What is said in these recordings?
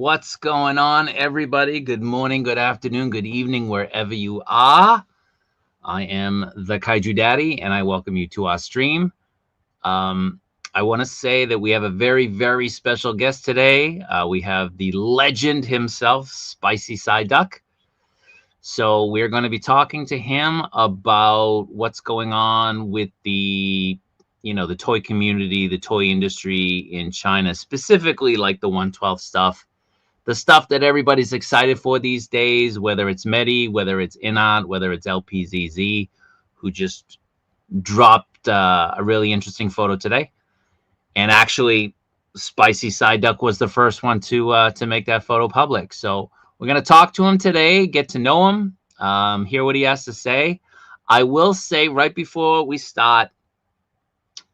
What's going on, everybody? Good morning, good afternoon, good evening, wherever you are. I am the Kaiju Daddy, and I welcome you to our stream. I want to say that we have a very, very special guest today. We have the legend himself, Spicy Psy Duck. So we're going to be talking to him about what's going on with the toy community, the toy industry in China, specifically like the 112 stuff. The stuff that everybody's excited for these days, whether it's Medi, whether it's InArt, whether it's LPZZ, who just dropped a really interesting photo today. And actually, Spicy Psy Duck was the first one to make that photo public. So we're going to talk to him today, get to know him, hear what he has to say. I will say right before we start,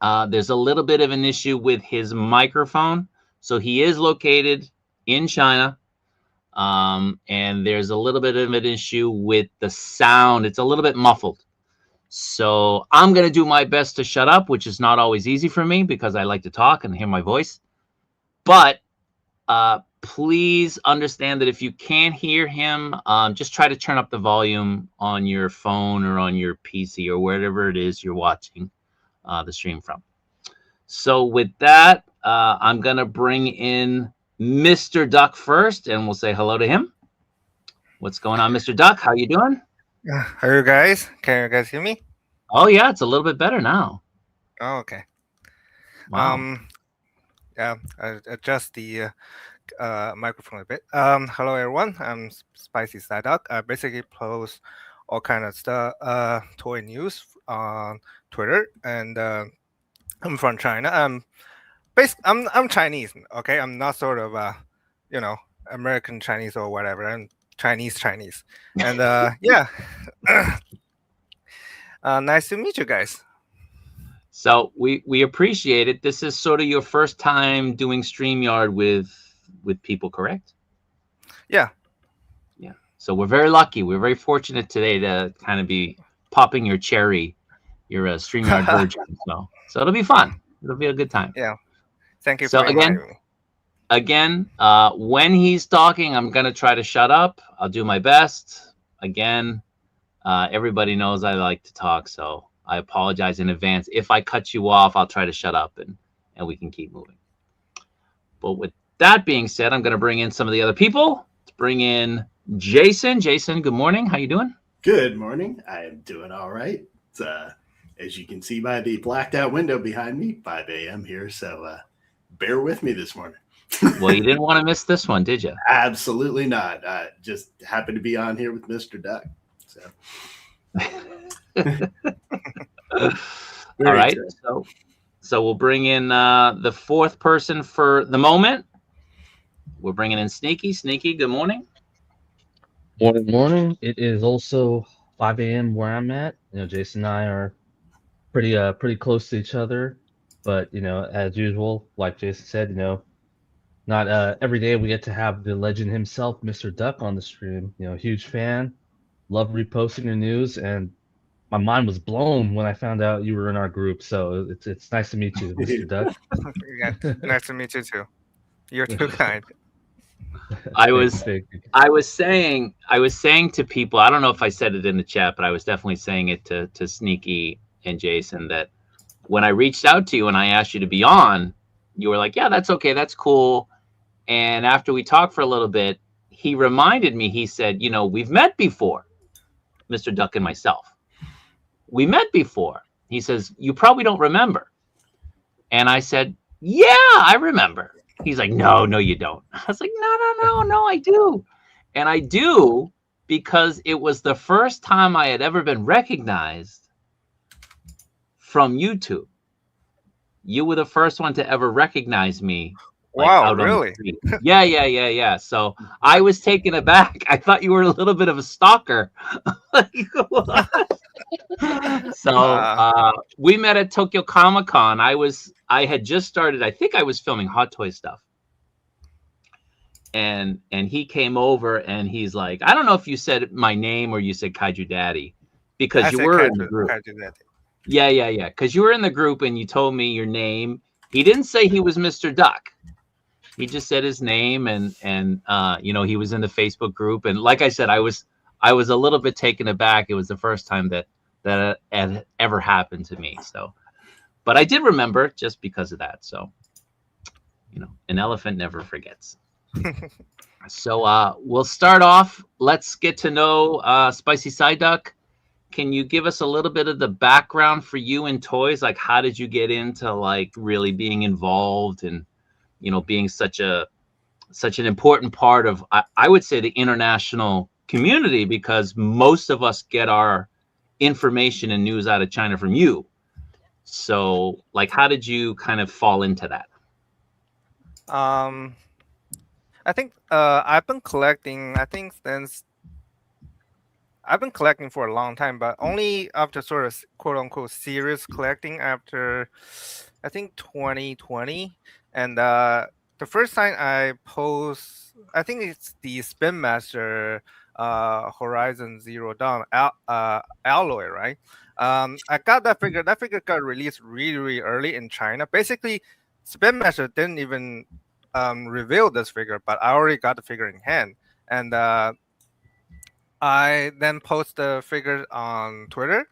there's a little bit of an issue with his microphone. So he is located in China, and there's a little bit of an issue with the sound. It's a little bit muffled. So I'm going to do my best to shut up, which is not always easy for me because I like to talk and hear my voice. But please understand that if you can't hear him, just try to turn up the volume on your phone or on your PC or wherever it is you're watching the stream from. So with that, I'm going to bring in Mr. Duck first, and we'll say hello to him. What's going on, Mr. Duck? How you doing? How are you guys? Can you guys hear me? Oh yeah, it's a little bit better now. Oh, okay. Wow. Yeah, I adjust the microphone a bit. Hello everyone. I'm Spicy Psy Duck. I basically post all kind of stuff, toy news on Twitter, and I'm from China. I'm Chinese. Okay, I'm not sort of American Chinese or whatever. I'm Chinese, and yeah. Nice to meet you guys. So we appreciate it. This is sort of your first time doing StreamYard with people, correct? Yeah. Yeah. So we're very lucky. We're very fortunate today to kind of be popping your cherry. You're a StreamYard virgin. So it'll be fun. It'll be a good time. Yeah. Thank you so for inviting me. Again, when he's talking, I'm going to try to shut up. I'll do my best. Again, everybody knows I like to talk, so I apologize in advance. If I cut you off, I'll try to shut up and we can keep moving. But with that being said, I'm going to bring in some of the other people. Let's bring in Jason. Jason, good morning. How you doing? Good morning. I am doing all right. It's, as you can see by the blacked out window behind me, 5 a.m. here, so bear with me this morning. Well, you didn't want to miss this one, did you? Absolutely not. I just happened to be on here with Mr. Duck. So. All right. So we'll bring in the fourth person for the moment. We're bringing in Sneaky. Sneaky, good morning. Morning. It is also 5 a.m. where I'm at. Jason and I are pretty close to each other, but as usual, like Jason said, not every day we get to have the legend himself, Mr. Duck, on the stream. Huge fan. Love reposting the news, and my mind was blown when I found out you were in our group. So it's nice to meet you, Mr. Duck. Yeah, nice to meet you too. You're too kind. I was saying to people, I don't know if I said it in the chat, but I was definitely saying it to Sneaky and Jason, that when I reached out to you and I asked you to be on, you were like, yeah, that's okay, that's cool. And after we talked for a little bit, he reminded me, he said, we've met before, Mr. Duck and myself. We met before. He says, you probably don't remember. And I said, yeah, I remember. He's like, no, you don't. I was like, no, I do. And I do because it was the first time I had ever been recognized from YouTube. You were the first one to ever recognize me. Wow, really? Yeah. So I was taken aback. I thought you were a little bit of a stalker. So we met at Tokyo Comic-Con. I had just started, I think I was filming Hot Toy stuff. And he came over and he's like, I don't know if you said my name or you said Kaiju Daddy, because you were in the group. Yeah. Because you were in the group and you told me your name. He didn't say he was Mr. Duck. He just said his name, and you know, he was in the Facebook group, and like I said, I was a little bit taken aback. It was the first time that had ever happened to me. So, but I did remember just because of that. So, you know, an elephant never forgets. So we'll start off. Let's get to know Spicy Psy Duck. Can you give us a little bit of the background for you in toys? Like, how did you get into like really being involved and, you know, being such an important part of, I would say, the international community, because most of us get our information and news out of China from you. So like, how did you kind of fall into that? I think I've been collecting. I've been collecting for a long time, but only after sort of quote unquote serious collecting after I think 2020. And the first time I post, I think it's the Spin Master Horizon Zero Dawn alloy, right? I got that figure. That figure got released really, really early in China. Basically, Spin Master didn't even reveal this figure, but I already got the figure in hand. And I then post the figure on Twitter.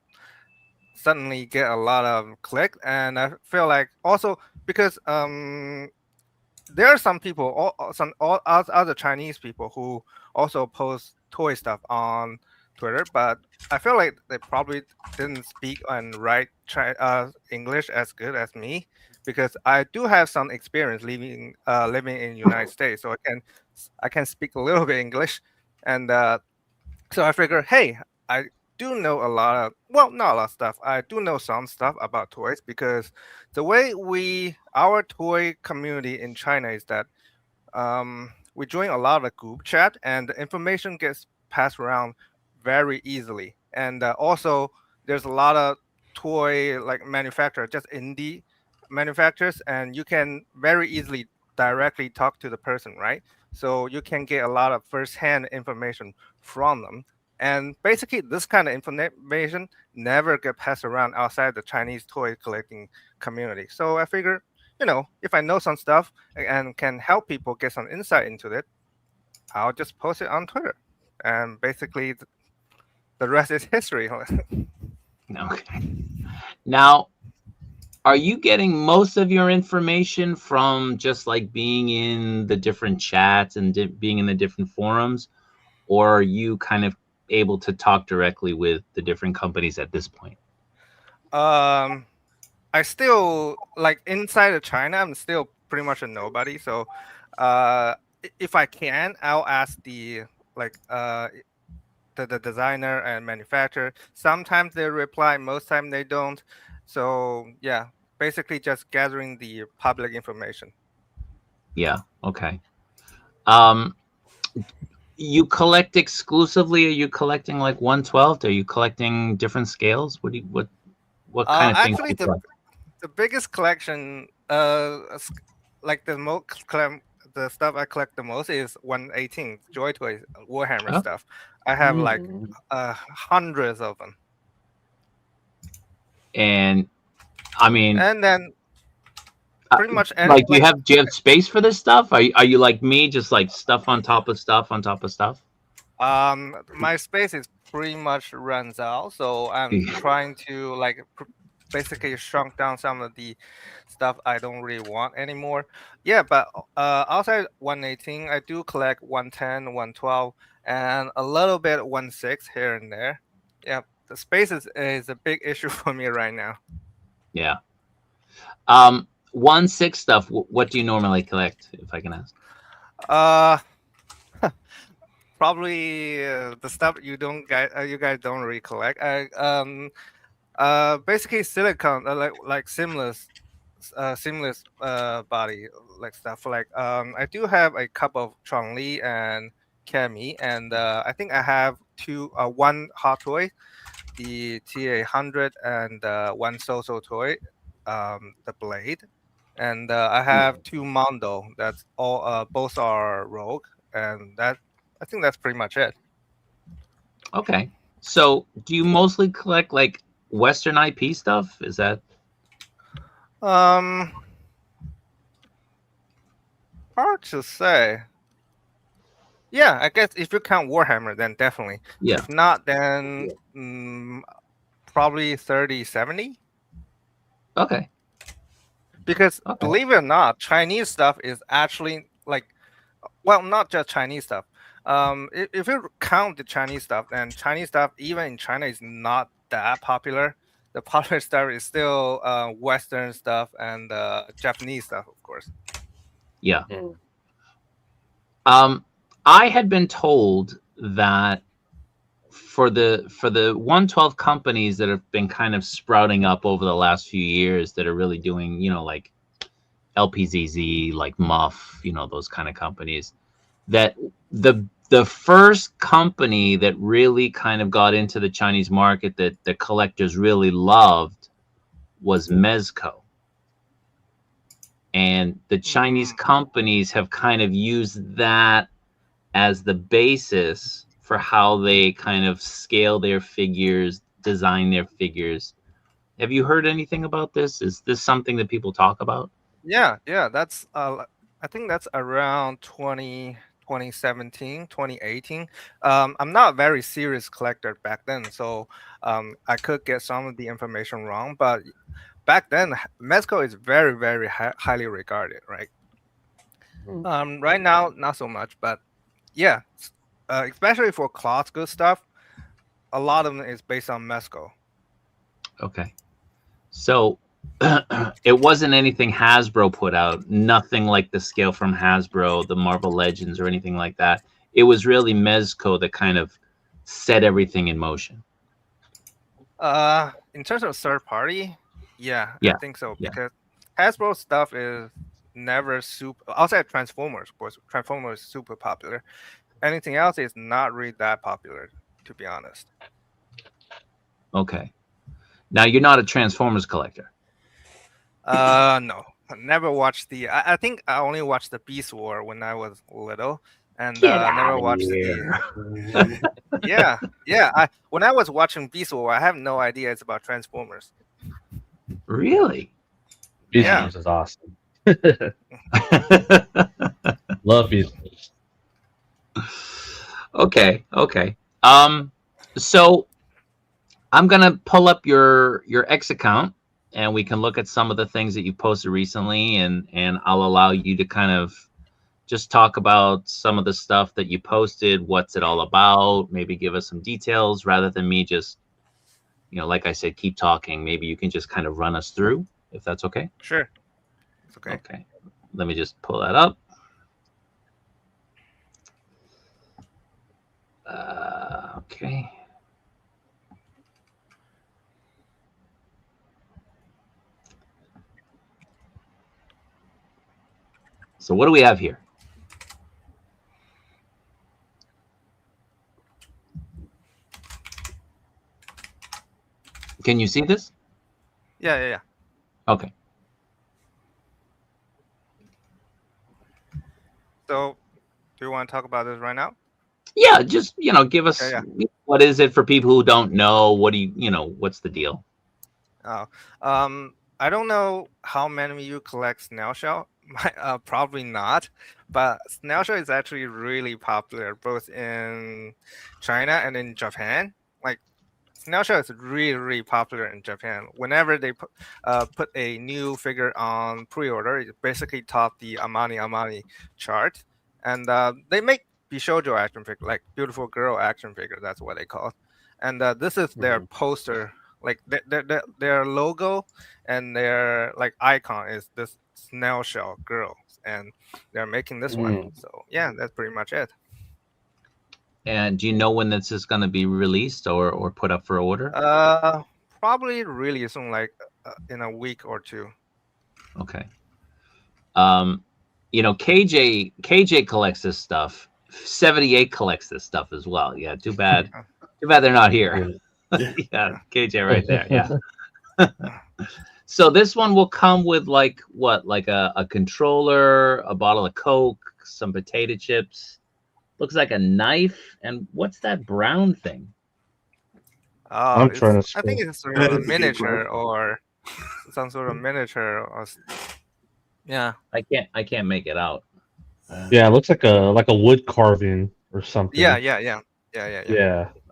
Suddenly get a lot of click, and I feel like also because there are some people, all other Chinese people who also post toy stuff on Twitter, but I feel like they probably didn't speak and write English as good as me, because I do have some experience living in the United States, so I can speak a little bit English, and so I figured, hey, I do know a lot of, well, not a lot of stuff. I do know some stuff about toys, because the way our toy community in China is that we join a lot of group chat, and the information gets passed around very easily. And also, there's a lot of toy like manufacturers, just indie manufacturers, and you can very easily directly talk to the person, right? So you can get a lot of first-hand information from them. And basically, this kind of information never get passed around outside the Chinese toy collecting community. So I figured, you know, if I know some stuff and can help people get some insight into it, I'll just post it on Twitter. And basically, the rest is history. Okay. Now, are you getting most of your information from just like being in the different chats and being in the different forums, or are you kind of able to talk directly with the different companies at this point? I still, like, inside of China, I'm still pretty much a nobody. So if I can, I'll ask the designer and manufacturer. Sometimes they reply, most time they don't. So yeah, basically just gathering the public information. Yeah. Okay. You collect exclusively? Are you collecting like 1/12? Are you collecting different scales? What kind of things do Actually, you collect? the biggest collection, like the stuff I collect the most is 118 Joy Toys Warhammer Oh. stuff. I have like Mm. hundreds of them. And I mean, And then pretty much like, do you have space for this stuff? Are you like me, just like stuff on top of stuff on top of stuff? my space is pretty much runs out, so I'm trying to like basically shrunk down some of the stuff I don't really want anymore. Yeah, but outside 118, I do collect 110, 112, and a little bit 16 here and there. Yeah, the space is a big issue for me right now. Yeah. 1/6 stuff. What do you normally collect, if I can ask? Probably the stuff you guys don't really collect. Basically silicone, like seamless body like stuff. Like I do have a couple of Chong-Li and Cammy, and I think I have one hot toy, the TA100, and one so-so toy, the Blade, and I have two Mondo. That's all. Both are Rogue, and I think that's pretty much it. Okay. So do you mostly collect like Western IP stuff? Is that? hard to say. Yeah, I guess if you count Warhammer, then definitely. Yeah. If not, then probably 30, 70. Okay. Because Okay. believe it or not, Chinese stuff is actually like, well, not just Chinese stuff. If you count the Chinese stuff, then Chinese stuff even in China is not that popular. The popular stuff is still Western stuff and Japanese stuff, of course. Yeah. I had been told that for the 112 companies that have been kind of sprouting up over the last few years that are really doing, like LPZZ, like Muff, those kind of companies, that the first company that really kind of got into the Chinese market that the collectors really loved was Mezco. And the Chinese companies have kind of used that as the basis for how they kind of scale their figures, design their figures. Have you heard anything about this? Is this something that people talk about? Yeah, that's I think that's around 2017, 2018. I'm not a very serious collector back then, so I could get some of the information wrong, but back then Mezco is very, very highly regarded, right? Right now not so much, but yeah, especially for cloth good stuff, a lot of them is based on Mezco. Okay. So it wasn't anything Hasbro put out, nothing like the scale from Hasbro, the Marvel Legends or anything like that. It was really Mezco that kind of set everything in motion. In terms of third party, I think so, because Hasbro stuff is never super outside Transformers. Of course, Transformers is super popular. Anything else is not really that popular, to be honest. Okay. Now you're not a Transformers collector. No, I never watched the. I think I only watched the Beast War when I was little, and never watched the. Yeah. When I was watching Beast War, I have no idea it's about Transformers. Really? Beast Wars is awesome. Love Beast Wars. Okay. So I'm gonna pull up your X account, and we can look at some of the things that you posted recently, and I'll allow you to kind of just talk about some of the stuff that you posted. What's it all about? Maybe give us some details rather than me just, like I said, keep talking. Maybe you can just kind of run us through, if that's okay. Sure. It's okay. Okay. Let me just pull that up. Okay. So what do we have here? Can you see this? Yeah. Okay. So, do you want to talk about this right now? Yeah, just give us what is it for people who don't know. What do what's the deal? Oh, I don't know how many of you collect snail shell. Probably not, but snail shell is actually really popular both in China and in Japan. Like snail shell is really, really popular in Japan. Whenever they put a new figure on pre-order, it basically top the Amani chart, and they make Bishoujo action figure, like beautiful girl action figure. That's what they call it. And this is their poster. Like their logo and their like icon is this snail shell girl, and they're making this one. So yeah, that's pretty much it. And do you know when this is going to be released or put up for order? Probably really soon, like in a week or two. Okay. KJ collects this stuff. 78 collects this stuff as well. Yeah, too bad they're not here. Yeah, KJ right there. Yeah. So this one will come with like what? Like a controller, a bottle of Coke, some potato chips. Looks like a knife. And what's that brown thing? I'm trying to. I think it's sort of a miniature or some sort of miniature. Or, yeah. I can't make it out. Yeah, it looks like a wood carving or something. Yeah. Yeah.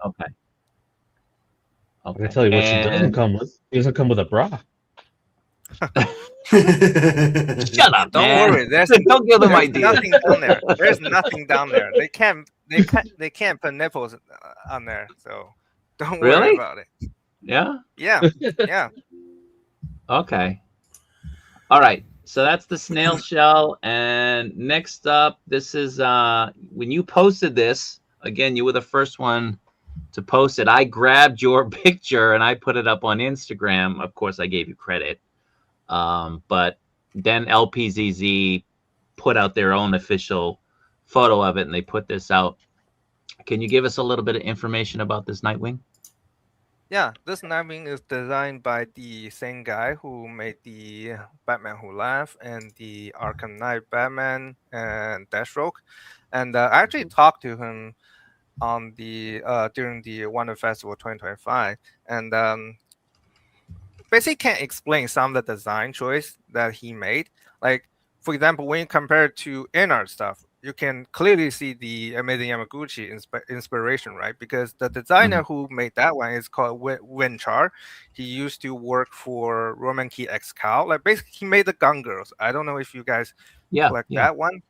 Okay. I Okay. can tell you what she doesn't And come with. She doesn't come with a bra. shut up, Don't man. worry. Don't give them There's ideas. nothing down there. There's nothing down there. They can't put nipples on there. So don't worry Really? about it. Yeah. Yeah. Yeah. Okay. All right. So that's the snail shell. And next up, this is when you posted this, again, you were the first one to post it. I grabbed your picture and I put it up on Instagram. Of course, I gave you credit. But then LPZZ put out their own official photo of it and they put this out. Can you give us a little bit of information about this Nightwing? Yeah, this Nightwing is designed by the same guy who made the Batman Who Laughs and the Arkham Knight Batman and Deathstroke. And I actually talked to him on the during the Wonder Festival 2025, and basically can't explain some of the design choice that he made. Like, for example, when you compare it to InArt stuff, you can clearly see the Amazing Yamaguchi inspiration, right? Because the designer who made that one is called Win Char. He used to work for Roman Key X Cow. Like, basically, he made the Gun Girls. I don't know if you guys Yeah. collect Yeah. that one.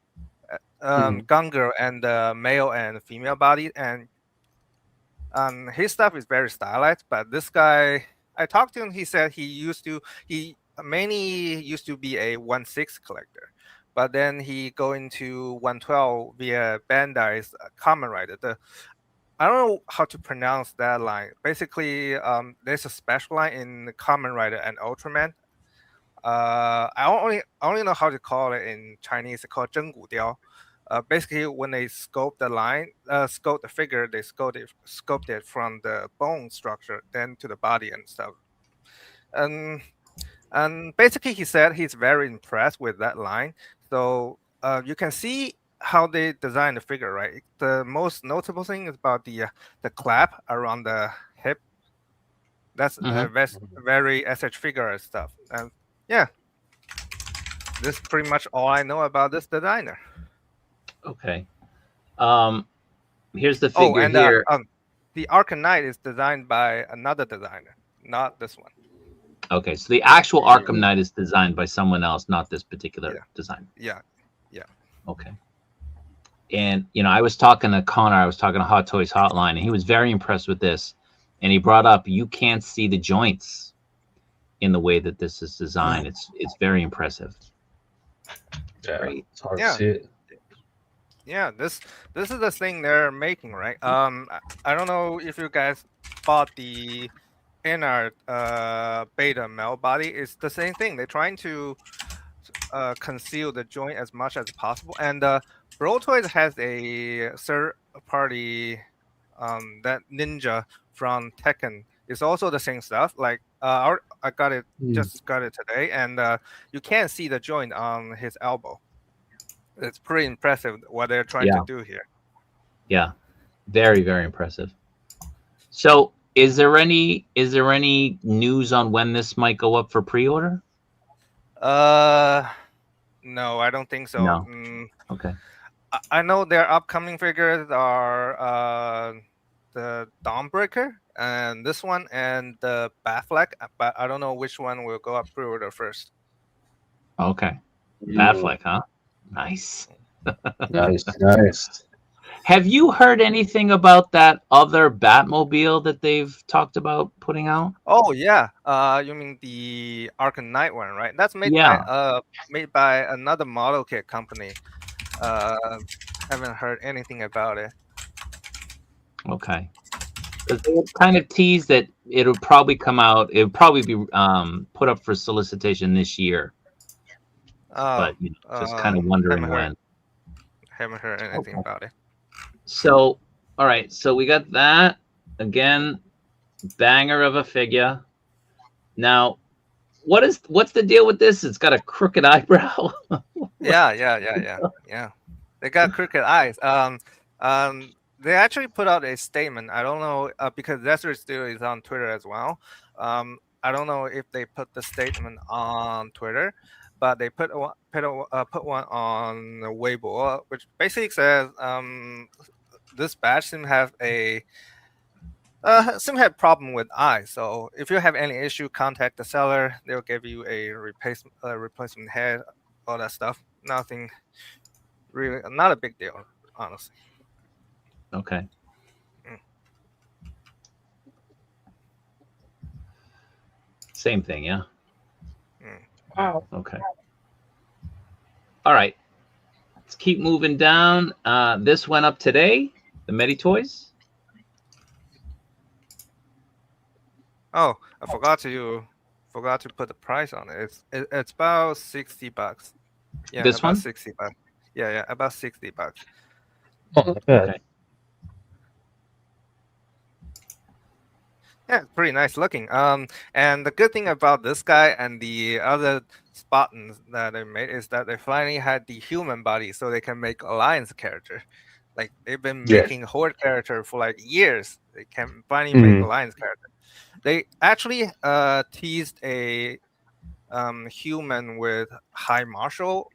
Gun Girl and male and female body, and his stuff is very stylized. But this guy, I talked to him. He said he mainly used to be a 1/6 collector, but then he go into 112 via Bandai's Kamen Rider. I don't know how to pronounce that line. Basically, there's a special line in Kamen Rider and Ultraman. I only know how to call it in Chinese. It's called 真骨雕. Basically, when they sculpt the line, sculpt the figure, they sculpt it from the bone structure, then to the body and stuff. And basically, he said he's very impressed with that line. So you can see how they designed the figure, right? The most notable thing is about the clap around the hip. That's very SH figure stuff. And yeah, this is pretty much all I know about this designer. Okay. Here's the figure and here. The Arkham Knight is designed by another designer, not this one. Okay, so the actual Arkham Knight is designed by someone else, not this particular design. Yeah. Okay. And I was talking to Connor, I was talking to Hot Toys Hotline, and he was very impressed with this. And he brought up you can't see the joints in the way that this is designed. It's very impressive. Yeah, Great. it's hard to see it. Yeah, this is the thing they're making, right? I don't know if you guys bought the InArt beta male body. It's the same thing. They're trying to conceal the joint as much as possible. And Bro Toys has a third party that Ninja from Tekken. It's also the same stuff. Like I got it, just got it today, and you can't see the joint on his elbow. It's pretty impressive what they're trying to do here. Yeah, very, very impressive. So, is there any news on when this might go up for pre-order? No, I don't think so. No. Okay. I know their upcoming figures are the Dawnbreaker and this one and the Batfleck, but I don't know which one will go up pre-order first. Okay. Batfleck, huh? Nice. Nice. Have you heard anything about that other Batmobile that they've talked about putting out? Oh yeah. You mean the Arkham Knight one, right? That's made by another model kit company. Haven't heard anything about it. Okay. Because they kind of teased that it'll probably come out. It'll probably be put up for solicitation this year. But just kind of wondering when. Haven't heard anything about it. So, all right. So we got that again. Banger of a figure. Now, what's the deal with this? It's got a crooked eyebrow. Yeah. They got crooked eyes. They actually put out a statement. I don't know because Desert Studio is on Twitter as well. I don't know if they put the statement on Twitter, but they put one on Weibo, which basically says this badge seems to have a problem with eyes. So if you have any issue, contact the seller. They'll give you a replacement head, all that stuff. Nothing really, not a big deal, honestly. Okay. Same thing, yeah. Wow. Okay. All right. Let's keep moving down. This went up today, the Medi Toys. Oh, I forgot to put the price on it. It's about $60. Yeah, This about one? $60. Yeah, about $60. Oh, not bad. Okay. Yeah, it's pretty nice looking. And the good thing about this guy and the other Spartans that they made is that they finally had the human body, so they can make Alliance character. Like they've been Yes. making Horde character for like years. They can finally make Alliance character. They actually teased a human with High Marshal.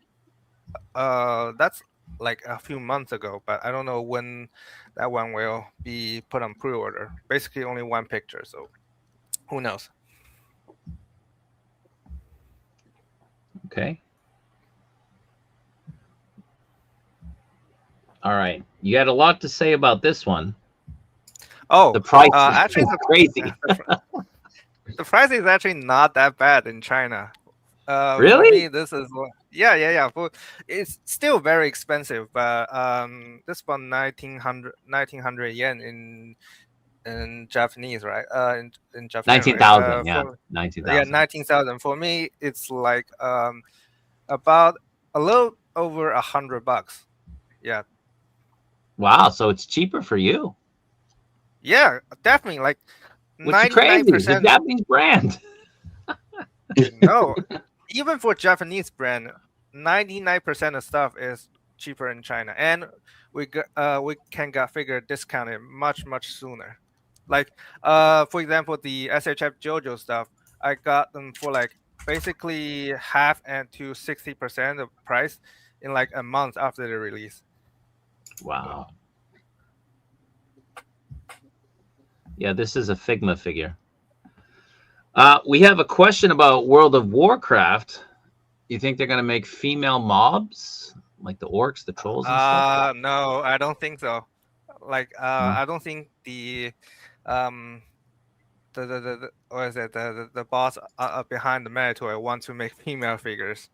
That's like a few months ago, but I don't know when that one will be put on pre-order. Basically, only one picture, so who knows? Okay. All right. You had a lot to say about this one. Oh, The price actually, is crazy. the price is actually not that bad in China. Really? For me, this is yeah. It's still very expensive, but this one 1900 yen in Japanese, right? In Japan, 19,000, right? yeah. 19,000. 19,000. For me, it's like about a little over $100. Yeah. Wow, so it's cheaper for you. Yeah, definitely. Like Which is crazy. It's a 99%. Japanese brand. No, even for Japanese brand, 99% of stuff is cheaper in China, and we can get figure discounted much sooner. Like for example, the SHF JoJo stuff, I got them for like basically half and to 60% of price in like a month after the release. Wow. Yeah, this is a Figma figure. We have a question about World of Warcraft. You think they're going to make female mobs like the orcs, the trolls, and stuff? No, I don't think so. Like I don't think the what is it, the boss behind the Minotaur want to make female figures.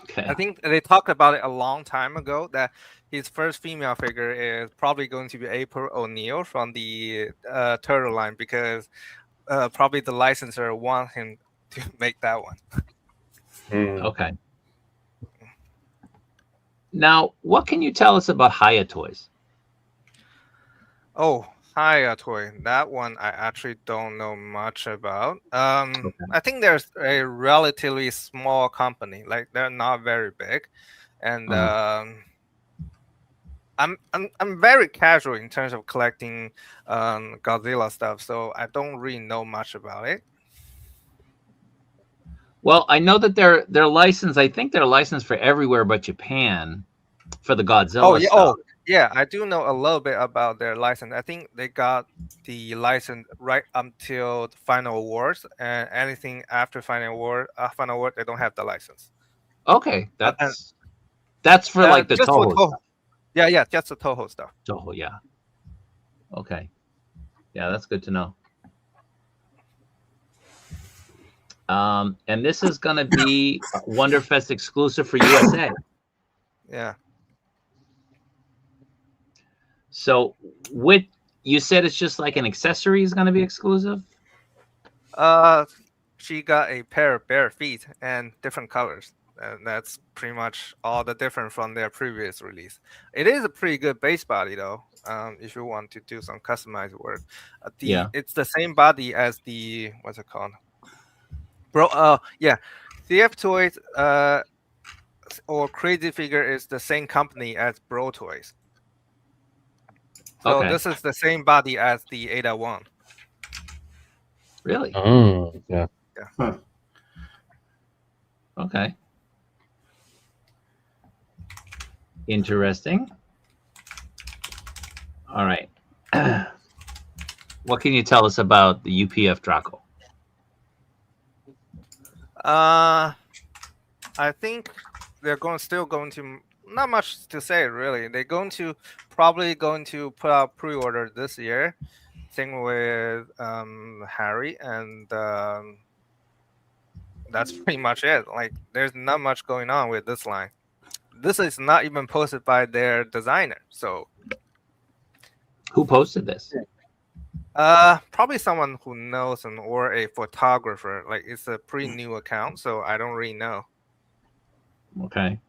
Okay. I think they talked about it a long time ago that his first female figure is probably going to be April O'Neil from the Turtle line, because probably the licensor want him to make that one. Okay. Now, what can you tell us about Haya Toys? Oh, Haya Toy. That one I actually don't know much about. I think there's a relatively small company. Like they're not very big, and I'm very casual in terms of collecting Godzilla stuff, so I don't really know much about it. Well, I know that they're licensed. I think they're licensed for everywhere but Japan for the Godzilla stuff. Yeah, I do know a little bit about their license. I think they got the license right until the Final Awards, and anything after Final Award, they don't have the license. Okay, that's for like the just Toho. for Toho. Yeah, just the Toho stuff. Toho, yeah. Okay, yeah, that's good to know. And this is gonna be Wonderfest exclusive for USA. Yeah. So, you said it's just like an accessory is gonna be exclusive? She got a pair of bare feet and different colors. And that's pretty much all the different from their previous release. It is a pretty good base body though. If you want to do some customized work, it's the same body as the what's it called? CF Toys or Crazy Figure is the same company as Bro Toys. So this is the same body as the Ada 1. Really? Oh, yeah. Huh. Okay. Interesting. All right. What can you tell us about the UPF Draco? I think they're still going to, not much to say really. They're probably going to put out pre-order this year. Same with Harry, and that's pretty much it. Like, there's not much going on with this line. This is not even posted by their designer. So Who posted this? probably someone who knows them or a photographer. Like, it's a pretty new account, so I don't really know. Okay.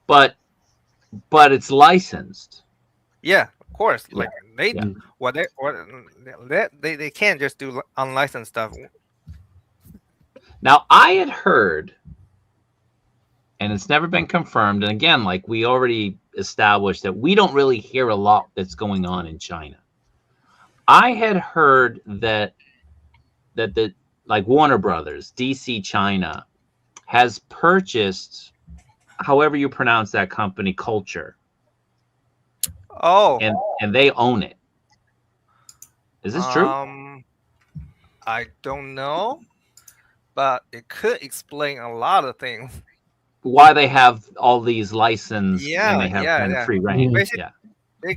But it's licensed. Yeah, of course. Yeah. Like they Yeah. they can't just do unlicensed stuff. Now, I had heard, and it's never been confirmed, and again, like we already established that we don't really hear a lot that's going on in China. I had heard that the like Warner Brothers, DC China, has purchased, however you pronounce that company, Culture. Oh, And they own it. Is this true? I don't know, but it could explain a lot of things. Why they have all these licensed and they have Yeah, kind yeah. of free reign. Basically, Yeah. They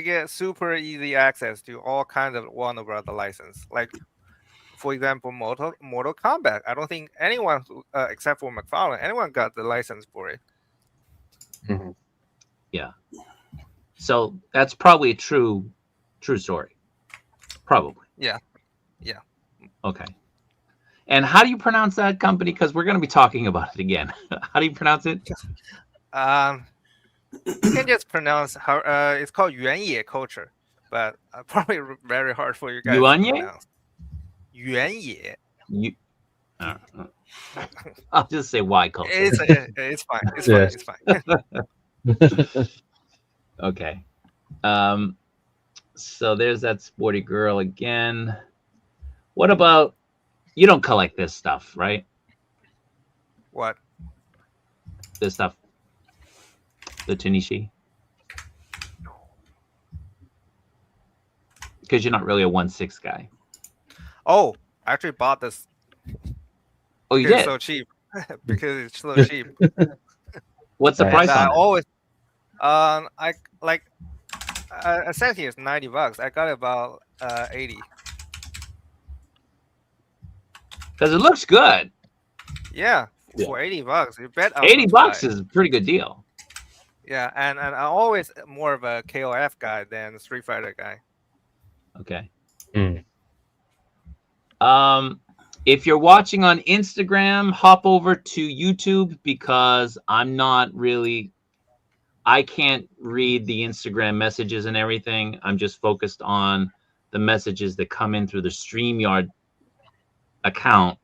get super easy access to all kinds of Warner Brother license. Like, for example, Mortal Kombat. I don't think anyone, except for McFarlane, anyone got the license for it. Mhm. Yeah. So that's probably a true story. Probably. Yeah. Okay. And how do you pronounce that company? Because we're going to be talking about it again. How do you pronounce it? You can just pronounce how it's called Yuanye Culture, but probably very hard for you guys Yuanye? to pronounce. Yuanye. You. I'll just say Y culture. It's fine. It's fine. It's fine. Okay. So there's that sporty girl again. What about, you don't collect this stuff, right? What? This stuff. The Tanishi. Because you're not really a 1/6 guy. Oh, I actually bought this. Oh, you It's did? so cheap because it's so cheap. What's the Right. price I on it? always, I like. Essentially, it's $90. I got it about 80. Because it looks good. Yeah, Yeah. for $80. You bet. $80 is a pretty good deal. Yeah, and I'm always more of a KOF guy than a Street Fighter guy. Okay. Mm. If you're watching on Instagram, hop over to YouTube because I can't read the Instagram messages and everything. I'm just focused on the messages that come in through the StreamYard account,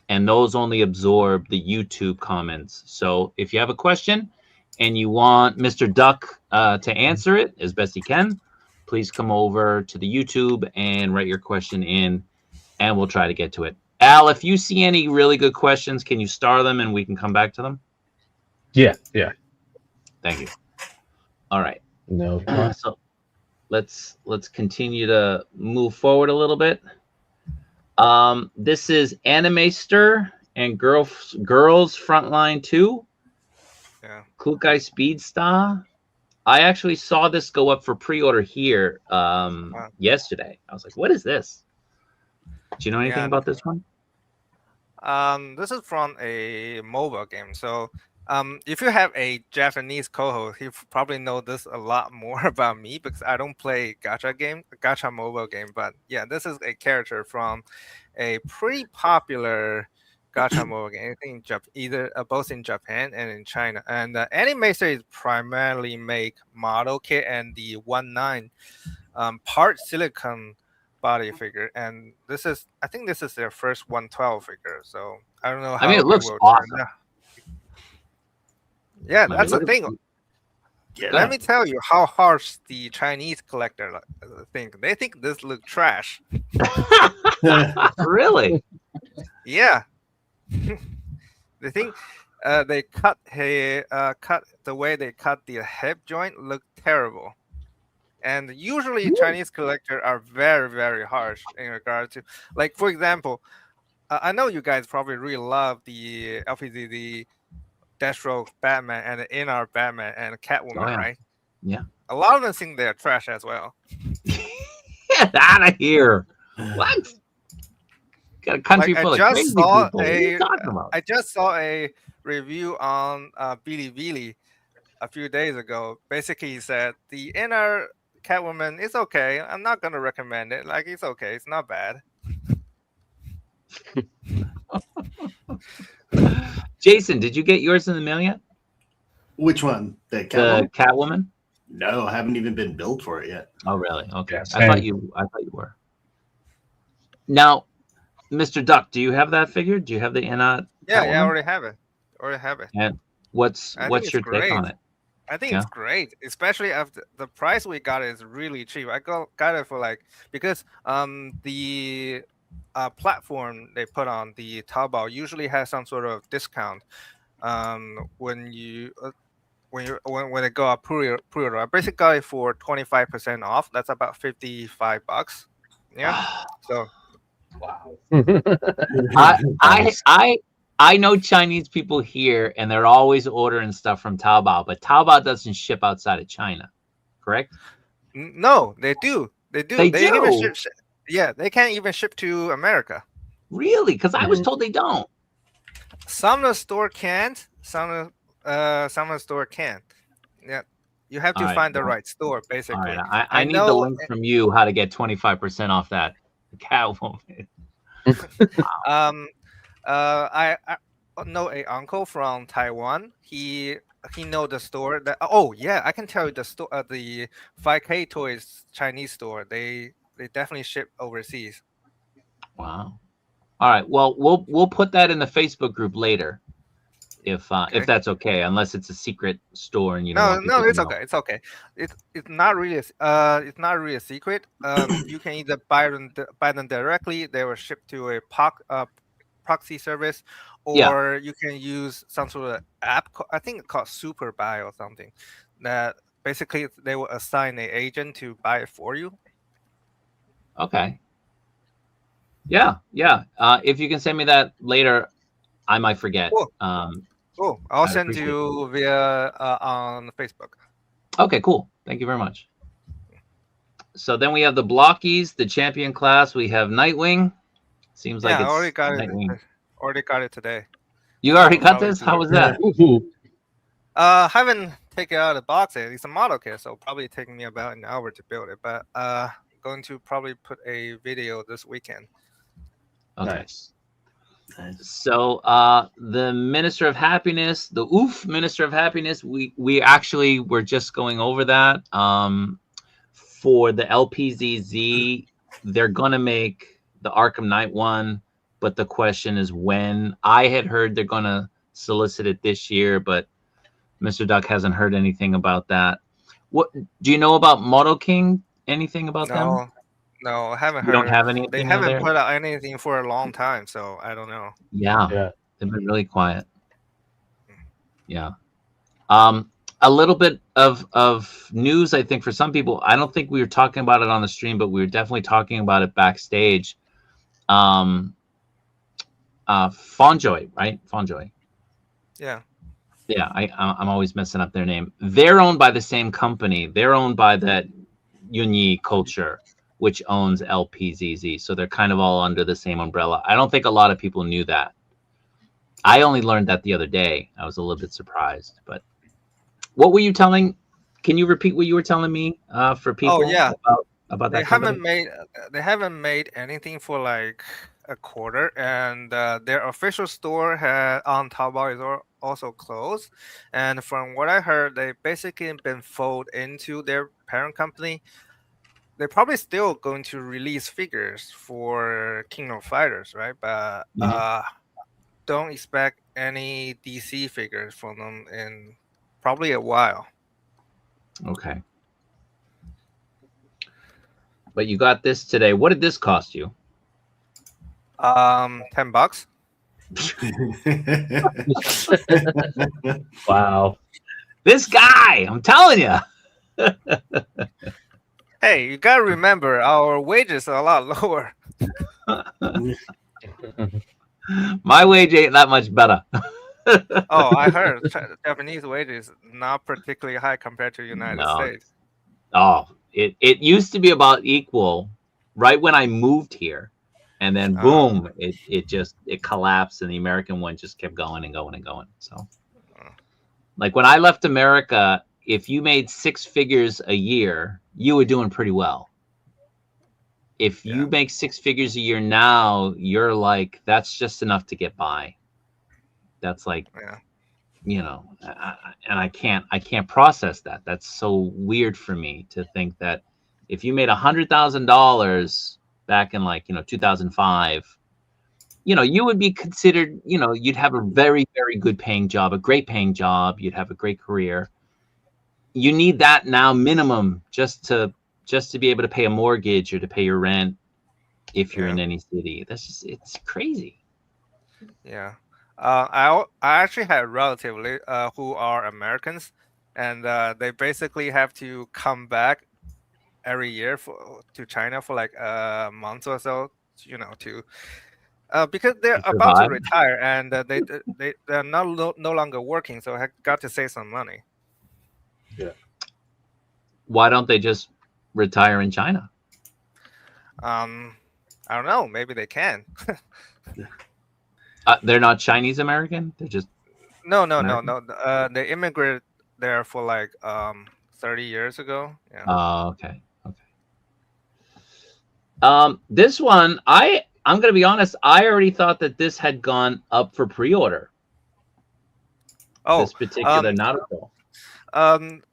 and those only absorb the YouTube comments. So if you have a question and you want Mr. Duck to answer it as best he can, please come over to the YouTube and write your question in, and we'll try to get to it. Al, if you see any really good questions, can you star them and we can come back to them? Yeah. Thank you. All right. No problem. So let's continue to move forward a little bit. This is Animaster and Girls Frontline 2. Yeah. Kukai Speed Star. I actually saw this go up for pre-order here yesterday. I was like, what is this? Do you know anything about this one? This is from a mobile game. So if you have a Japanese co-host, he probably know this a lot more about me because I don't play gacha mobile game. But yeah, this is a character from a pretty popular gacha mobile game. I think both in Japan and in China. And Animator is primarily make model kit and the 1/9 part silicon body figure, and I think this is their first 112 figure. So I don't know how it looks will turn awesome. out. Yeah, that's the thing. Yeah. Let me tell you how harsh the Chinese collector think. They think this look trash. Really? Yeah. They think they cut the way they cut the hip joint look terrible. And usually Chinese collectors are very, very harsh in regard to, like, for example, I know you guys probably really love the LPZZ Deathstroke Batman and the InArt Batman and Catwoman, Oh, yeah. right? Yeah. A lot of them think they're trash as well. Get out of here. What? Got a country full of crazy people. What are you talking about? I just saw a review on Bilibili a few days ago. Basically, he said the inner Catwoman is okay. I'm not gonna recommend it. Like, it's okay. It's not bad. Jason, did you get yours in the mail yet? Which one? The The Catwoman? Catwoman? No, I haven't even been billed for it yet. Oh, really? Okay. Yeah, I thought same. you were. Now, Mr. Duck, do you have that figure? Do you have the InArt? Yeah, Catwoman? I already have it. And what's I think what's it's your take on great. it? I think Yeah. it's great, especially after the price we got is really cheap. I got it for like, because the platform they put on the Taobao usually has some sort of discount when you when they go up pre-order. I basically got it for 25% off. That's about $55. Yeah. So Wow. I know Chinese people here, and they're always ordering stuff from Taobao, but Taobao doesn't ship outside of China, correct? no, they do. They do. They even do? ship. Yeah, they can't even ship to America. Really? Because I was told they don't. Some of the store can't. Some of the store can. Yeah, you have to All right, find the well, right store, All basically. right, I need the know. link from you how to get 25% off that Catwoman. I know a uncle from Taiwan. He know the store that. Oh yeah, I can tell you the store. The 5K Toys Chinese store. They definitely ship overseas. Wow. All right. Well, we'll put that in the Facebook group later, if that's okay. Unless it's a secret store and you don't want people No, it's to know. okay. It's okay. It's not really it's not really a secret. You can either buy them directly. They will ship to a proxy service, Yeah. or you can use some sort of app. I think it's called Super Buy or something. That basically they will assign an agent to buy it for you. Okay. Yeah. If you can send me that later, I might forget. Cool. Cool. I'll I'd send appreciate you via on Facebook. Okay, cool. Thank you very much. So then we have the Blockies, the champion class. We have Nightwing. Seems like Yeah, I it's already got Nightwing. it. Already got it today. You already So got probably this? do How it. was that? Ooh. Haven't taken it out of the box yet. It's a model kit, so probably taking me about an hour to build it. But going to probably put a video this weekend. Okay. Nice. So the Minister of Happiness, the Minister of Happiness, we actually were just going over that. For the LPZZ, they're gonna make the Arkham Knight one, but the question is when. I had heard they're gonna solicit it this year, but Mr. Duck hasn't heard anything about that. What do you know about Moto King? Anything about them? No, I haven't You heard. don't have anything They over haven't there? put out anything for a long time, so I don't know. Yeah. They've been really quiet. Yeah. A little bit of news, I think, for some people. I don't think we were talking about it on the stream, but we were definitely talking about it backstage. Fonjoy, right? Fonjoy. Yeah. Yeah, I'm always messing up their name. They're owned by the same company. They're owned by that Yunyi culture, which owns LPZZ. So they're kind of all under the same umbrella. I don't think a lot of people knew that. I only learned that the other day. I was a little bit surprised. But what were you telling? Can you repeat what you were telling me for people? Oh yeah. About They that company? haven't made anything for like a quarter, and their official store on Taobao is also closed. And from what I heard, they basically been folded into their parent company. They're probably still going to release figures for King of Fighters, right? But don't expect any DC figures from them in probably a while. Okay. But you got this today. What did this cost you? $10. Wow. This guy, I'm telling you. Hey, you gotta remember our wages are a lot lower. My wage ain't that much better. Oh, I heard Japanese wages not particularly high compared to United No. States. Oh, it used to be about equal right when I moved here. And then boom, it collapsed and the American one just kept going and going and going. So like when I left America, if you made 6 figures a year, you were doing pretty well. If you make 6 figures a year now, you're like, that's just enough to get by. That's like, you know, and I can't process that. That's so weird for me to think that if you made $100,000 back in like, 2005, you would be considered, you'd have a very, very good paying job, a great paying job. You'd have a great career. You need that now minimum just to be able to pay a mortgage or to pay your rent if you're in any city. That's just, it's crazy. Yeah. I actually have relatives who are Americans, and they basically have to come back every year to China for like a month or so, to because they're about to retire and they're no longer working, so I got to save some money. Yeah. Why don't they just retire in China? I don't know. Maybe they can. They're not Chinese American. They're just no. They immigrated there for like 30 years ago. Yeah. Oh, okay. This one, I'm gonna be honest. I already thought that this had gone up for pre-order. Oh, this particular nautical.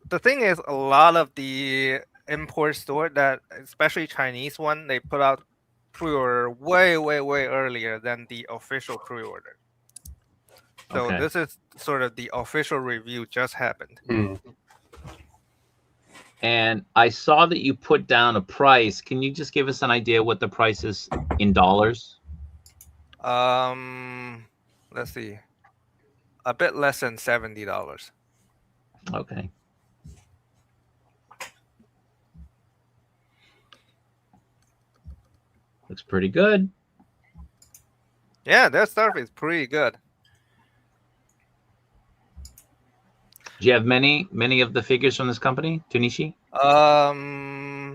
The thing is, a lot of the import store that, especially Chinese one, they put out pre-order way earlier than the official pre-order. So this is sort of the official review just happened. And I saw that you put down a price. Can you just give us an idea what the price is in dollars? Let's see. A bit less than $70. Okay. Looks pretty good. Yeah, that stuff is pretty good. Do you have many of the figures from this company, Tunishi? I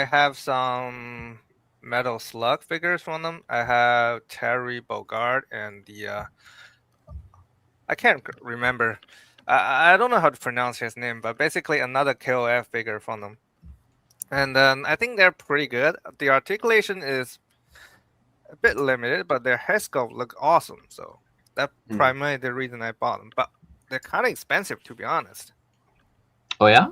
have some Metal Slug figures from them. I have Terry Bogard and the I can't remember. I don't know how to pronounce his name, but basically another KOF figure from them. And I think they're pretty good. The articulation is a bit limited, but their head sculpt look awesome. So that's primarily the reason I bought them. But they're kind of expensive, to be honest. Oh yeah?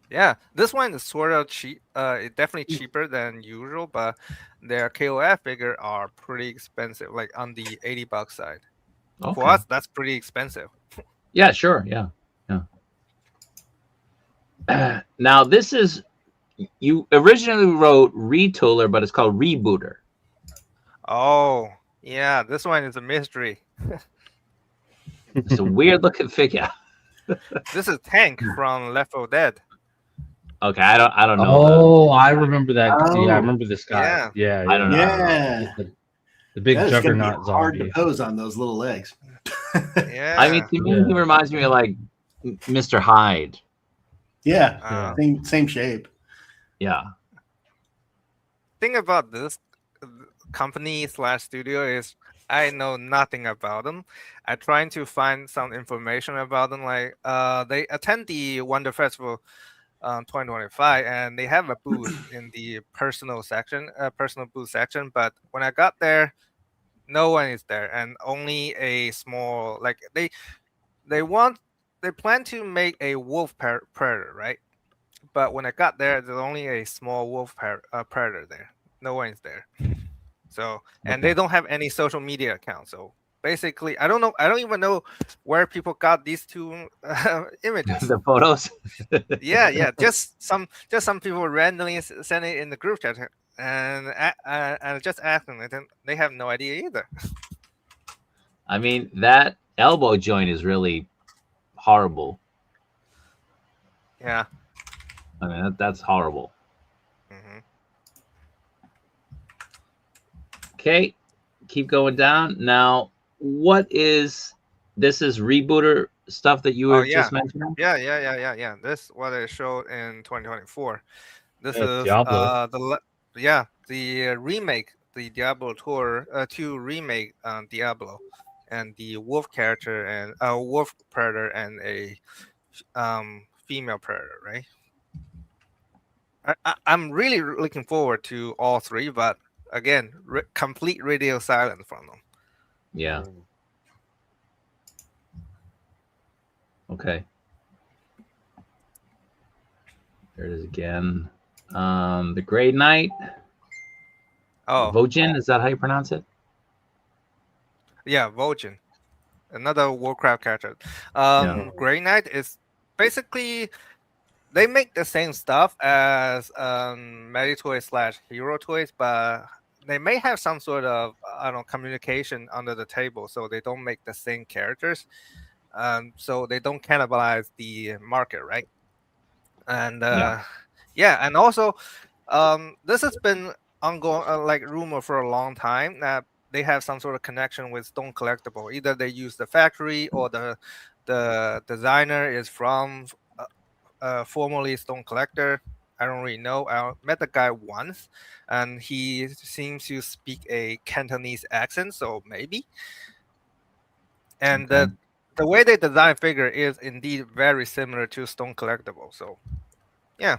Yeah, this one is sort of cheap. It's definitely cheaper than usual, but their KOF figure are pretty expensive, like on the $80 side. Okay. For us, that's pretty expensive. Yeah, sure. Yeah. Now this is, you originally wrote retooler, but it's called rebooter. Oh, yeah, this one is a mystery. It's a weird looking figure. This is Tank from Left 4 Dead. Okay, I don't know. Oh, I remember that. Oh, yeah, I remember this guy. Yeah. I don't know. Yeah. The big juggernaut zombie. Hard to pose on those little legs. Yeah. I mean, to me, he reminds me of like Mr. Hyde. Yeah. Same shape. Yeah. Thing about this company / studio is I know nothing about them. I'm trying to find some information about them. Like they attend the Wonder Festival 2025, and they have a booth in the personal booth section. But when I got there, no one is there, and only a small, like they plan to make a wolf predator, right? But when I got there, there's only a small wolf predator there. No one's there. So, and they don't have any social media accounts. So basically, I don't know. I don't even know where people got these two images. The photos. Yeah. Just some people randomly send it in the group chat, and I just asked them, and they have no idea either. I mean, that elbow joint is really horrible. Yeah. I mean, that's horrible. Hmm. Okay, keep going down. Now, what is this? Is rebooter stuff that you were just mentioning? Yeah. This is what I showed in 2024. This is Diablo. the remake, the Diablo 2 remake Diablo, and the wolf character and wolf predator and a female predator, right? I'm really looking forward to all three, but again, complete radio silence from them. Yeah. Okay. There it is again. The Grey Knight. Oh, Vojin, is that how you pronounce it? yeah, Vojin, another Warcraft character. Grey Knight is basically they make the same stuff as Meditoy / Hero Toys, but they may have some sort of communication under the table, so they don't make the same characters, so they don't cannibalize the market, right? And and also this has been ongoing like rumor for a long time that they have some sort of connection with Stone Collectible. Either they use the factory or the designer is from formerly Stone Collector. I don't really know. I met the guy once, and he seems to speak a Cantonese accent, so maybe. And the way they design figure is indeed very similar to Stone Collectible. So, yeah.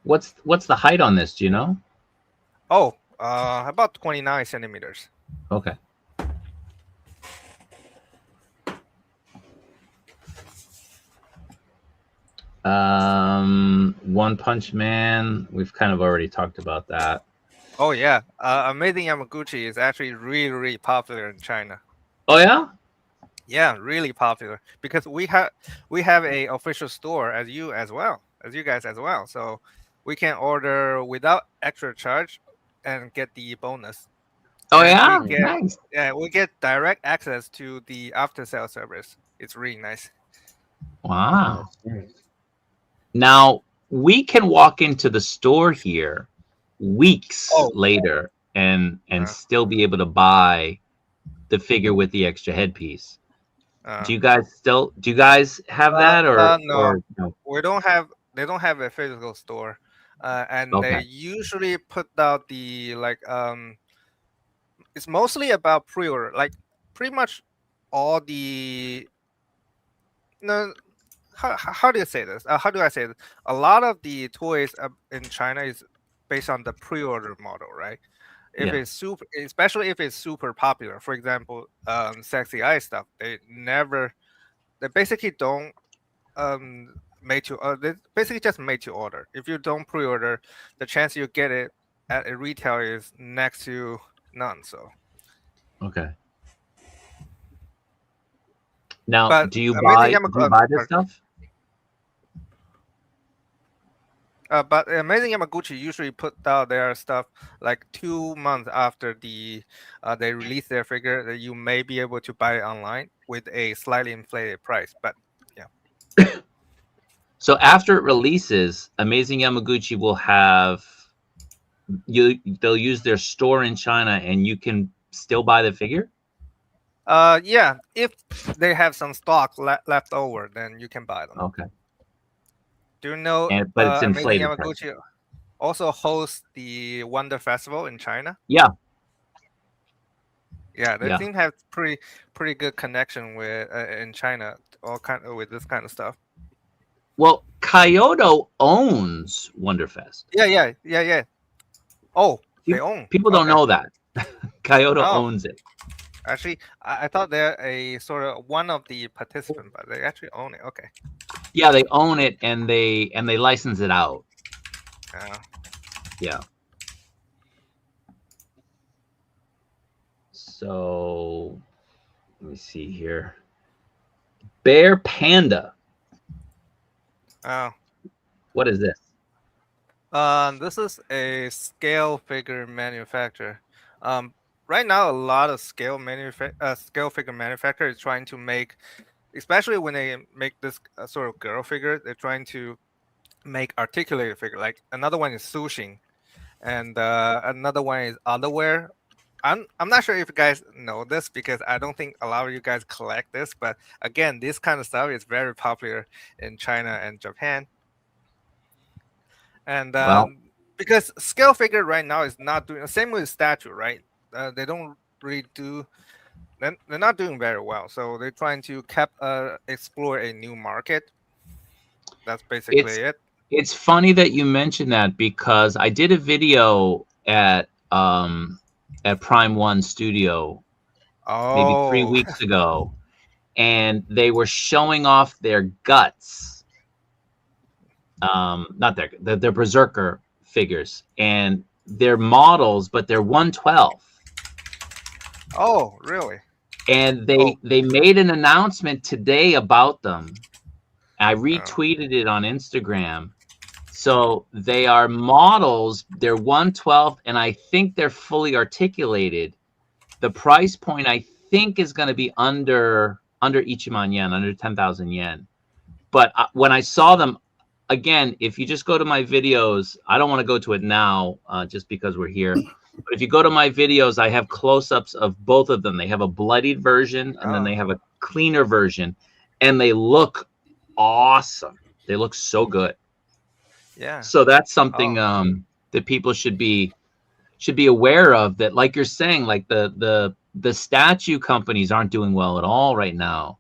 What's the height on this? Do you know? Oh, about 29 centimeters. Okay. One Punch Man. We've kind of already talked about that. Oh yeah, Amazing Yamaguchi is actually really, really popular in China. Oh yeah. Yeah, really popular because we have a official store as you guys as well. So we can order without extra charge and get the bonus. Oh And yeah, nice. Yeah, we get direct access to the after sale service. It's really nice. Wow. Now we can walk into the store here weeks later and still be able to buy the figure with the extra headpiece. Do you guys have that or no? Or no? We don't have. They don't have a physical store, and they usually put out the it's mostly about pre-order. Like pretty much all the no. How do you say this? How do I say this? A lot of the toys in China is based on the pre-order model, right? If it's super, especially if it's super popular. For example, Sexy Eye stuff. They basically don't they basically just made to order. If you don't pre-order, the chance you get it at a retail is next to none. So Okay. Now, do you buy this stuff? But Amazing Yamaguchi usually put out their stuff like 2 months after they release their figure, that you may be able to buy it online with a slightly inflated price. But yeah. So after it releases, Amazing Yamaguchi will have they'll use their store in China and you can still buy the figure? Yeah, if they have some stock left over, then you can buy them. Okay. Do you know? But it's Amazing inflated. Yamaguchi also hosts the Wonder Festival in China. Yeah. Yeah, they seem to have pretty good connection with in China, with this kind of stuff. Well, Kyoto owns Wonderfest. Yeah. Oh, they own. People don't know that. Kyoto owns it. Actually, I thought they're a sort of one of the participants, but they actually own it. Okay. Yeah, they own it and they license it out. Yeah. So let me see here. Bear Panda. Oh. What is this? This is a scale figure manufacturer. Right now, a lot of scale figure manufacturer is trying to make, especially when they make this sort of girl figure, they're trying to make articulated figure. Like another one is sushi, and another one is underwear. I'm not sure if you guys know this because I don't think a lot of you guys collect this, but again, this kind of stuff is very popular in China and Japan. And Well, because scale figure right now is not doing the same with statue, right? They don't really do. They're not doing very well, so they're trying to explore a new market. That's basically it. it's funny that you mentioned that because I did a video at Prime One Studio maybe 3 Oh, weeks ago, and they were showing off their guts. Not their Berserker figures, and they're models, but they're 112. oh, really? And they made an announcement today about them. I Oh. retweeted it on Instagram. So they are models. They're 112, and I think they're fully articulated. The price point I think is going to be under Ichiman yen, under 10,000 yen. But when I saw them, again, if you just go to my videos, I don't want to go to it now just because we're here. But if you go to my videos, I have close-ups of both of them. They have a bloodied version, and then they have a cleaner version, and they look awesome. They look so good. Yeah. So that's something that people should be aware of. That, like you're saying, like the statue companies aren't doing well at all right now,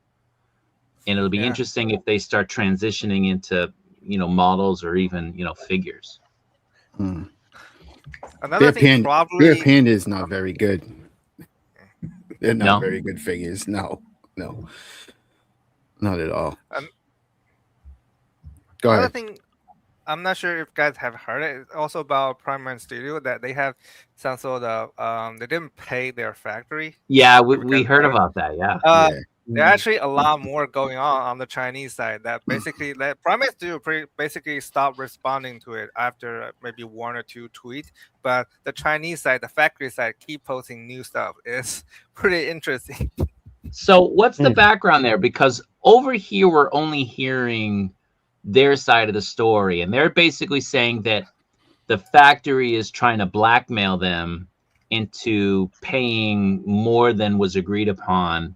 and it'll be interesting if they start transitioning into models or even figures. Another thing, Bear Panda is not very good. They're not very good figures. No, not at all. Go ahead. Another thing, I'm not sure if you guys have heard it. It's also about Prime One Studio that they have some sort of they didn't pay their factory. Yeah, we heard about that. Yeah. There's actually a lot more going on the Chinese side. That basically, that Prime One Studio basically stopped responding to it after maybe 1 or 2 tweets. But the Chinese side, the factory side, keep posting new stuff. It's pretty interesting. So what's the background there? Because over here we're only hearing their side of the story, and they're basically saying that the factory is trying to blackmail them into paying more than was agreed upon.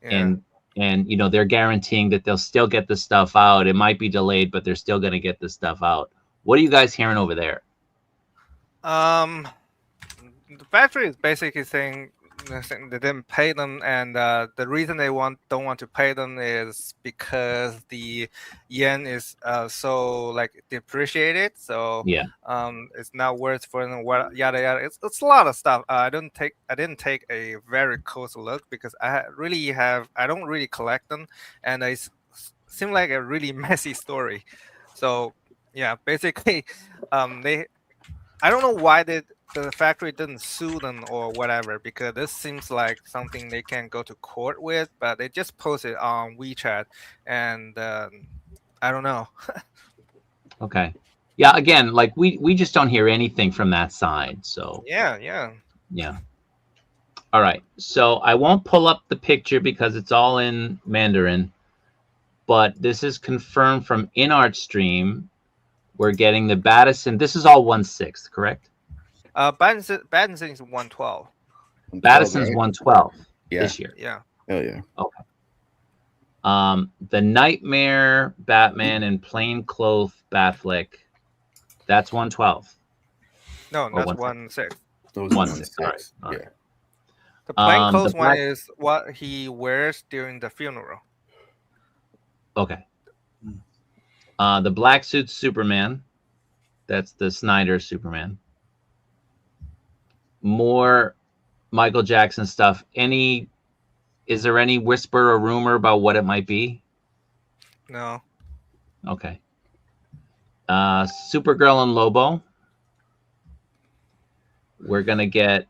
And they're guaranteeing that they'll still get the stuff out. It might be delayed, but they're still going to get the stuff out. What are you guys hearing over there? The factory is basically saying they didn't pay them, and the reason they don't want to pay them is because the yen is so like depreciated. So it's not worth for them. Yada yada. It's a lot of stuff. I didn't take a very close look because I don't really collect them, and it seemed like a really messy story. So yeah, basically, I don't know why the factory didn't sue them or whatever, because this seems like something they can go to court with, but they just posted on WeChat, and I don't know. Okay. Yeah, again, like we just don't hear anything from that side. So yeah. All right. So I won't pull up the picture because it's all in Mandarin, but this is confirmed from InArt stream. We're getting the Battison. This is all 1/6, correct? Battison is 112. Battison's 112 this year. Yeah. Hell yeah. Okay. The Nightmare Batman and Plainclothes Batfleck, that's 112. No, that's 1/6. 1/6. All right. The Plainclothes one is what he wears during the funeral. Okay. The Black Suit Superman, that's the Snyder Superman. More Michael Jackson stuff. Is there any whisper or rumor about what it might be? No. Okay. Supergirl and Lobo. We're gonna get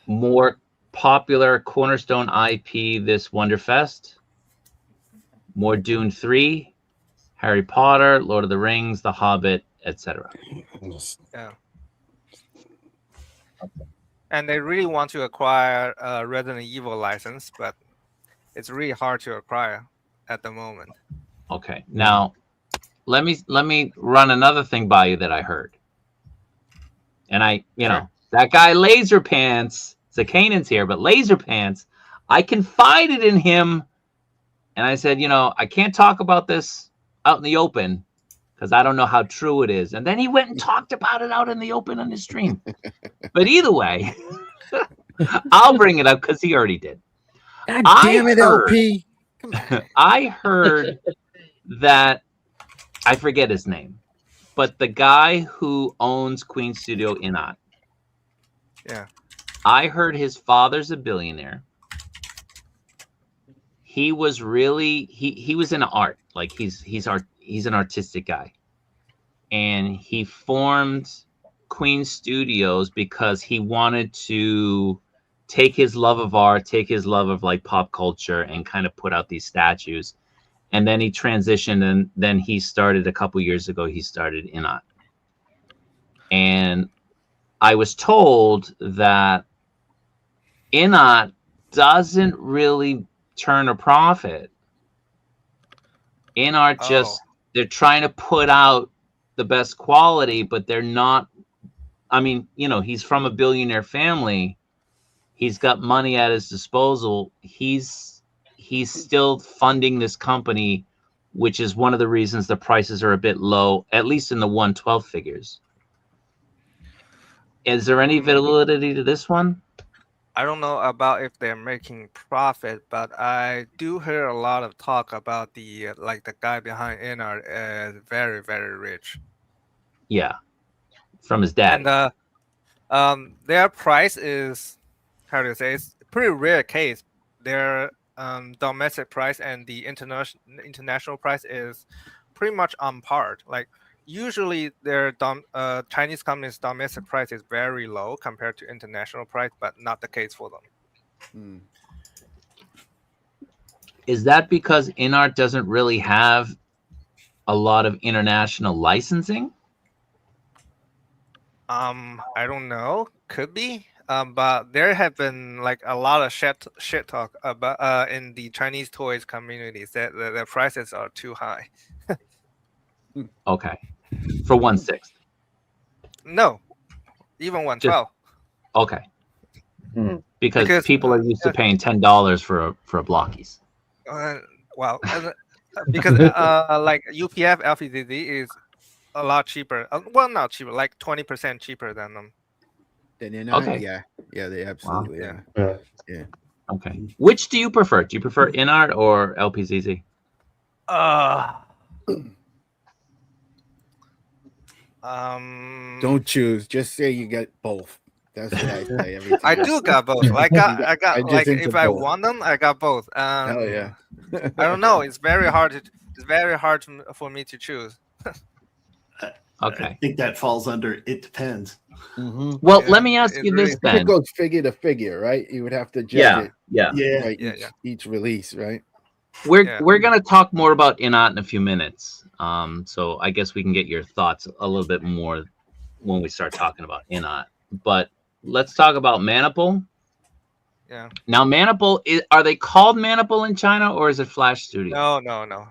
more popular cornerstone IP this Wonderfest. More Dune 3, Harry Potter, Lord of the Rings, The Hobbit, etc. Yeah. And they really want to acquire a Resident Evil license, but it's really hard to acquire at the moment. Okay. Now, let me run another thing by you that I heard. And you know, that guy Laser Pants, Zakanan's here, but Laser Pants, I confided in him, and I said, you know, I can't talk about this out in the open because I don't know how true it is. And then he went and talked about it out in the open on his stream. But either way, I'll bring it up because he already did. God damn it, LP. Come on. I heard that, I forget his name, but the guy who owns Queen Studio InArt. Yeah. I heard his father's a billionaire. He was really he was in art, like he's an artistic guy, and he formed Queen Studios because he wanted to take his love of art, take his love of like pop culture, and kind of put out these statues. And then he transitioned, and then he started a couple years ago. He started InArt, and I was told that InArt doesn't really turn a profit. InArt just, they're trying to put out the best quality, but they're not. I mean, you know, he's from a billionaire family. He's got money at his disposal. He's still funding this company, which is one of the reasons the prices are a bit low, at least in the 1/12 figures. Is there any validity to this one? I don't know about if they're making profit, but I do hear a lot of talk about the like the guy behind InArt is very, very rich. Yeah, from his dad. And their price is, how do you say, it's a pretty rare case. Their domestic price and the international price is pretty much on par. Like usually their Chinese companies' domestic price is very low compared to international price, but not the case for them. Is that because InArt doesn't really have a lot of international licensing? I don't know. Could be. But there have been like a lot of shit talk about in the Chinese toys communities that the prices are too high. Okay, for 1/6. No, even 1/12. Okay, because people are used to paying $10 for a Blockies. Well, because like UPF LPZZ is a lot cheaper. Well, not cheaper, like 20% cheaper than them. Okay. Yeah, they absolutely are. Yeah. Okay. Which do you prefer? Do you prefer InArt or LPZZ? Don't choose. Just say you get both. That's what I say every time. I do got both. I got like if I both. want them, I got both. Hell yeah. I don't know. It's very hard for me to choose. Okay. I think that falls under it depends. Well, let me ask you this then. It goes figure to figure, right? You would have to judge it. Each release, right? We're gonna talk more about InArt in a few minutes. So I guess we can get your thoughts a little bit more when we start talking about InArt. But let's talk about Maniple. Yeah. Now, Maniple, are they called Maniple in China or is it Flash Studio? No.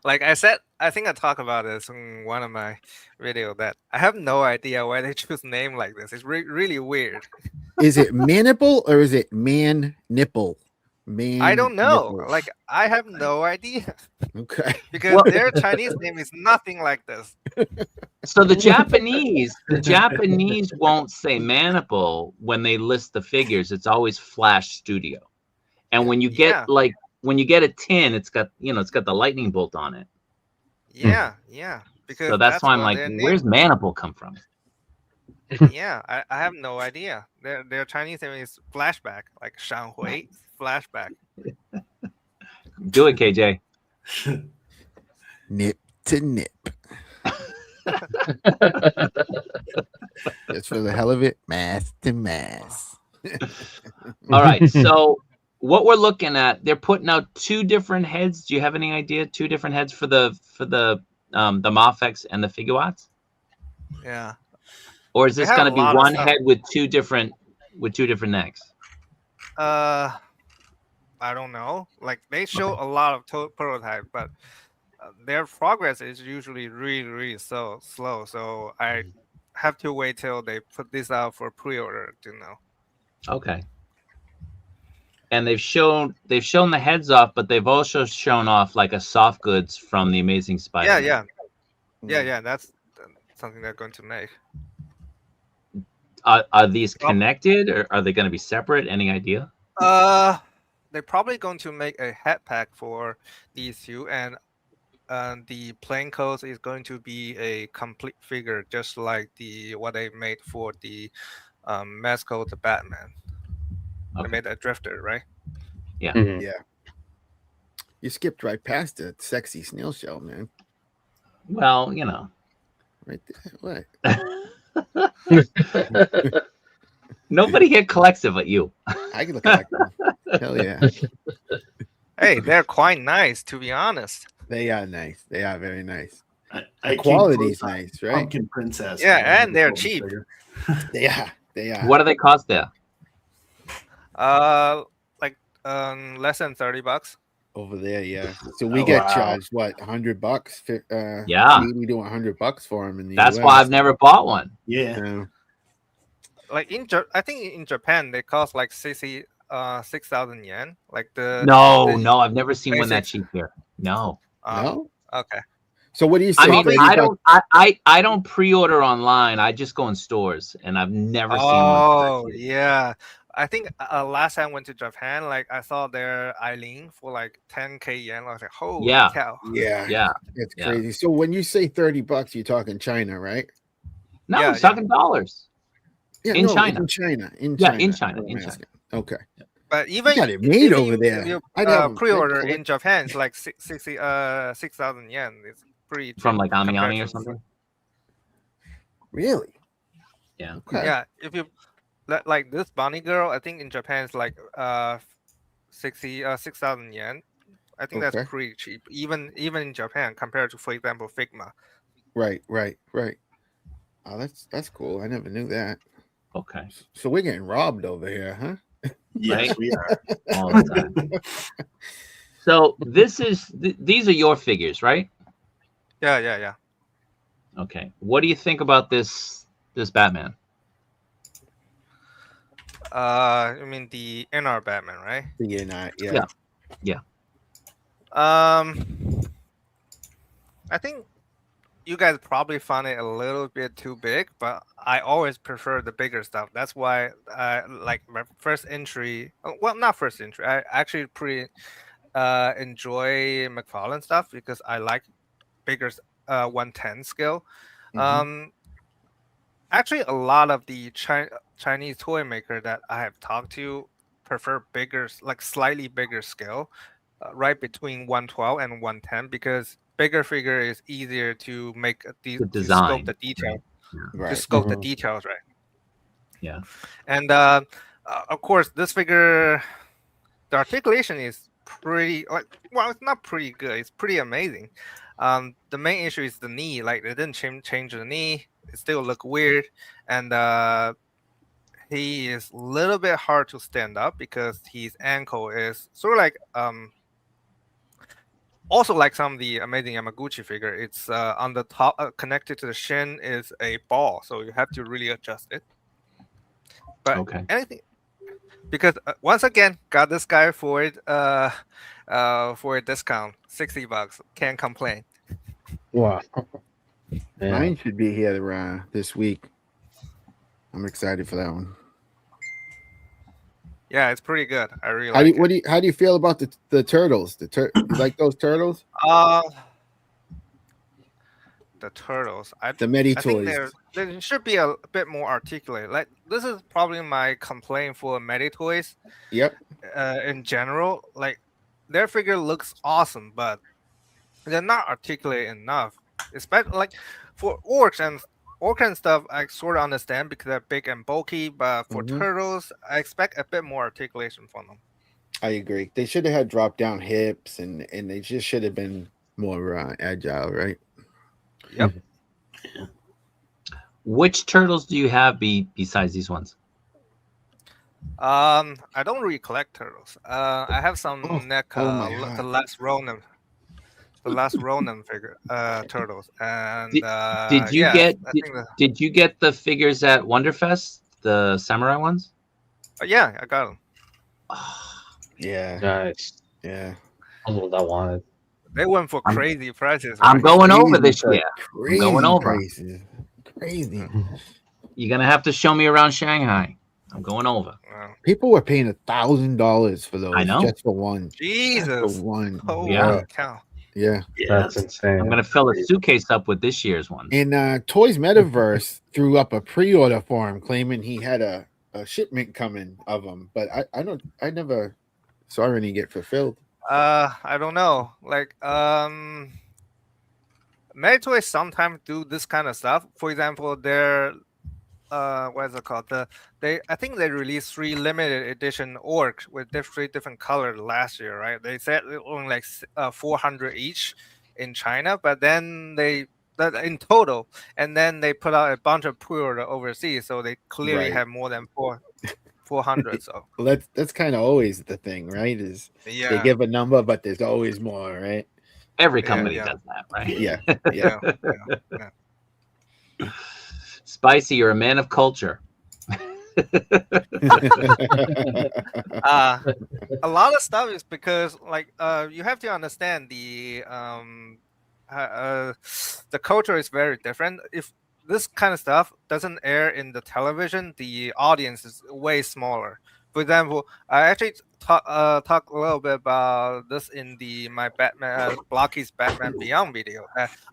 Like I said, I think I talked about this in one of my videos that I have no idea why they choose name like this. It's really weird. Is it Maniple or is it Man Nipple? I don't know. Nipples. Like I have no idea. Okay. Because their Chinese name is nothing like this. So the Japanese won't say Maniple when they list the figures. It's always Flash Studio. And when you get when you get a tin, it's got the lightning bolt on it. Yeah. Because so that's why I'm like, where's Maniple come from? Yeah, I have no idea. Their Chinese name is Flashback, like Shanhui Flashback. Do it, KJ. Nip to nip. Just for the hell of it, mass to mass. All right. So what we're looking at, they're putting out 2 different heads. Do you have any idea? 2 different heads for the Muff X and the Figuarts? Yeah. Or is They this have going a to be lot of one stuff. head with two different necks? I don't know. Like they show a lot of prototype, but their progress is usually really so slow. So I have to wait till they put this out for pre-order to know. Okay. And they've shown the heads off, but they've also shown off like a soft goods from the Amazing Spider-Man. Yeah. That's something they're going to make. Are these connected, or are they going to be separate? Any idea? They're probably going to make a head pack for these 2, and the plain codes is going to be a complete figure, just like what they made for the Mezco the Batman. Okay. They made a drifter, right? Yeah. Mhm. Yeah. You skipped right past the sexy snail shell, man. Well, you know. Right there. What? Nobody here collects it but you. I can look like them. Hell yeah. Hey, they're quite nice, to be honest. They are nice. They are very nice. I The quality's nice, right? Pumpkin Princess. Yeah, and they're cheap. They are. They are. What do they cost there? Like less than $30. Over there, yeah. So we Oh, get wow. charged what, $100? Yeah. We do $100 for them in the That's US. why I've never bought one. Yeah. Yeah. Like I think in Japan they cost like 6,000 yen. Like No, I've never seen one that basic- cheap here. No. No? Okay. So what do you say? I mean, 30 I bucks? don't I don't pre-order online. I just go in stores, and I've never seen one. Oh yeah, I think last time I went to Japan, like I saw their Eileen for like 10K yen. I was like, holy Yeah. cow! Yeah. Yeah. It's Yeah. crazy. So when you say $30, you're talking China, right? No, Yeah, I'm talking dollars. Yeah, In no, China. In China. In Yeah, China. in China, I'm in China. asking. Okay. But even got it made if over you- there. if you I'd have 'em. I'd pre-order collect- in Japan, it's like 6,000 yen. It's pretty cheap From like Ami compared Ami or to- something. Really? Yeah. Okay. Yeah, if you like this bunny girl, I think in Japan it's like 6,000 yen. I think Okay. that's pretty cheap, even in Japan compared to, for example, Figma. Right. Oh, that's cool. I never knew that. Okay. So we're getting robbed over here, huh? Yes, Right? we are. All the time. So these are your figures, right? Yeah. Okay. What do you think about this Batman? I mean the InArt Batman, right? Yeah. Yeah. I think you guys probably found it a little bit too big, but I always prefer the bigger stuff. That's why like my first entry. Well, not first entry. I actually pretty enjoy McFarlane stuff because I like bigger 110 scale. Mhm. Actually, a lot of the Chinese toy maker that I have talked to prefer bigger, like slightly bigger scale, right between 112 and 110, because bigger figure is easier to make The to design, scope the detail, Right. to scope the Mhm. details, right? Yeah. And of course, this figure, the articulation is pretty it's not pretty good. It's pretty amazing. The main issue is the knee. Like they didn't change the knee. It still look weird, and he is a little bit hard to stand up because his ankle is sort of like also like some of the Amazing Yamaguchi figure. It's on the top, connected to the shin is a ball, so you have to really adjust it. But Okay. anything, because once again, got this guy for it for a discount, $60. Can't complain. Wow. Yeah. Mine should be here this week. I'm excited for that one. Yeah, it's pretty good. I really How like it. do you feel about the turtles? You like those turtles? The turtles. The Medi I think toys. they should be a bit more articulate. Like this is probably my complaint for Medi toys. Yep. In general, like their figure looks awesome, but they're not articulate enough. Especially like for orcs and stuff, I sort of understand because they're big and bulky. But for Mhm. turtles, I expect a bit more articulation from them. I agree. They should have had drop down hips, and they just should have been more agile, right? Yep. Which turtles do you have besides these ones? I don't really collect turtles. I have some Oh, my the God. last Ronin figure turtles, and Did you yeah, get I think did you get the figures at Wonderfest, the samurai ones? yeah, I got them. Yeah, Nice. yeah. That's what I wanted. They went for I'm- crazy prices. I'm right? going over Crazy this price- year. I'm going Crazy over. prices. Crazy. You're gonna have to show me around Shanghai. I'm going over. People were paying $1,000 for those. I know. Just for one. Jesus, Just for one. holy Yeah. cow! Yeah. That's insane. I'm gonna fill a suitcase up with this year's ones. And Toys Metaverse threw up a pre-order for him, claiming he had a shipment coming of them, but I never saw any get fulfilled. I don't know. Like Mezco sometimes do this kind of stuff. For example, their what is it called? I think they released 3 limited edition orcs with 3 different colors last year, right? They said only like 400 each in China, but then that in total, and then they put out a bunch of pre-order overseas, so they clearly Right. have more than 400. So Well, that's kind of always the thing, right? Is they yeah, give a number, but there's always more, right? Every Yeah, company yeah. does that, right? Yeah, yeah, yeah. yeah. Spicy, you're a man of culture. A lot of stuff is because like you have to understand the culture is very different. If this kind of stuff doesn't air in the television, the audience is way smaller. For example, I actually talk a little bit about this in my Batman Blocky's Batman Beyond video.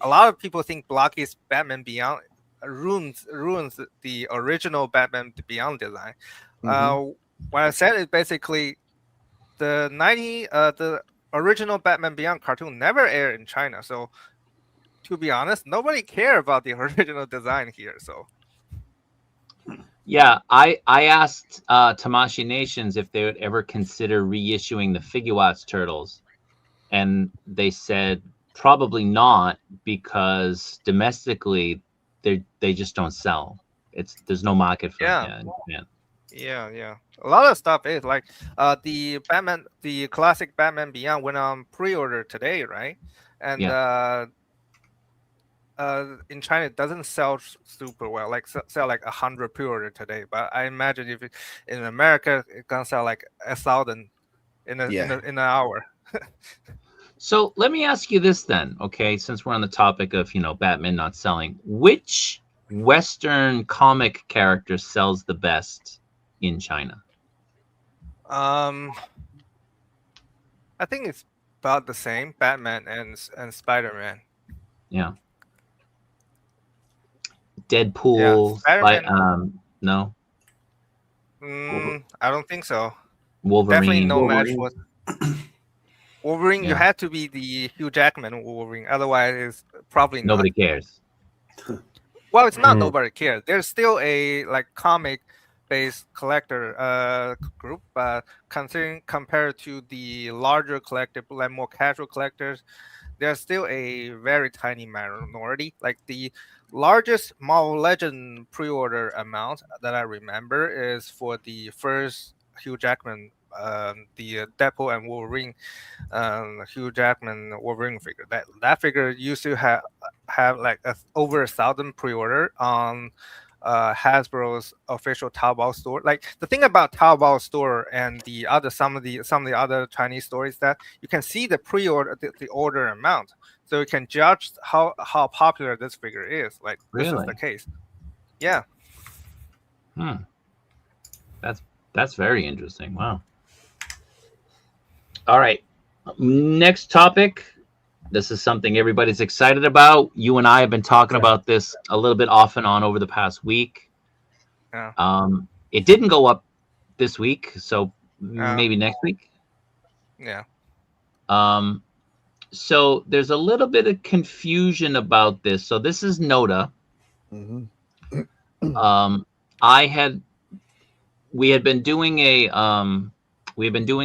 A lot of people think Blocky's Batman Beyond ruins the original Batman Beyond design. What I said is basically the original Batman Beyond cartoon never aired in China. So to be honest, nobody cared about the original design here. So Yeah, I asked Tamashii Nations if they would ever consider reissuing the Figuarts Turtles, and they said probably not because domestically they just don't sell. There's no market for Yeah. it in Japan. yeah. A lot of stuff is like the classic Batman Beyond went on pre-order today, right? And in China it doesn't sell super well, like sell like 100 pre-order today. But I imagine if in America it's gonna sell like 1,000 in an hour. So let me ask you this then, okay? Since we're on the topic of Batman not selling, which Western comic character sells the best in China? I think it's about the same, Batman and Spider-Man. Yeah. Deadpool. No. I don't think so. Wolverine. Definitely no match for Wolverine. Yeah. You had to be the Hugh Jackman Wolverine, otherwise it's probably Nobody not. cares. Well, it's not nobody cares. There's still a like comic-based collector group, but considering compared to the larger collective, like more casual collectors, there's still a very tiny minority. Like the largest Marvel Legend pre-order amount that I remember is for the first Hugh Jackman, the Deadpool and Wolverine, Hugh Jackman Wolverine figure. That figure used to have like over 1,000 pre-order on Hasbro's official Taobao store. Like the thing about Taobao store and some of the other Chinese stores that you can see the pre-order the order amount, so you can judge how popular this figure is. Like this is the case. Yeah. That's very interesting. Wow. All right. Next topic. This is something everybody's excited about. You and I have been talking about this a little bit off and on over the past week. Yeah. It didn't go up this week, so maybe next week. Yeah. So there's a little bit of confusion about this. So this is Noda. Mhm. We had been doing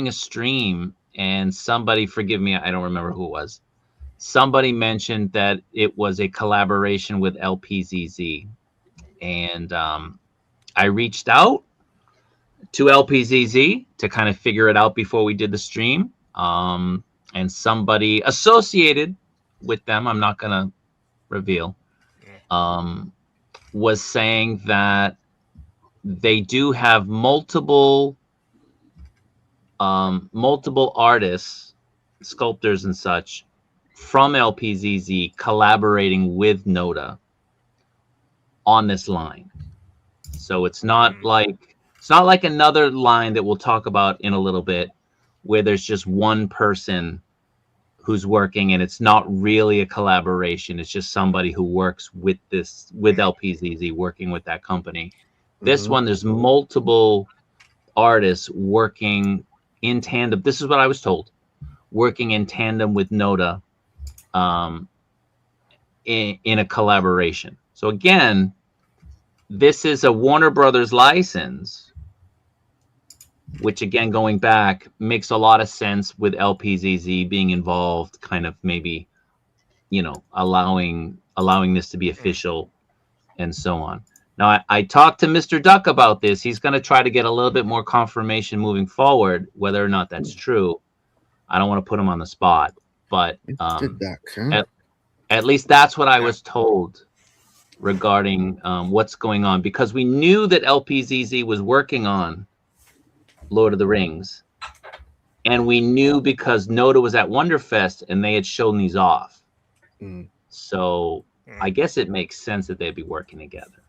a stream, and somebody, forgive me, I don't remember who it was. Somebody mentioned that it was a collaboration with LPZZ, and I reached out to LPZZ to kind of figure it out before we did the stream. And somebody associated with them, I'm not gonna reveal, was saying that they do have multiple artists, sculptors and such from LPZZ collaborating with Noda on this line. So it's not like another line that we'll talk about in a little bit, where there's just one person who's working and it's not really a collaboration. It's just somebody who works with LPZZ, working with that company. This one, there's multiple artists working in tandem. This is what I was told, working in tandem with Noda in a collaboration. So again, this is a Warner Brothers license, which again, going back, makes a lot of sense with LPZZ being involved, kind of maybe, allowing this to be official and so on. Now, I talked to Mr. Duck about this. He's going to try to get a little bit more confirmation moving forward, whether or not that's true. I don't want to put him on the spot, but Mr. Duck, huh? at least that's what I was told regarding what's going on, because we knew that LPZZ was working on Lord of the Rings, and we knew because Noda was at Wonderfest and they had shown these off. So I guess it makes sense that they'd be working together.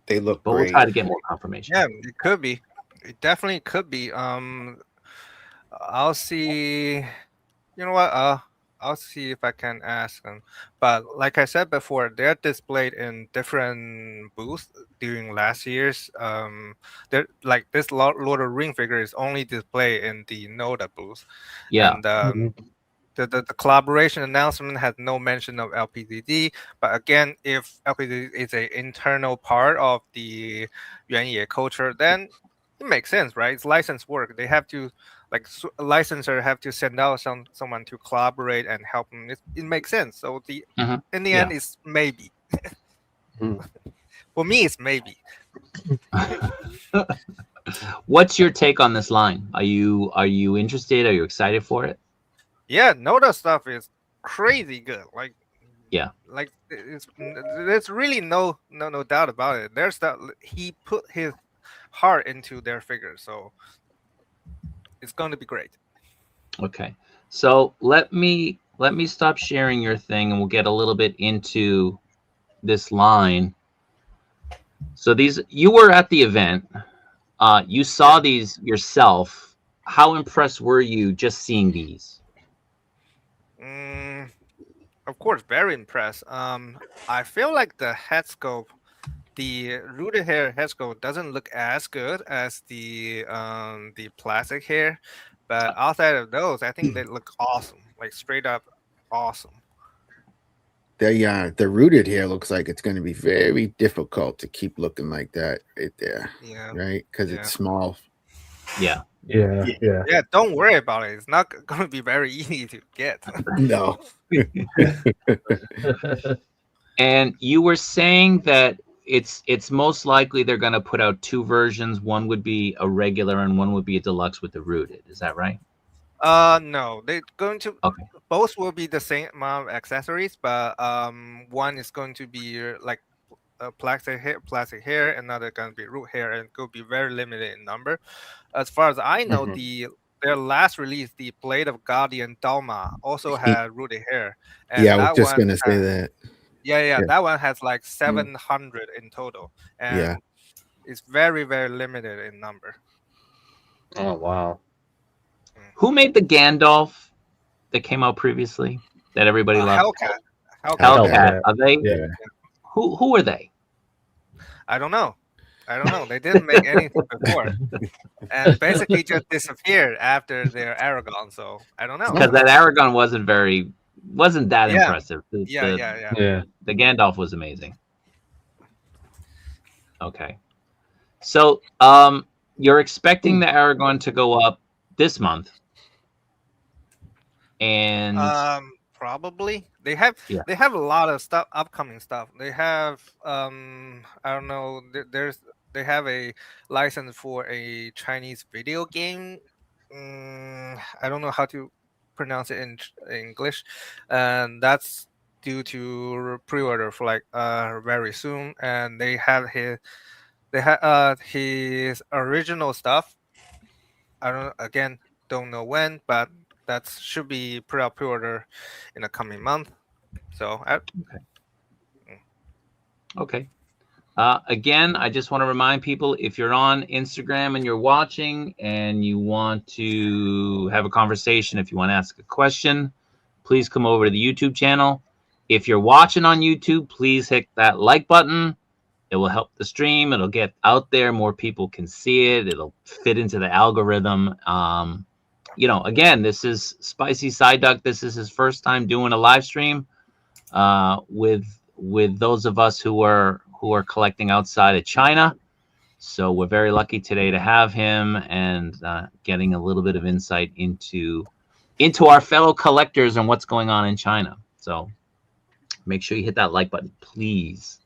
They look but great. We'll try to get more confirmation. Yeah, it could be. It definitely could be. I'll see. You know what? I'll see if I can ask them. But like I said before, they're displayed in different booths during last year's. They're like this Lord of the Ring figure is only displayed in the Noda booth. Yeah. And the collaboration announcement has no mention of LPZZ. But again, if LPZZ is an internal part of the Yuanye culture, then it makes sense, right? It's licensed work. They have to, like, a licensor have to send out someone to collaborate and help them. It makes sense. So in the end, it's maybe. For me, it's maybe. What's your take on this line? Are you interested? Are you excited for it? Yeah, Noda stuff is crazy good. Like there's really no doubt about it. There's that he put his heart into their figures, so it's going to be great. Okay, so let me stop sharing your thing and we'll get a little bit into this line. So you were at the event, you saw these yourself. How impressed were you just seeing these? Of course, very impressed. I feel like the head sculpt, the rooted hair head sculpt, doesn't look as good as the plastic hair, but outside of those, I think they look awesome, like straight up awesome. The rooted hair looks like it's going to be very difficult to keep looking like that right there. Yeah. Right, because it's small. Yeah. Yeah, don't worry about it. It's not going to be very easy to get. No. And you were saying that it's most likely they're going to put out two versions. One would be a regular and one would be a deluxe with the rooted. Is that right? No, they're going to. Okay. Both will be the same amount of accessories, but one is going to be like plastic hair, another going to be root hair, and it will be very limited in number. As far as I know, their last release, the Blade of Guardian Dalma, also had rooted hair. And I was just going to say that. Yeah, that one has like 700 in total, and it's very, very limited in number. Oh wow! Who made the Gandalf that came out previously that everybody loved? Hellcat. Hellcat. Are they? Yeah. Who are they? I don't know. I don't know. They didn't make anything before, and basically just disappeared after their Aragon. So I don't know. Because that Aragon wasn't that Yeah. impressive. Yeah. Yeah. The Gandalf was amazing. Okay. So you're expecting the Aragon to go up this month. And Probably they have a lot of stuff, upcoming stuff. They have I don't know. They have a license for a Chinese video game. I don't know how to pronounce it in English, and that's due to pre-order for like very soon. And they have his original stuff. I don't know when, but that should be pre-order in the coming month. So okay. Again, I just want to remind people, if you're on Instagram and you're watching and you want to have a conversation, if you want to ask a question, please come over to the YouTube channel. If you're watching on YouTube, please hit that like button. It will help the stream. It'll get out there. More people can see it. It'll fit into the algorithm. Again, this is Spicy Psy Duck. This is his first time doing a live stream with those of us who are collecting outside of China. So we're very lucky today to have him and getting a little bit of insight into our fellow collectors and what's going on in China. So make sure you hit that like button, please.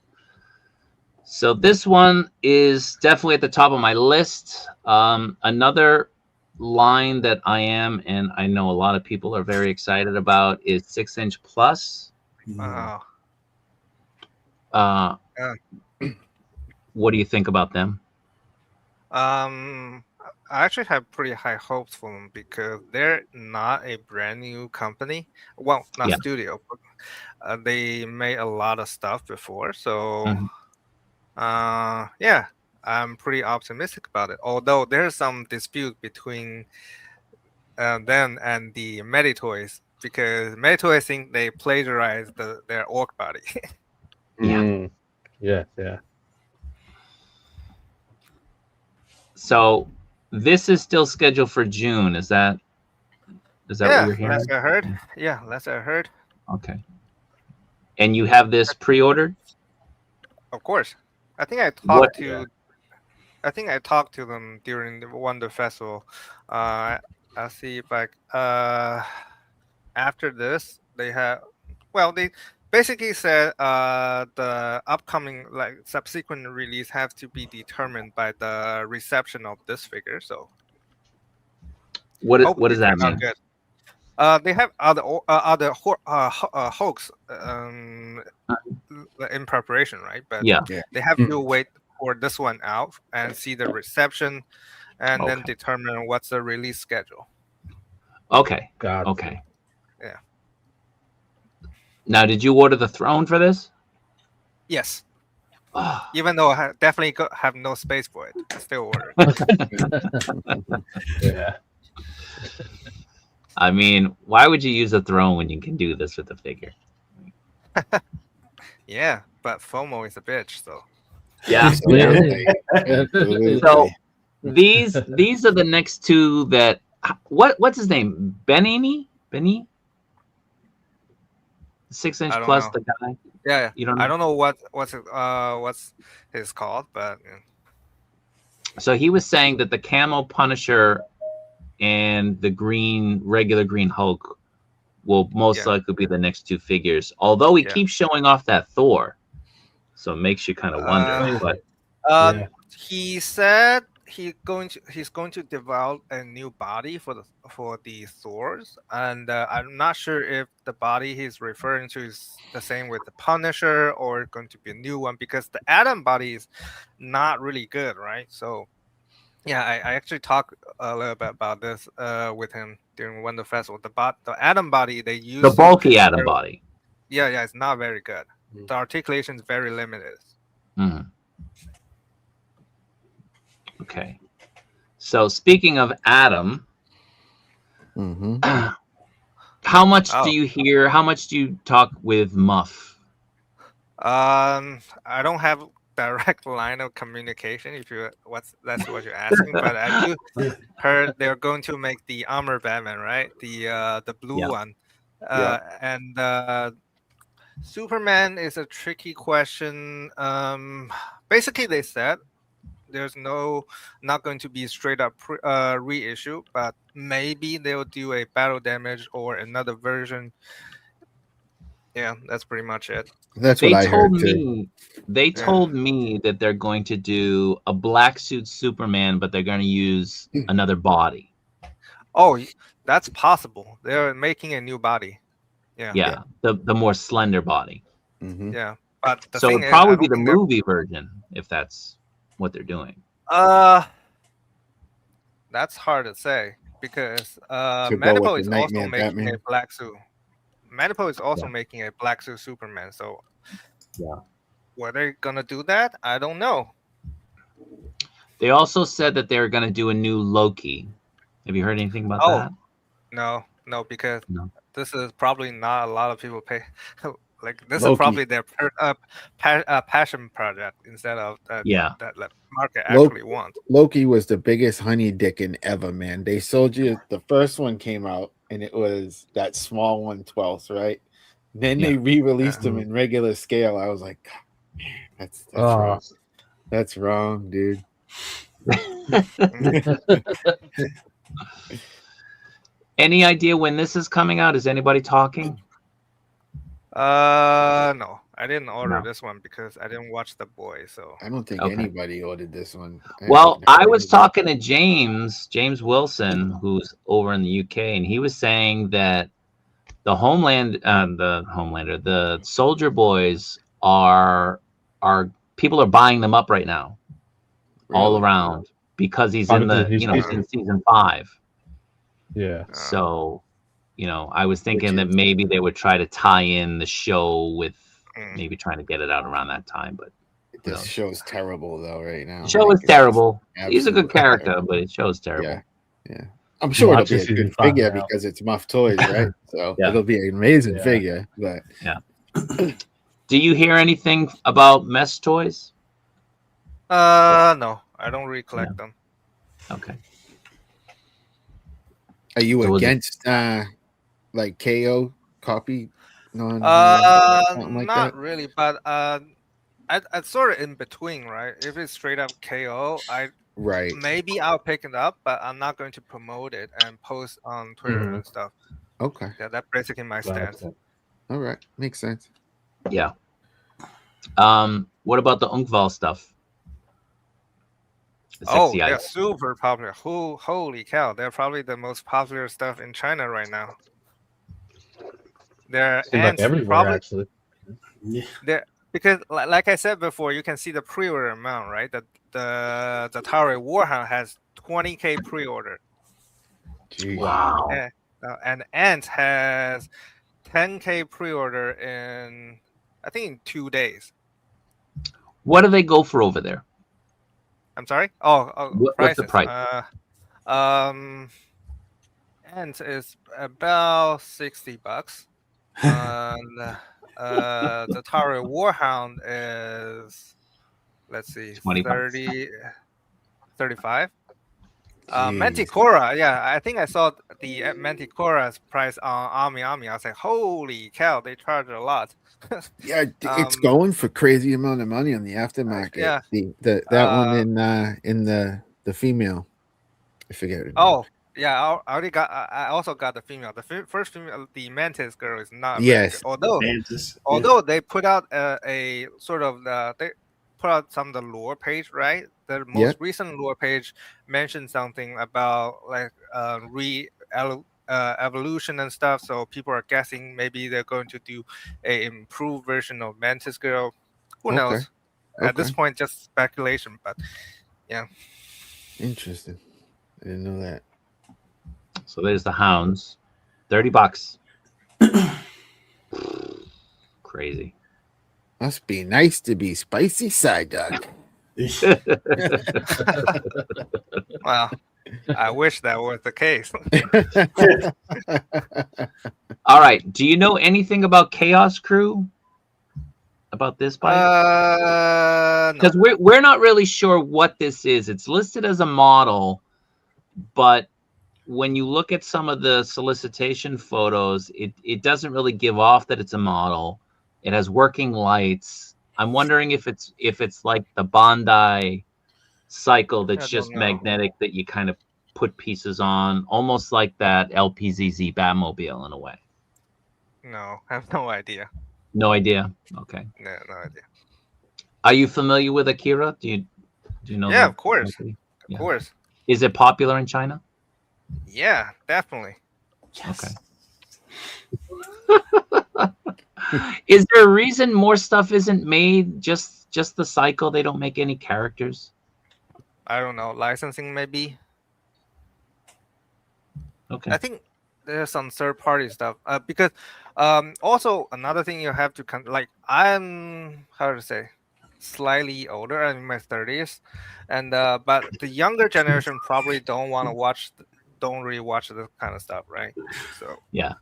So this one is definitely at the top of my list. Another line that and I know a lot of people are very excited about is 6-inch plus. wow. What do you think about them? I actually have pretty high hopes for them because they're not a brand new company. Well, not studio, but they made a lot of stuff before. So, I'm pretty optimistic about it. Although there's some dispute between them and the Meditoys, because Meditoys think they plagiarized their orc body. Yeah. So this is still scheduled for June. Is that what you're hearing? That's what I heard. Yeah, that's what I heard. Okay. And you have this pre-ordered? Of course. I think I talked to them during the Wonder Festival. I'll see if after this they basically said the upcoming subsequent release have to be determined by the reception of this figure. So what does that mean? Good. They have other hoax in preparation, right? But they have to wait for this one out and see the reception, and then determine what's the release schedule. Okay. Okay. Yeah. Now, did you order the throne for this? Yes. Even though I definitely have no space for it, I still order. Yeah. I mean, why would you use a throne when you can do this with the figure? Yeah, but FOMO is a bitch, so. Yeah. So these are the next two that what's his name? Benini? 6-inch plus know. the guy. Yeah. You don't know? I don't know what's his called, but so he was saying that the Camo Punisher and the regular green Hulk will most likely be the next two figures. Although he keeps showing off that Thor. So it makes you kind of wonder. He said he's going to develop a new body for the Thors, and I'm not sure if the body he's referring to is the same with the Punisher or going to be a new one, because the Adam body is not really good, right? So yeah, I actually talked a little bit about this with him during Wonder Festival. The Adam body they use, the bulky Adam body. Yeah, it's not very good. The articulation is very limited. Okay. So speaking of Adam, how much do you hear? How much do you talk with Muff? I don't have direct line of communication. If you that's what you're asking, but I do heard they're going to make the armor Batman, right? The blue one, and Superman is a tricky question. Basically, they said there's not going to be straight up reissue, but maybe they'll do a battle damage or another version. Yeah, that's pretty much it. That's what I heard too. They told me that they're going to do a black suit Superman, but they're going to use another body. Oh, that's possible. They're making a new body. Yeah. The more slender body. Mm-hmm. Yeah, but so it'd probably be the movie version if that's what they're doing. That's hard to say because Mezco is also making a black suit. Mezco is also making a black suit Superman. So were they gonna do that? I don't know. They also said that they're gonna do a new Loki. Have you heard anything about that? No, because this is probably not a lot of people pay. Like this Loki. is probably their passion project instead of that market actually wants. Loki was the biggest honey dickin' ever, man. They sold you the first one came out and it was that small 1/12, right? Then they re-released them in regular scale. I was like, man, that's wrong. That's wrong, dude. Any idea when this is coming out? Is anybody talking? No, I didn't order this one because I didn't watch The Boys. So I don't think anybody ordered this one. Well, I was talking to James Wilson, who's over in the UK, and he was saying that the the Soldier Boys are people are buying them up right now, all around because he's in he's in season 5. Yeah. So, I was thinking that maybe they would try to tie in the show with maybe trying to get it out around that time, but this show's terrible though right now. The show is terrible. He's a good character, but it show's terrible. Yeah. I'm sure it'll be a good figure because it's Muff Toys, right? So it'll be an amazing figure. But do you hear anything about Mess Toys? No, I don't really collect them. Okay. Are you against like KO copy? Not that? really, but I sort of in between, right? If it's straight up KO, maybe I'll pick it up, but I'm not going to promote it and post on Twitter and stuff. Okay. Yeah, that's basically my stance. All right, makes sense. Yeah. What about the Unkval stuff? They're super popular. Holy cow! They're probably the most popular stuff in China right now. They're everywhere actually. They're because, like I said before, you can see the pre-order amount, right? The Tower Warhound has 20,000 pre-order. Wow. And Ant has 10,000 pre-order in, I think, in 2 days. What do they go for over there? I'm sorry. What's the price? Ant is about $60. And the Tower Warhound is, let's see, 35. Manticora, I think I saw the Manticora's price on Ami. I was like, holy cow, they charge a lot. It's going for crazy amount of money on the aftermarket. That one in the female, I forget it. I also got the female. The first female, the Mantis girl, is not. Yes. Although they put out a sort of they put out some of the lore page, right? The most recent lore page mentioned something about like evolution and stuff. So people are guessing maybe they're going to do a improved version of Mantis girl. Who knows? At this point, just speculation. But yeah. Interesting. I didn't know that. So there's the hounds, $30. Crazy. Must be nice to be Spicy Psy Duck. Well, I wish that was the case. All right. Do you know anything about Chaos Crew? about this, Spike? No. Because we're not really sure what this is. It's listed as a model, but when you look at some of the solicitation photos, it doesn't really give off that it's a model. It has working lights. I'm wondering if it's like the Bandai cycle that's just magnetic that you kind of put pieces on, almost like that LPZZ Batmobile in a way. No, I have no idea. No idea. Okay. No idea. Are you familiar with Akira? Do you know? Yeah, of course. Yeah. Of course. Is it popular in China? Yeah, definitely. Yes. Okay. Is there a reason more stuff isn't made? Just the cycle? They don't make any characters? I don't know. Licensing maybe. Okay. I think there's some third-party stuff. Because also another thing you have to like, I'm how to say, slightly older. I'm in my 30s, and but the younger generation probably don't really watch this kind of stuff, right? So yeah.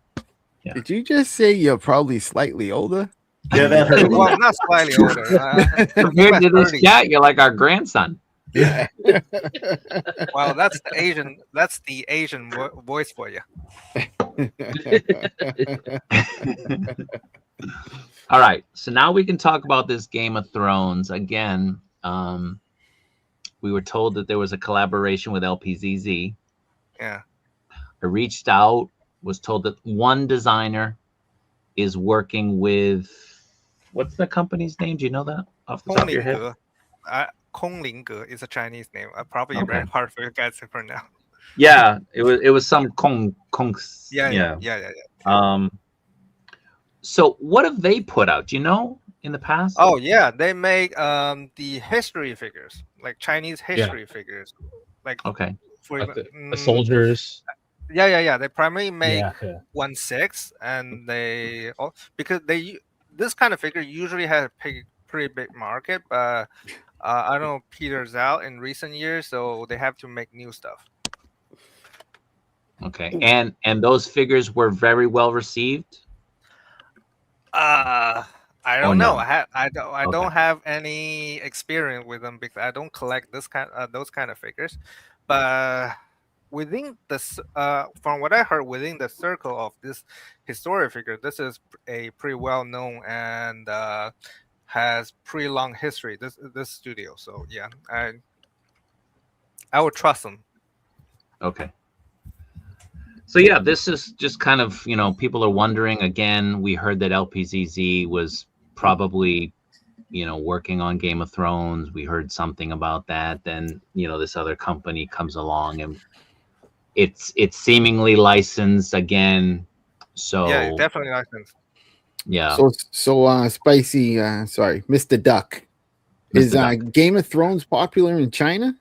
Did you just say you're probably slightly older? Yeah, that hurt. well, not slightly older. Compared to this chat, you're like our grandson. Yeah. Well, that's the Asian voice for you. All right, so now we can talk about this Game of Thrones again. We were told that there was a collaboration with LPZZ. Yeah. I reached out, was told that one designer is working with, what's the company's name? Do you know that off the top of your head? Konglinge is a Chinese name. Probably very hard for you guys to pronounce. Yeah, it was some Kong. Yeah. So what have they put out? Do you know in the past? Oh yeah, they make the history figures, like Chinese history figures, like for like the soldiers. Yeah. They primarily make 1/6, and they because this kind of figure usually has a pretty big market, but I don't know, peters out in recent years, so they have to make new stuff. Okay, and those figures were very well received. I don't know. No? I don't have any experience with them because I don't collect those kind of figures. But within this, from what I heard, within the circle of this historic figure, this is a pretty well known and has pretty long history. This studio, so yeah, I would trust them. Okay. So yeah, this is just kind of, people are wondering again. We heard that LPZZ was probably, working on Game of Thrones. We heard something about that. Then, this other company comes along and it's seemingly licensed again. So yeah, definitely licensed. Yeah. So Spicy, sorry, Mr. Duck. Is Game of Thrones popular in China?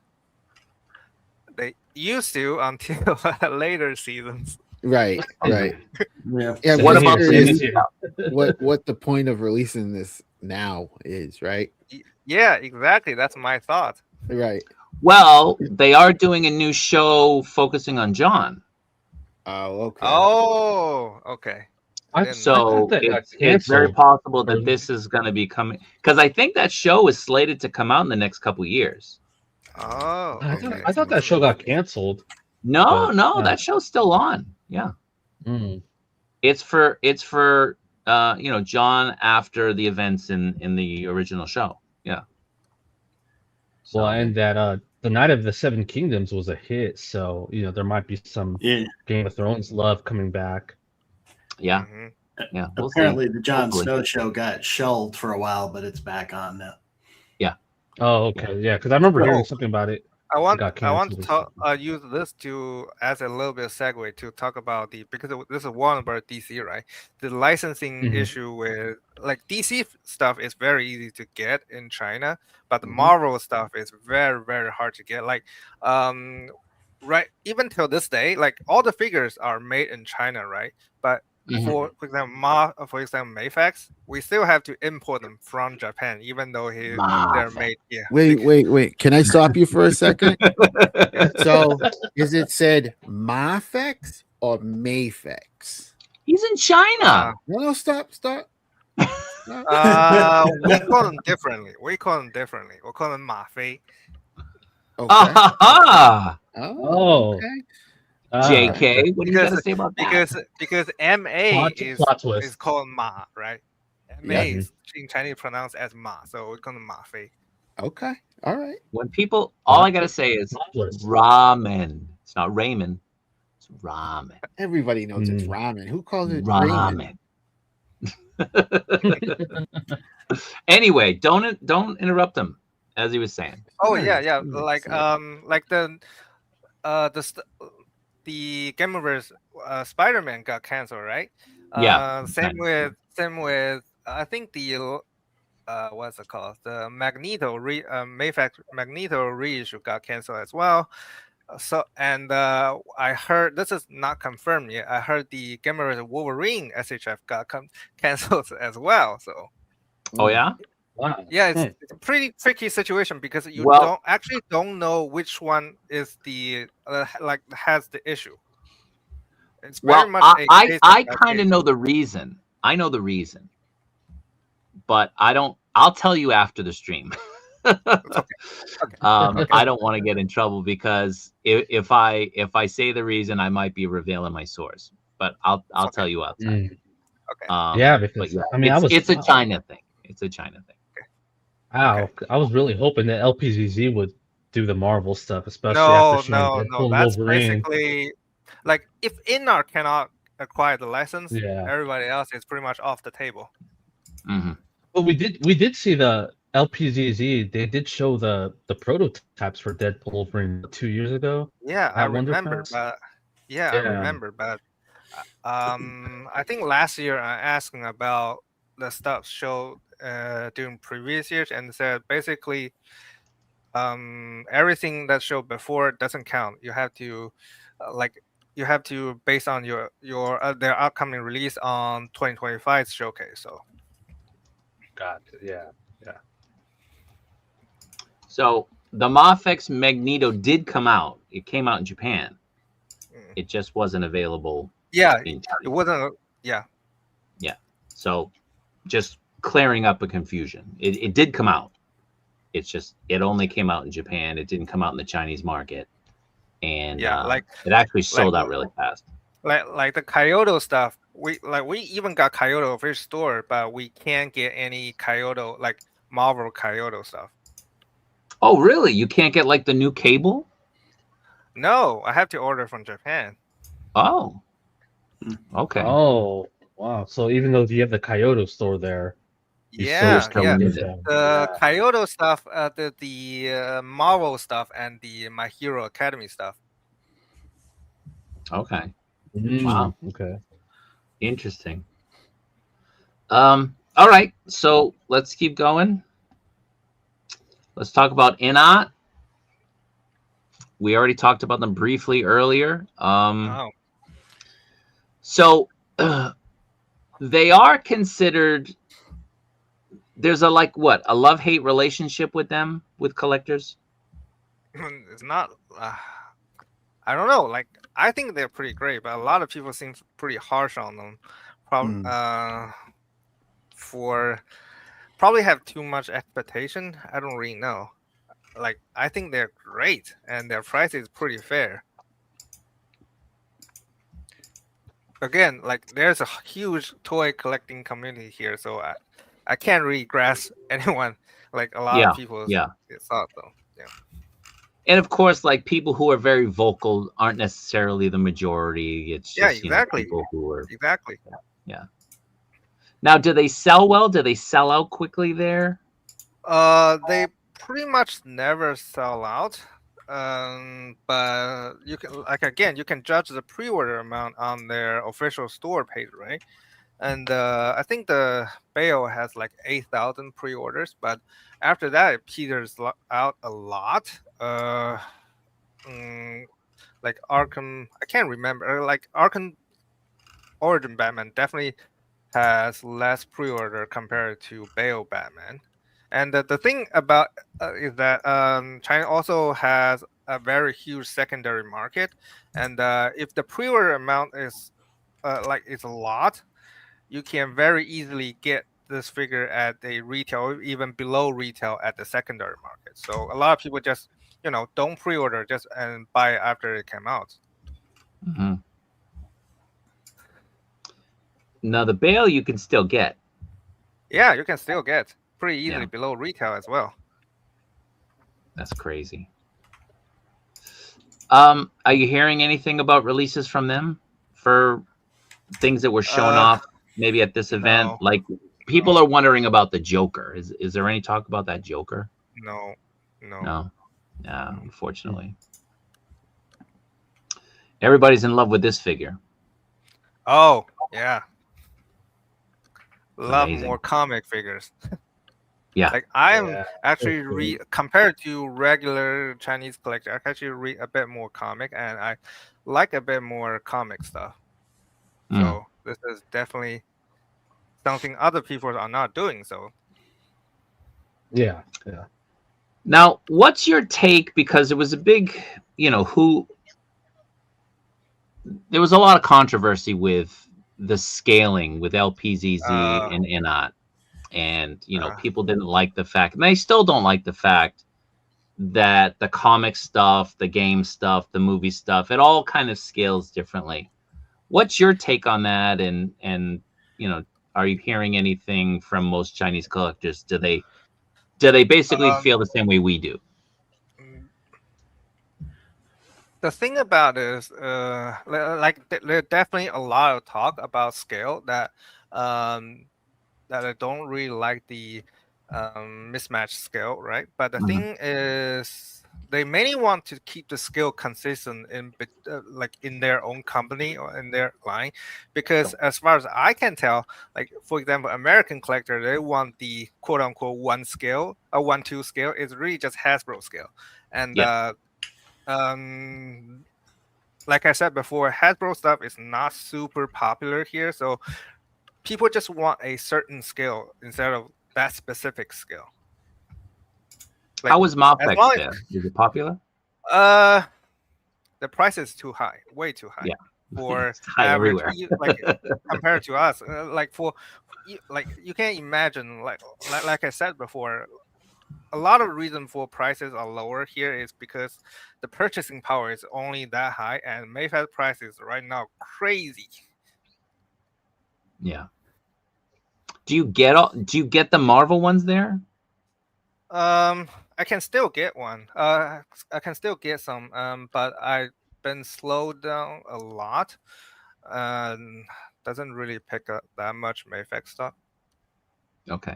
They used to until later seasons. Right. Yeah. What about what the point of releasing this now is, right? Yeah, exactly. That's my thought. Right. Well, they are doing a new show focusing on John. Oh, okay. Oh, okay. So it's very possible that this is going to be coming, because I think that show is slated to come out in the next couple of years. Oh, okay. I thought that show got canceled. No, that show's still on. Yeah. It's for John after the events in the original show. Yeah. So, well, and that the Night of the Seven Kingdoms was a hit, so there might be some Game of Thrones love coming back. Yeah. Yeah. We'll apparently the Jon Snow show got shelved for a while, but it's back on now. Yeah. Oh, okay. Yeah, because I remember hearing something about it. I want to use this as a little bit of segue to talk about because this is one about DC, right? The licensing issue with DC stuff is very easy to get in China, but the Marvel stuff is very, very hard to get. Right, even till this day, all the figures are made in China, right? But for example, Mayfax, we still have to import them from Japan, even though they're made here. Wait. Can I stop you for a second? So, is it said Mafex or Mayfax? He's in China. No, stop. We call them differently. We call them mafei. Okay. Ah, Oh. okay. JK, what do you got to Because say about that? because MA Plot is twist. called ma, right? MA Yeah. is in Chinese pronounced as ma, so we call them mafei. Okay. All right. When people, all I got to say is Plot twist. ramen. It's not ramen. It's ramen. Everybody knows it's Mm. ramen. Who calls it ramen? Ramen. Anyway, don't interrupt him as he was saying. Oh Nice, yeah. nice. Like the Gameverse Spider-Man got canceled, right? Yeah. Same with I think the what's it called? The Mayfax Magneto reissue got canceled as well. So and I heard, this is not confirmed yet. I heard the Gameverse Wolverine SHF got canceled as well. So Oh yeah. Wow. yeah, it's a pretty tricky situation because you Well- don't know which one is the like has the issue. It's very Well, much I kind of know the reason. I know the reason, but I don't. I'll tell you after the stream. okay. I don't want to get in trouble because if I say the reason, I might be revealing my source. But I'll okay. tell you outside. Mm. Okay. Yeah, But because yeah, I mean, it's a China thing. It's a China thing. Wow, Okay. I was really hoping that LPZZ would do the Marvel stuff, especially No. after showing Deadpool and That's Wolverine. basically like if InArt cannot acquire the license, Yeah. everybody else is pretty much off the table. Mm-hmm. But we did see the LPZZ. They did show the prototypes for Deadpool Wolverine 2 years ago. Yeah, I At remember, WonderFest? but Yeah. I remember, but I think last year I asked him about the stuff showed during previous years and said basically everything that showed before doesn't count. You have to you have to based on your their upcoming release on 2025 showcase. So Gotcha. Yeah. So the Mafex Magneto did come out. It came out in Japan. Mm. It just wasn't available yeah, in it China. wasn't. Yeah. So just clearing up a confusion. It did come out. It's just it only came out in Japan. It didn't come out in the Chinese market. And Yeah, it actually sold out really fast. Like the Kyoto stuff. We even got Kyoto official store, but we can't get any Kyoto like Marvel Kyoto stuff. Oh, really? You can't get like the new cable? No, I have to order from Japan. Oh. Okay. Oh, wow. So even though you have the Kyoto store there, you Yeah, still yeah. need Yeah. them. The Yeah. Kyoto stuff, the Marvel stuff, and the My Hero Academy stuff. Okay. Mm, Wow. Okay. Interesting. All right. So let's keep going. Let's talk about InArt. We already talked about them briefly earlier. Oh, So they are considered. There's a a love-hate relationship with them, with collectors. it's not. I don't know. Like I think they're pretty great, but a lot of people seem pretty harsh on them. Probably have too much expectation. I don't really know. Like I think they're great and their price is pretty fair. Again, like there's a huge toy collecting community here, so I can't really grasp anyone like a lot of people thought though. Yeah. And of course, like people who are very vocal aren't necessarily the majority. It's just exactly. people who are Exactly. Yeah. Now, do they sell well? Do they sell out quickly there? They pretty much never sell out. But you can you can judge the pre-order amount on their official store page, right? And I think the Bayo has like 8,000 pre-orders, but after that it peters out a lot. Like Arkham, I can't remember. Like Arkham Origin Batman definitely has less pre-order compared to Bayo Batman. And the thing about is that China also has a very huge secondary market, and if the pre-order amount is it's a lot, you can very easily get this figure at a retail, or even below retail at the secondary market. So a lot of people just don't pre-order just and buy it after it came out. Mm-hmm. Now the Bale you can still get. Yeah, you can still get pretty easily Yeah. below retail as well. That's crazy. Are you hearing anything about releases from them for things that were shown off maybe at this event? No. Like people are wondering about the Joker. Is there any talk about that Joker? No. No. Yeah, unfortunately. Everybody's in love with this figure. Oh, yeah. Love Amazing. more comic figures. Yeah. Like I'm actually compared to regular Chinese collector, I actually read a bit more comic, and I like a bit more comic stuff. So this is definitely something other people are not doing. So Yeah. Now, what's your take? Because it was a big, there was a lot of controversy with the scaling with LPZZ and InArt. And, people didn't like the fact, and they still don't like the fact that the comic stuff, the game stuff, the movie stuff, it all kind of scales differently. What's your take on that? And are you hearing anything from most Chinese collectors? Do they basically feel the same way we do? the thing about it is, there's definitely a lot of talk about scale that that I don't really like the mismatch scale, right? But the thing is, they mainly want to keep the scale consistent in their own company or in their line, because as far as I can tell, like for example, American collector, they want the quote unquote 1:2 scale is really just Hasbro scale, and like I said before, Hasbro stuff is not super popular here, so people just want a certain scale instead of that specific scale. Like, how was Muff back then? Is it popular? The price is too high, way too high. Yeah, for average, like compared to us. You can't imagine, like I said before, a lot of reason for prices are lower here is because the purchasing power is only that high, and Mayfair prices right now crazy. Yeah. Do you get the Marvel ones there? I can still get one. I can still get some. But I've been slowed down a lot. Doesn't really pick up that much Mayfair stock. Okay.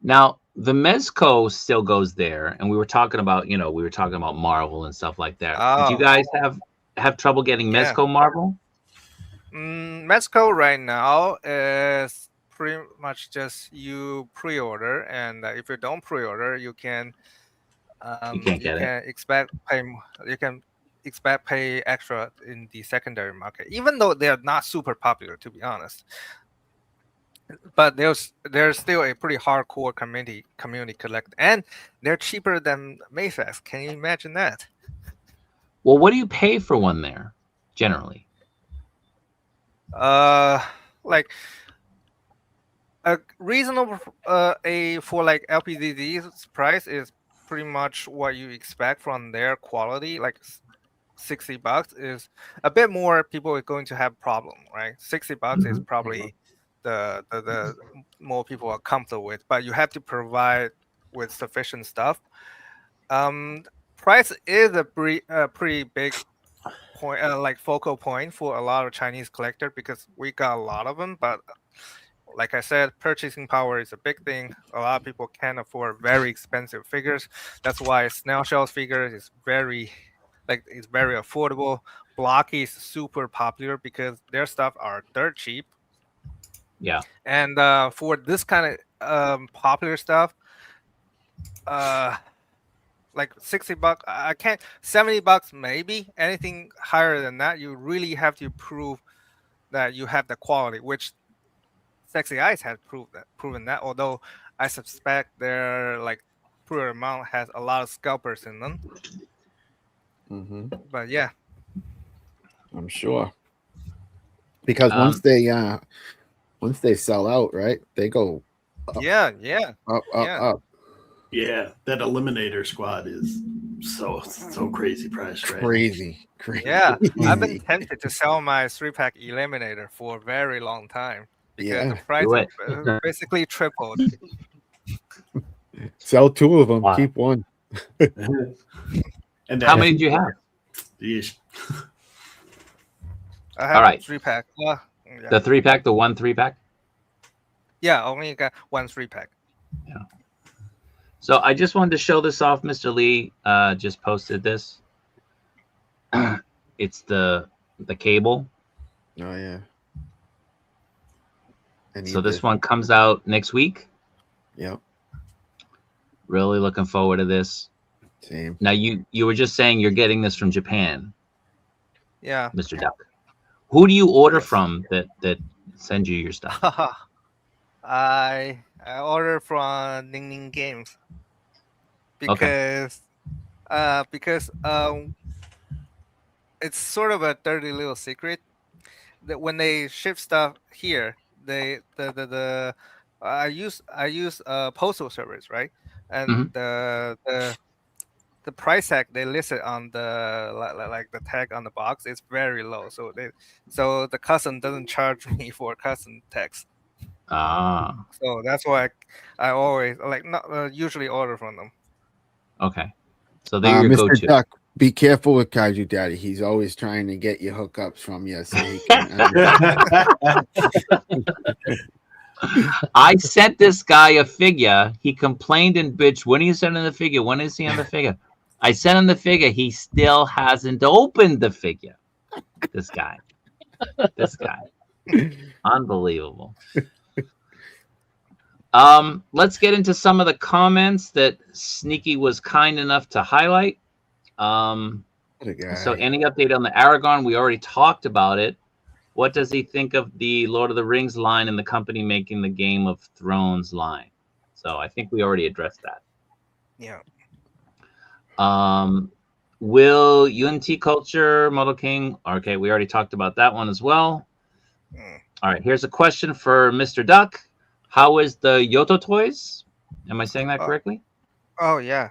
Now the Mezco still goes there, and we were talking about Marvel and stuff like that. Do you guys have trouble getting Mezco Marvel? Mezco right now is pretty much just you pre-order, and if you don't pre-order, you can expect pay extra in the secondary market, even though they are not super popular, to be honest. But there's still a pretty hardcore community collect, and they're cheaper than Mayfair. Can you imagine that? Well, what do you pay for one there, generally? Like a reasonable for like LPZZ's price is pretty much what you expect from their quality. Like $60 is a bit more. People are going to have problem, right? $60 is probably the more people are comfortable with, but you have to provide with sufficient stuff. Price is a pretty big point, like focal point for a lot of Chinese collector, because we got a lot of them. But like I said, purchasing power is a big thing. A lot of people can't afford very expensive figures. That's why Snail Shells figures is very affordable. Blocky is super popular because their stuff are dirt cheap. Yeah. And for this kind of popular stuff, like $60, I can't. $70 maybe. Anything higher than that, you really have to prove that you have the quality, which Sexy Eyes has proven that. Although I suspect their pure amount has a lot of scalpers in them. But yeah, I'm sure, because once they Once they sell out, right? They go Yeah, up, Yeah. up. Yeah, that Eliminator Squad is so crazy priced right now. Crazy. yeah. I've been tempted to sell my 3-pack Eliminator for a very long time because Yeah. the price Do it. basically tripled. Sell 2 of them. Wow. Keep one. And How many do you have? Yeesh. I have All right. 3-pack. Yeah. The 3-pack, the 1 3-pack. Yeah, only got 1 3-pack. So I just wanted to show this off. Mr. Lee just posted this. It's the cable. Oh yeah. So this one comes out next week. Yep. Really looking forward to this. Same. Now you were just saying you're getting this from Japan, Yeah. Mr. Duck. Who do you order Yes. from that sends you your stuff? I ordered from Ning Ning Games because it's sort of a dirty little secret that when they ship stuff here, I use postal service, right? And the price tag they listed on the like the tag on the box is very low, so the custom doesn't charge me for custom tax. Ah, So that's why I always usually order from them. okay. So they're your Mr. go-to. Duck, be careful with Kaiju Daddy. He's always trying to get your hookups from you so he can. I sent this guy a figure. He complained and bitched. When are you sending the figure? When is he on the figure? I sent him the figure. He still hasn't opened the figure. This guy. Unbelievable. Let's get into some of the comments that Sneaky was kind enough to highlight. What a guy. So any update on the Aragon? We already talked about it. What does he think of the Lord of the Rings line and the company making the Game of Thrones line? So I think we already addressed that. Yeah. Will Unity Culture, Model King? Okay, we already talked about that one as well. All right, here's a question for Mr. Duck. How is the Yoto toys? Am I saying that correctly? Oh yeah.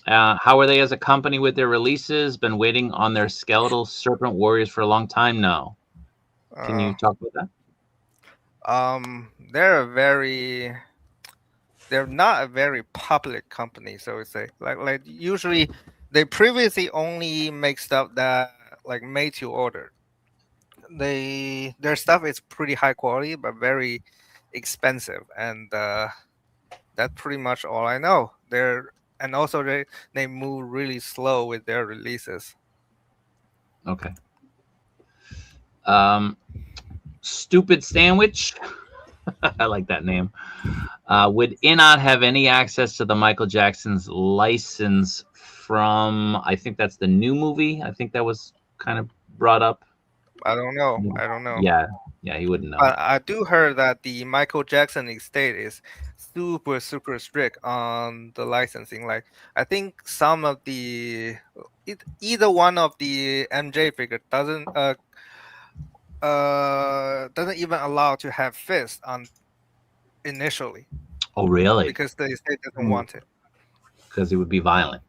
How are they as a company with their releases? Been waiting on their skeletal serpent warriors for a long time? No. Can you talk about that? They're not a very public company, so it's like usually they previously only make stuff that like made to order. Their stuff is pretty high quality but very expensive, and that's pretty much all I know. And also they move really slow with their releases. Okay. Stupid Sandwich. I like that name. Would InArt have any access to the Michael Jackson's license from, I think that's the new movie. I think that was kind of brought up. I don't know. Yeah, he wouldn't know. I do heard that the Michael Jackson estate is super strict on the licensing. Like I think some of either one of the MJ figure doesn't even allow to have fist on initially. Oh, really? Because the estate doesn't want it. Because it would be violent.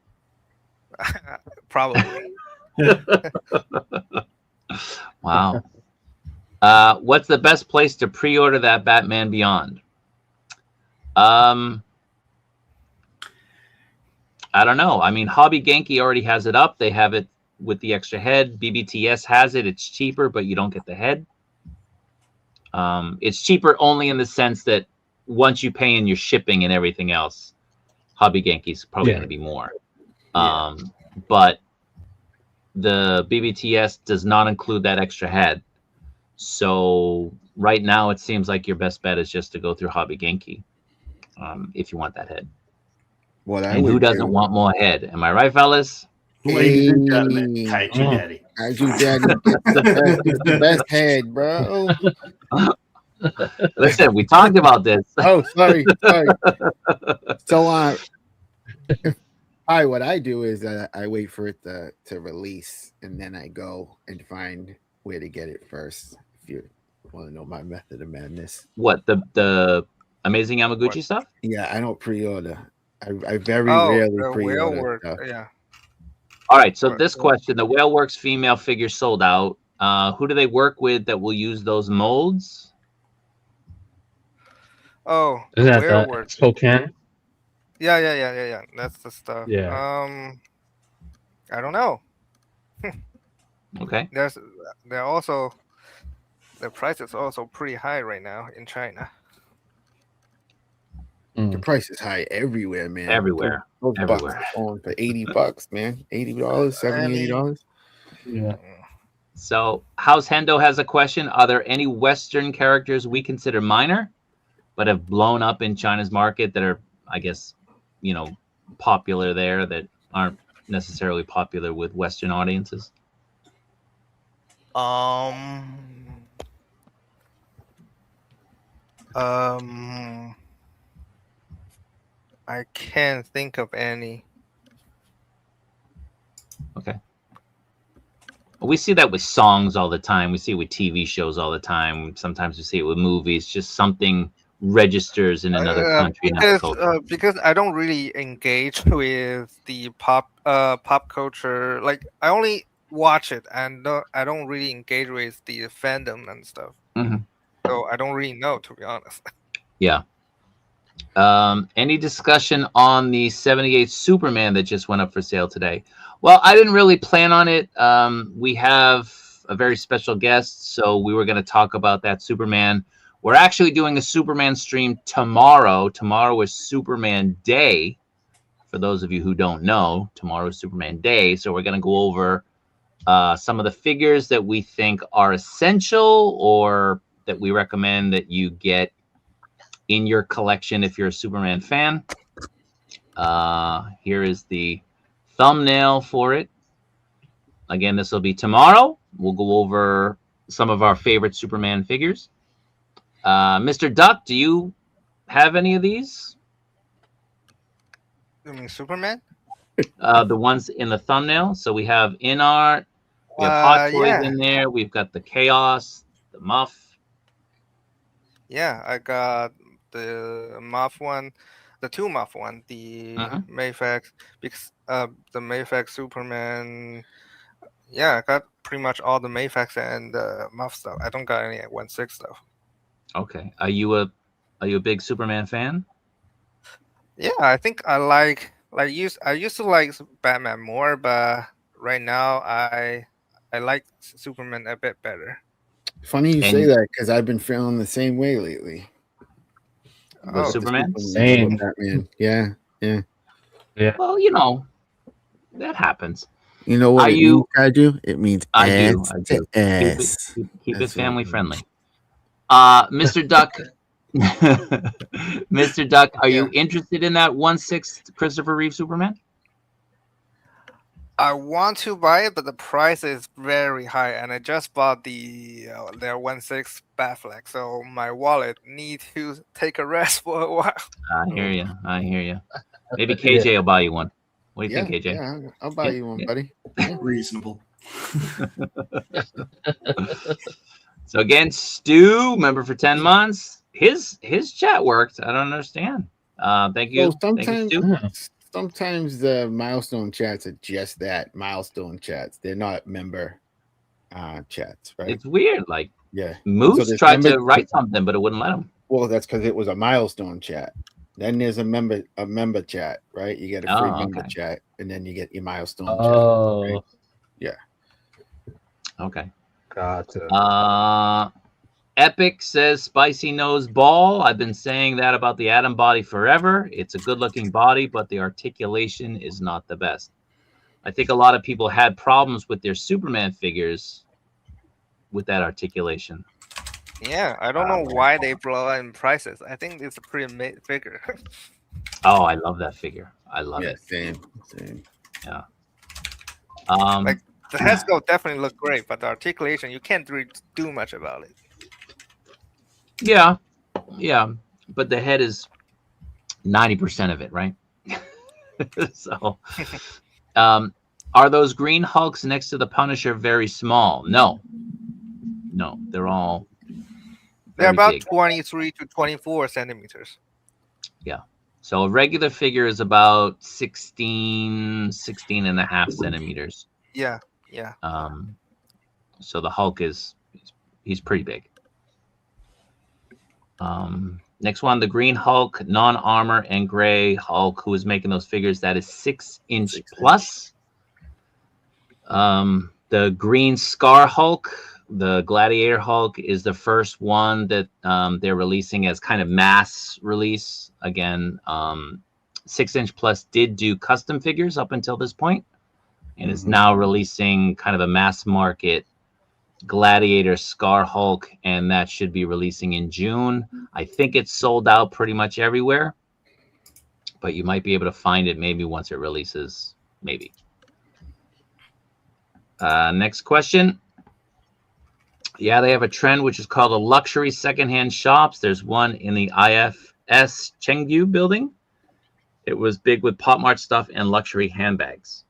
Probably. Wow. What's the best place to pre-order that Batman Beyond? I don't know. I mean, Hobby Genki already has it up. They have it with the extra head. BBTS has it. It's cheaper, but you don't get the head. It's cheaper only in the sense that once you pay in your shipping and everything else, Hobby Genki is probably going to be more. But the BBTS does not include that extra head. So right now, it seems like your best bet is just to go through Hobby Genki if you want that head. And who doesn't want more head? Am I right, fellas? Ladies and gentlemen, Kaiju Daddy. Kaiju Daddy gets the best head, bro. Listen, we talked about this. Oh, sorry. So, what I do is I wait for it to release, and then I go and find where to get it first. Want to know my method of madness? What, the Amazing Yamaguchi What? stuff? Yeah, I don't pre-order. I very Oh, rarely the pre-order whale work. stuff. Yeah. All right, so What? this question, the Whale Works female figure sold out. Who do they work with that will use those molds? Oh, the Isn't that whale the work. Spokane? Yeah. That's the stuff. Yeah. I don't know. Okay. They're also the price is also pretty high right now in China. The price is high everywhere, man. Everywhere. Those bucks Everywhere. are going for $80, man. $80, $70, $80. Yeah. So House Hendo has a question. Are there any Western characters we consider minor, but have blown up in China's market that are, I guess, popular there that aren't necessarily popular with Western audiences? I can't think of any. Okay. We see that with songs all the time. We see it with TV shows all the time. Sometimes we see it with movies. Just something registers in another country. Because I don't really engage with the pop culture. Like I only watch it, and I don't really engage with the fandom and stuff. Mm-hmm. So I don't really know, to be honest. Yeah. Any discussion on the 78 Superman that just went up for sale today? Well, I didn't really plan on it. We have a very special guest, so we were going to talk about that Superman. We're actually doing a Superman stream tomorrow. Tomorrow is Superman Day. For those of you who don't know, tomorrow is Superman Day. So we're going to go over some of the figures that we think are essential or that we recommend that you get in your collection if you're a Superman fan. Here is the thumbnail for it. Again, this will be tomorrow. We'll go over some of our favorite Superman figures. Mr. Duck, do you have any of these? You mean Superman? The ones in the thumbnail. So we have InArt, we have Hot Toys in there. We've got the Chaos, the Muff. Yeah, I got the Muff one, the two Muff one, the Mayfax, because the Mayfax Superman. Yeah, I got pretty much all the Mayfax and the Muff stuff. I don't got any 1/6 stuff. Okay. Are you a big Superman fan? Yeah, I think I used to like Batman more, but right now I like Superman a bit better. Funny you say that because I've been feeling the same way lately. With Superman? Same. Batman. Yeah. Well, that happens. You know what means, Kaiju? It means I do. ass. Keep it family friendly. Mr. Duck, Mr. Duck, are you interested in that 1/6 Christopher Reeve Superman? I want to buy it, but the price is very high, and I just bought their 1/6 Batfleck, so my wallet needs to take a rest for a while. I hear you. Maybe KJ will buy you one. What do you think, KJ? Yeah, I'll buy you one, buddy. Reasonable. So again, Stu, member for 10 months. His chat worked. I don't understand. Thank you. Well, Thank you, Stu. Sometimes the milestone chats are just that, milestone chats. They're not member chats, right? It's weird. Like, yeah, Moose tried to write something, but it wouldn't let him. Well, that's because it was a milestone chat. Then there's a member chat, right? You get a free member chat, and then you get your milestone chat. Right? Yeah. Okay. Gotcha. Epic says Spicy Nose Ball. I've been saying that about the Atom body forever. It's a good-looking body, but the articulation is not the best. I think a lot of people had problems with their Superman figures with that articulation. Yeah, I don't know why they blow in prices. I think it's a pretty figure. Oh, I love that figure. I love it. Same. Yeah. Like the head sculpt definitely look great, but the articulation, you can't really do much about it. Yeah, but the head is 90% of it, right? So, are those green Hulks next to the Punisher very small? No, they're all They're Very about big. 23 to 24 centimeters. So a regular figure is about 16 and a half centimeters. Yeah. So the Hulk he's pretty big. Next one, the green Hulk, non-armor and gray Hulk, who is making those figures. That is 6-inch 6 plus. The green Scar Hulk, the Gladiator Hulk, is the first one that they're releasing as kind of mass release. Again, 6-inch plus did do custom figures up until this point, and is now releasing kind of a mass market Gladiator Scar Hulk, and that should be releasing in June. I think it's sold out pretty much everywhere, but you might be able to find it maybe once it releases, maybe. Next question. Yeah, they have a trend which is called a luxury secondhand shops. There's one in the IFS Chengdu building. It was big with Pop Mart stuff and luxury handbags.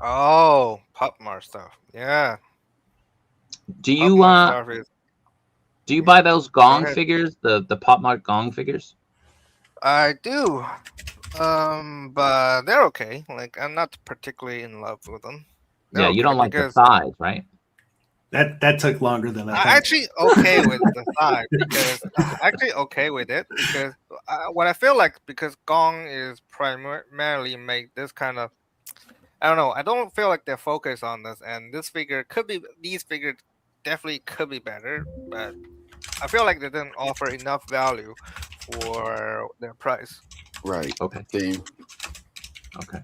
Oh, Pop Mart stuff. Yeah. Do you do you buy those Gong figures, the Pop Mart Gong figures? I do. But they're okay. Like, I'm not particularly in love with them. Yeah, you don't like the thighs, right? That took longer than I thought. I'm actually okay with the thigh because because what I feel like, because Gong is primarily make this kind of, I don't know, I don't feel like they're focused on this, and these figures definitely could be better, but I feel like they didn't offer enough value for their price. Right. Okay. Same. Okay.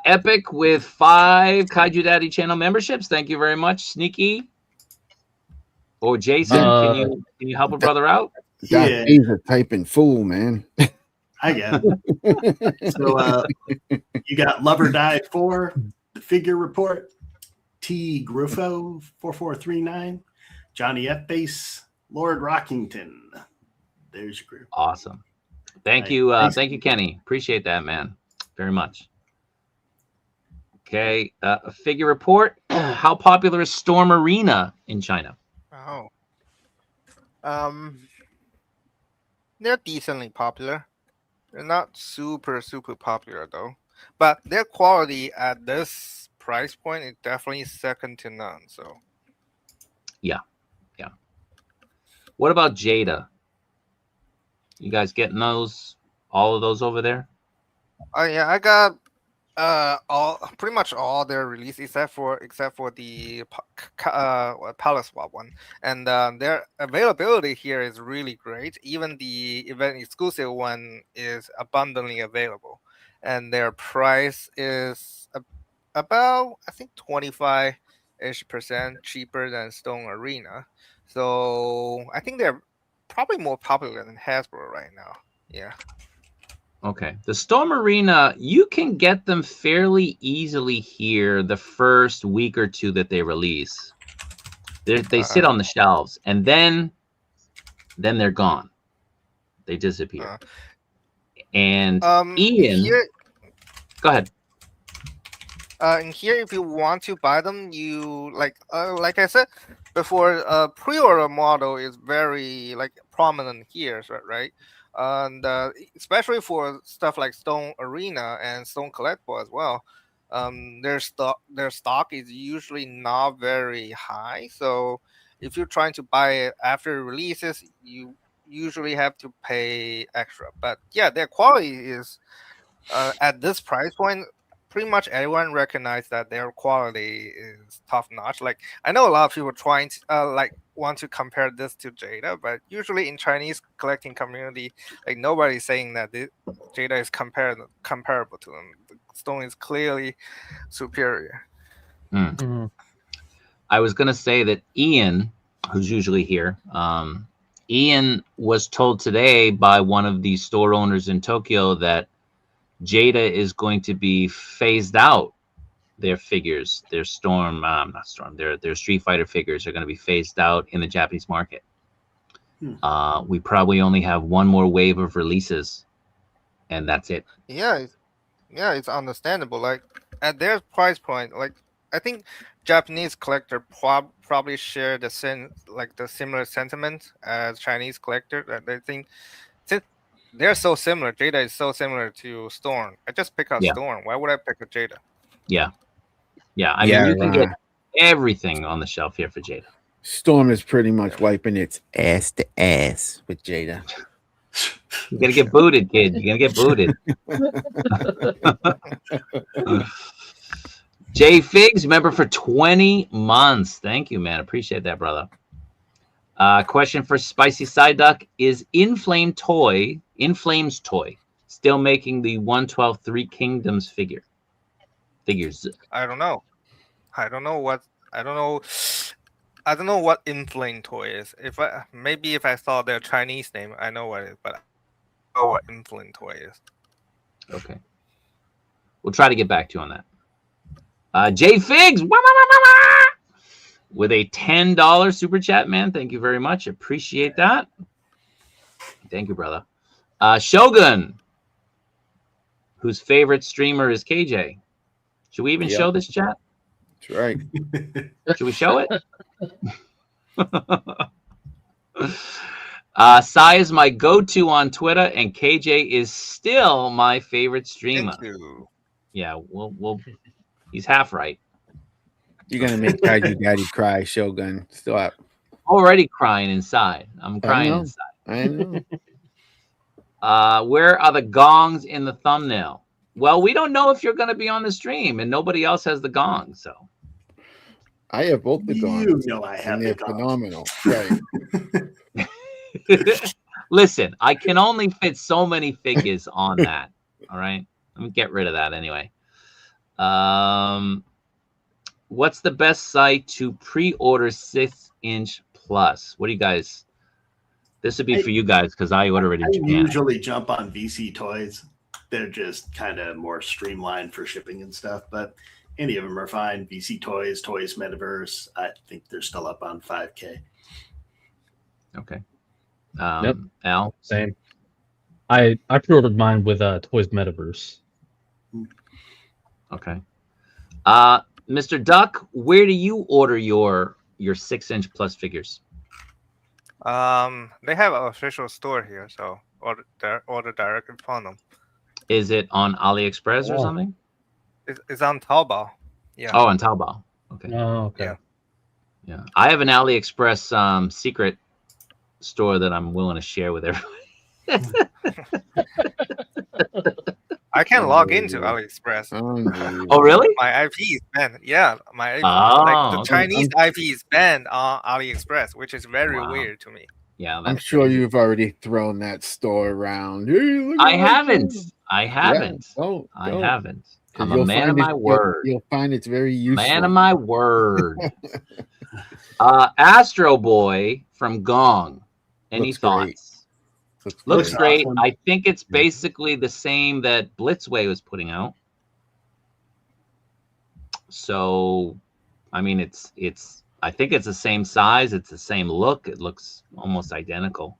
Epic with 5 Kaiju Daddy channel memberships. Thank you very much, Sneaky. Or Jason, can you help a brother out? Yeah. He's a typing fool, man. I get it. So you got Lover Die 4, the figure report, T Gruffo 4439, Johnny F Base, Lord Rockington. There's your group. Awesome. Thank you, Kenny. Appreciate that, man, very much. Okay, a figure report. How popular is Storm Arena in China? Oh, they're decently popular. They're not super popular though, but their quality at this price point is definitely second to none. So, yeah. What about Jada? You guys getting those? All of those over there? Oh yeah, I got pretty much all their release except for the Palace Swap one, and their availability here is really great. Even the event exclusive one is abundantly available, and their price is about, I think, 25% cheaper than Stone Arena. So I think they're probably more popular than Hasbro right now. Yeah. Okay. The Storm Arena, you can get them fairly easily here the first week or two that they release. They sit on the shelves, and then they're gone. They disappear. And Ian, go ahead. And here, if you want to buy them, you like I said before, pre-order model is very prominent here, right? And especially for stuff like Stone Arena and Stone Collectible as well, their stock is usually not very high. So if you're trying to buy it after it releases, you usually have to pay extra. But yeah, their quality is at this price point, pretty much everyone recognizes that their quality is top notch. Like, I know a lot of people trying to want to compare this to Jada, but usually in Chinese collecting community, nobody's saying that Jada is comparable to them. The Stone is clearly superior. I was gonna say that Ian, who's usually here, Ian was told today by one of the store owners in Tokyo that Jada is going to be phased out. Their figures, their their Street Fighter figures are going to be phased out in the Japanese market. We probably only have one more wave of releases, and that's it. Yeah, it's understandable. Like, at their price point, I think Japanese collector probably share the similar sentiment as Chinese collector. That they think since they're so similar, Jada is so similar to Storm. I just pick out Yeah. Storm. Why would I pick a Jada? Yeah. I mean, you can get everything on the shelf here for Jada. Storm is pretty much wiping its ass to ass with Jada. You're gonna get booted, kid. You're gonna get booted. Jay Figs, member for 20 months. Thank you, man. Appreciate that, brother. Question for Spicy Psy Duck: is Inflame's toy still making the 112 Three Kingdoms figures? I don't know. I don't know what Inflame toy is. If I saw their Chinese name, I know what it is, but I don't know what Inflame toy is. Okay. We'll try to get back to you on that. Jay Figs with a $10 super chat, man. Thank you very much. Appreciate that. Thank you, brother. Shogun, whose favorite streamer is KJ. Should we even show this chat? That's right. Should we show it? Sai is my go-to on Twitter, and KJ is still my favorite streamer. Thank you. Yeah, we'll he's half right. You're gonna make Kaiju Daddy cry, Shogun. Stop. Already crying inside. I'm crying inside. I know. Where are the gongs in the thumbnail? Well, we don't know if you're going to be on the stream, and nobody else has the gong. So I have both the gongs. You know I have and the they're gongs. phenomenal. Right. Listen, I can only fit so many figures on that. All right, let me get rid of that anyway. What's the best site to pre-order 6-inch plus? What do you guys? This would be for you guys because I order it in Japan. I usually jump on VC Toys. They're just kind of more streamlined for shipping and stuff, but any of them are fine. VC Toys, Toys Metaverse. I think they're still up on 5K. Okay. Yep. Al? Same. I pre-ordered mine with Toys Metaverse. Okay. Mr. Duck, where do you order your 6-inch plus figures? They have an official store here, so order directly from them. Is it on AliExpress or something? It's on Taobao. Yeah. Oh, on Taobao. Okay. Oh, okay. Yeah. I have an AliExpress secret store that I'm willing to share with everybody. I can log into AliExpress. Oh, really? My IP is banned. Yeah, my IP, the Chinese IP is banned on AliExpress, which is very weird to me. Yeah, I'm sure you've already thrown that store around. Hey, I haven't. I haven't. I'm a man of my word. You'll find it's very useful. Man of my word. Astro Boy from Gong. Any thoughts? Looks great. Awesome. I think it's basically the same that Blitzway was putting out. So, I mean, I think it's the same size. It's the same look. It looks almost identical.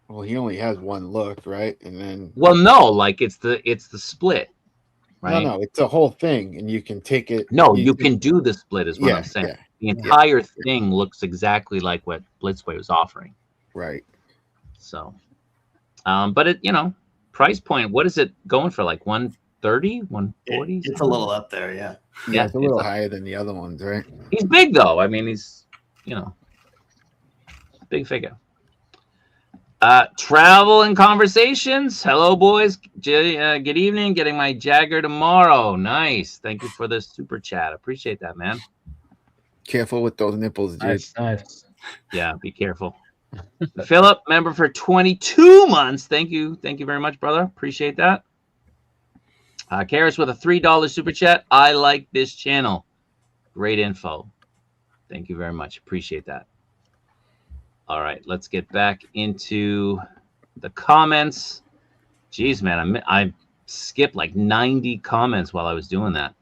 Well, he only has one look, right? And then. Well, no, like it's the split, right? No, it's a whole thing, and you can take it. No, you can do the split, is what I'm saying. Yeah, the entire thing looks exactly like what Blitzway was offering. Right. So, but it, price point. What is it going for? Like 130, 140? It's a little up there, yeah. Yeah, it's a little higher than the other ones, right? He's big though. I mean, he's big figure. Travel and conversations. Hello, boys. Good evening. Getting my Jagger tomorrow. Nice. Thank you for the super chat. Appreciate that, man. Careful with those nipples, dude. Nice. Yeah, be careful. Philip, member for 22 months. Thank you. Thank you very much, brother. Appreciate that. Karis with a $3 super chat. I like this channel. Great info. Thank you very much. Appreciate that. All right, let's get back into the comments. Jeez, man, I skipped like 90 comments while I was doing that.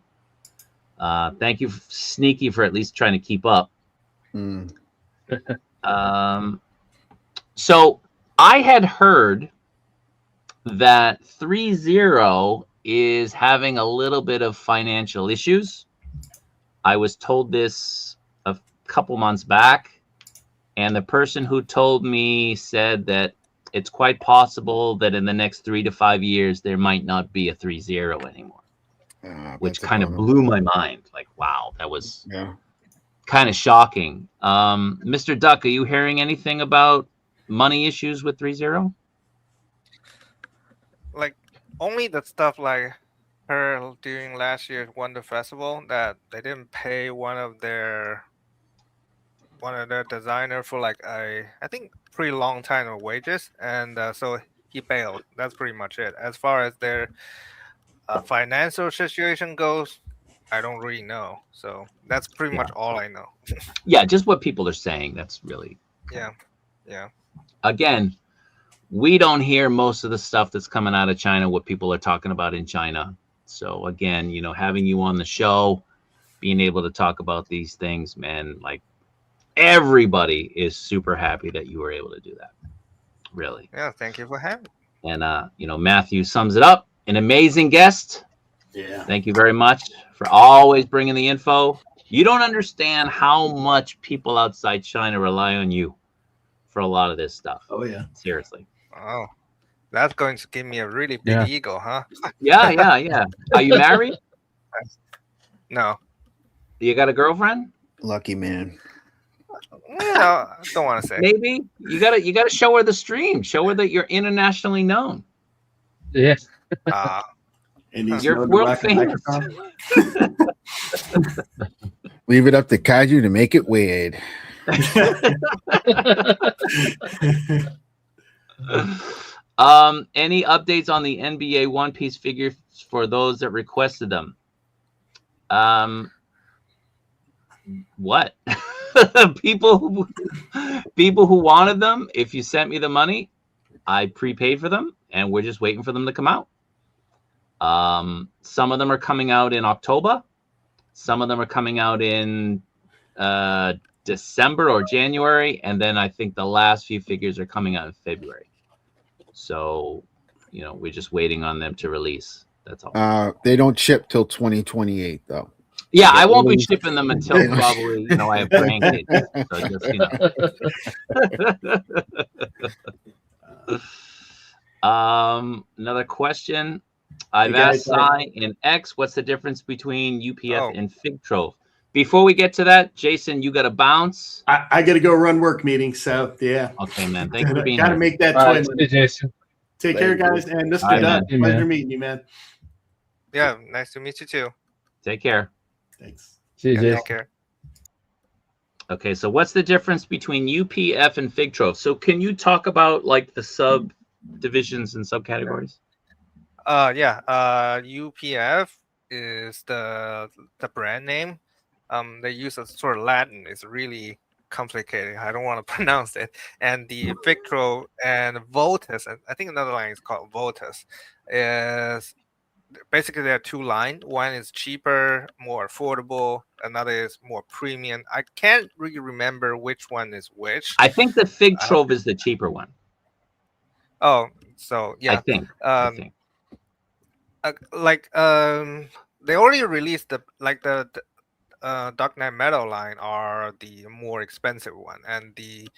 Thank you, Sneaky, for at least trying to keep up. So I had heard that 3-0 is having a little bit of financial issues. I was told this a couple months back, and the person who told me said that it's quite possible that in the next 3 to 5 years there might not be a 3.0 anymore, which kind of blew my mind. Like, wow, that was kind of shocking. Mr. Duck, are you hearing anything about money issues with 3.0? Like only the stuff like her during last year's Wonder Festival that they didn't pay one of their designer for like I think pretty long time of wages, and so he bailed. That's pretty much it. As far as their financial situation goes, I don't really know. So that's pretty much all I know. Yeah, just what people are saying. That's really yeah. Again, we don't hear most of the stuff that's coming out of China, what people are talking about in China. So again, you know, having you on the show, being able to talk about these things, man, like everybody is super happy that you were able to do that. Really. Yeah, thank you for having me. And you know, Matthew sums it up. An amazing guest. Yeah. Thank you very much for always bringing the info. You don't understand how much people outside China rely on you for a lot of this stuff. Oh yeah. Seriously. Oh, that's going to give me a really big ego, huh? Yeah. Are you married? No. You got a girlfriend? Lucky man. No, I don't want to say. Maybe you gotta show her the stream. Show her that you're internationally known. Yes. And he's You're known to world rock a famous. Leave it up to Kaiju to make it weird. Any updates on the NBA One Piece figure for those that requested them? What? people who wanted them, if you sent me the money, I prepaid for them, and we're just waiting for them to come out. Some of them are coming out in October. Some of them are coming out in December or January, and then I think the last few figures are coming out in February. So, you know, we're just waiting on them to release. That's all. They don't ship till 2028, though. Yeah, I won't be shipping them until probably, you know, I have grandkids. So just, you know. Another question. I've asked Psy and X, what's the difference between UPF and Fig Trove? Before we get to that, Jason, you got to bounce. I got to go run work meetings. So yeah. Okay, man. Thanks for being here. Got to make that twin. Hey, Jason. Take care, guys. And Mr. Duck, pleasure meeting you, man. Yeah, nice to meet you too. Take care. Thanks. See you, Jason. Take care. Okay, so what's the difference between UPF and Fig Trove? So can you talk about like the subdivisions and subcategories? UPF is the brand name. They use a sort of Latin. It's really complicated. I don't want to pronounce it. And the Fig Trove and Voltus, and I think another line is called Voltus, is basically there are two lines. One is cheaper, more affordable. Another is more premium. I can't really remember which one is which. I think the Fig Trove is the cheaper one. Oh, so yeah. I think. They already released the Dark Knight Metal line are the more expensive one, and the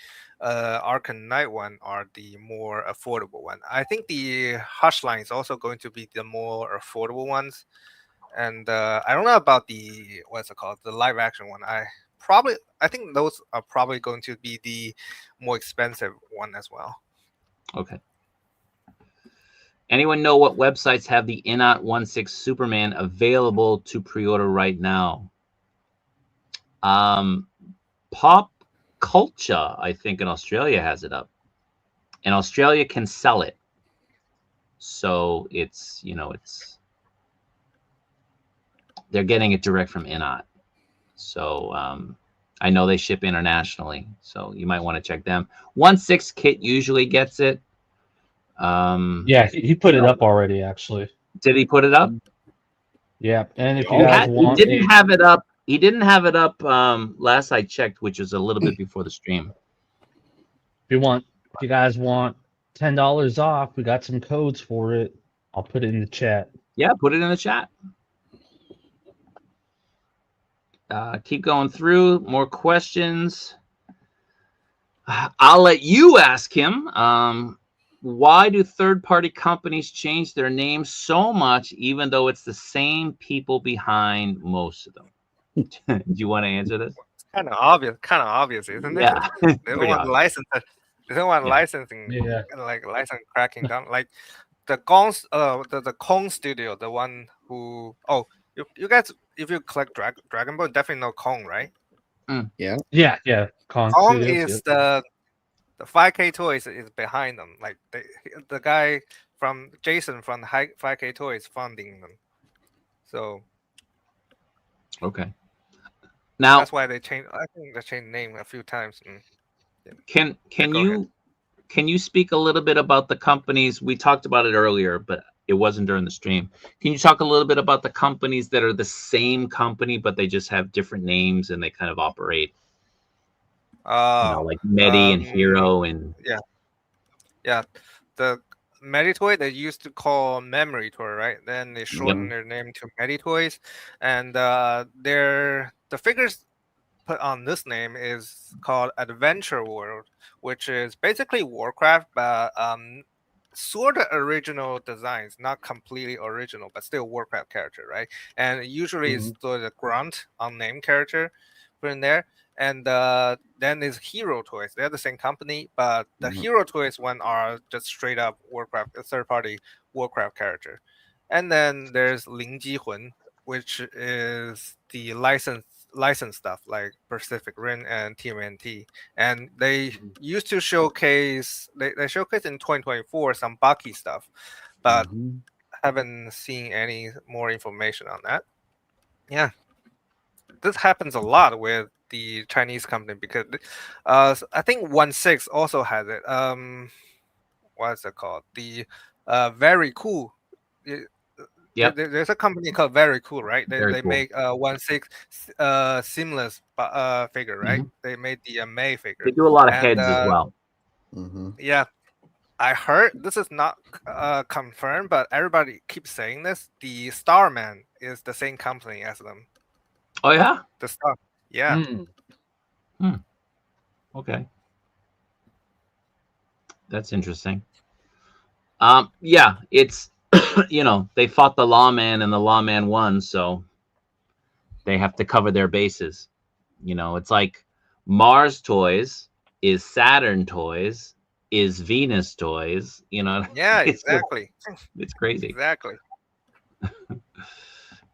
Arkham Knight one are the more affordable one. I think the Hush line is also going to be the more affordable ones, and I don't know about the what's it called, the live action one. I think those are probably going to be the more expensive one as well. Okay. Anyone know what websites have the InArt 1/6 Superman available to pre-order right now? Pop Culture, I think in Australia has it up. And Australia can sell it. So it's, you know, they're getting it direct from InArt. So I know they ship internationally. So you might want to check them. 1/6 Kit usually gets it. Yeah, he put it up already, actually. Did he put it up? Yeah, and if you guys want, he didn't have it up. He didn't have it up last I checked, which was a little bit before the stream. If you guys want $10 off, we got some codes for it. I'll put it in the chat. Yeah, put it in the chat. Keep going through. More questions. I'll let you ask him. Why do third-party companies change their names so much, even though it's the same people behind most of them? Do you want to answer this? Kind of obvious, isn't it? Yeah, They don't pretty want obvious. license. They don't want Yeah. licensing, Yeah. like license cracking down. Like the the Kong Studio, the one who you guys, if you collect Dragon Ball, definitely know Kong, right? Yeah. Kong Kong Studios. is the 5K Toys is behind them. Like the guy from Jason from 5K Toys funding them. So Okay. Now, that's why they changed. I think they changed name a few times. can go ahead. you speak a little bit about the companies? We talked about it earlier, but it wasn't during the stream. Can you talk a little bit about the companies that are the same company, but they just have different names and they kind of operate, like Medi and Hero and yeah. The Meditoy they used to call Memory Toy, right? Then they shortened their name to Meditoys, and the figures put on this name is called Adventure World, which is basically Warcraft, but sort of original designs, not completely original, but still Warcraft character, right? And usually it's the grunt unnamed character put in there. And then there's Hero Toys. They're the same company, but the Hero Toys one are just straight up Warcraft, a third party Warcraft character. And then there's Lingji Hun, which is the license stuff like Pacific Rim and TMNT. And they used to showcase they showcased in 2024 some Baki stuff, but haven't seen any more information on that. Yeah, this happens a lot with the Chinese company because I think 1/6 also has it. What is it called? The Very Cool. There's a company called Very Cool, right? They cool. make 1/6 seamless figure, right? They made the May figure. They do a lot of heads as well. Yeah, I heard this is not confirmed, but everybody keeps saying this. The Starman is the same company as them. Oh yeah, the Star. Yeah. Okay, that's interesting. Yeah, it's they fought the lawman and the lawman won, so they have to cover their bases. It's like Mars Toys is Saturn Toys is Venus Toys. Yeah, exactly. It's crazy. Exactly.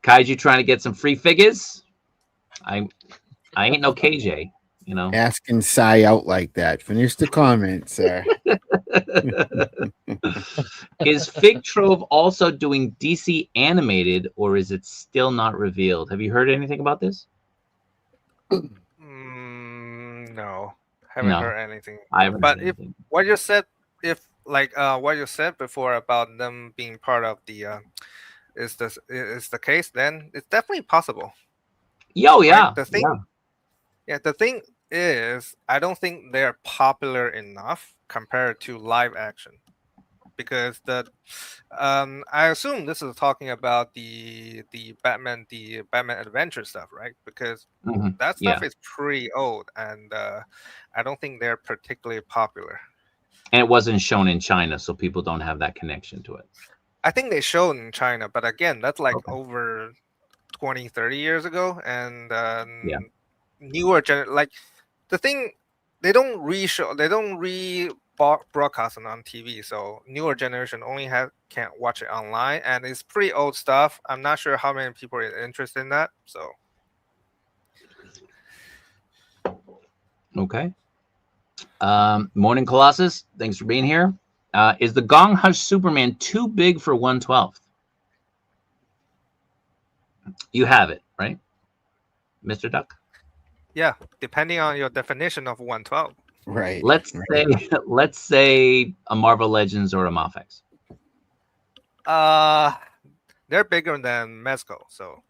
Kaiju trying to get some free figures. I ain't no KJ. Asking Psy out like that. Finish the comment, sir. Is Fig Trove also doing DC animated, or is it still not revealed? Have you heard anything about this? No, haven't heard anything. I haven't. But if what you said before about them being part of the is the case, then it's definitely possible. Yeah. The thing is, I don't think they're popular enough compared to live action, because I assume this is talking about the Batman Adventure stuff, right? Because that stuff is pretty old, and I don't think they're particularly popular. And it wasn't shown in China, so people don't have that connection to it. I think they showed in China, but again, that's like over 20, 30 years ago, and newer like the thing, they don't broadcast it on TV, so newer generation only can't watch it online, and it's pretty old stuff. I'm not sure how many people are interested in that. So okay. Morning Colossus, thanks for being here. Is the Gong Hush Superman too big for 1/12? You have it, right, Mr. Duck? Yeah, depending on your definition of 1/12. Right. Let's say a Marvel Legends or a Muff. They're bigger than Mezco, so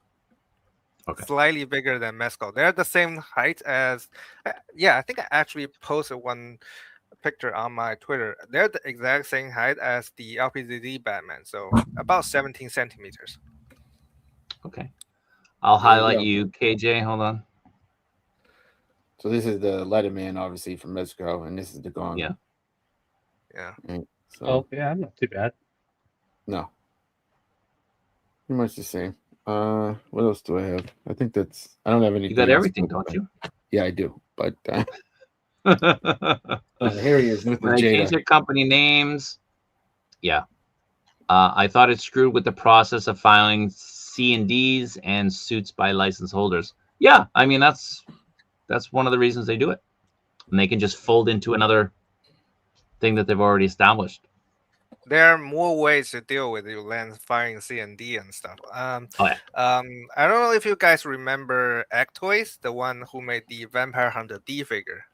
slightly bigger than Mezco. They're the same height as. I think I actually posted one picture on my Twitter. They're the exact same height as the LPZZ Batman, so about 17 centimeters. Okay. I'll There you highlight go. you, KJ. Hold on. So this is the Letterman, obviously from Mezco, and this is the Gong. Yeah. Yeah. Right? So Oh yeah, not too bad. no, pretty much the same. What else do I have? I think that's. I don't have anything. You got else everything, to- don't you? Yeah, I do. But When here he is with the they change Jada. their company names, yeah. I thought it screwed with the process of filing C&Ds and suits by license holders. Yeah, I mean that's one of the reasons they do it, and they can just fold into another thing that they've already established. There are more ways to deal with you than firing C&D and stuff. Oh yeah. I don't know if you guys remember Egg Toys, the one who made the Vampire Hunter D figure.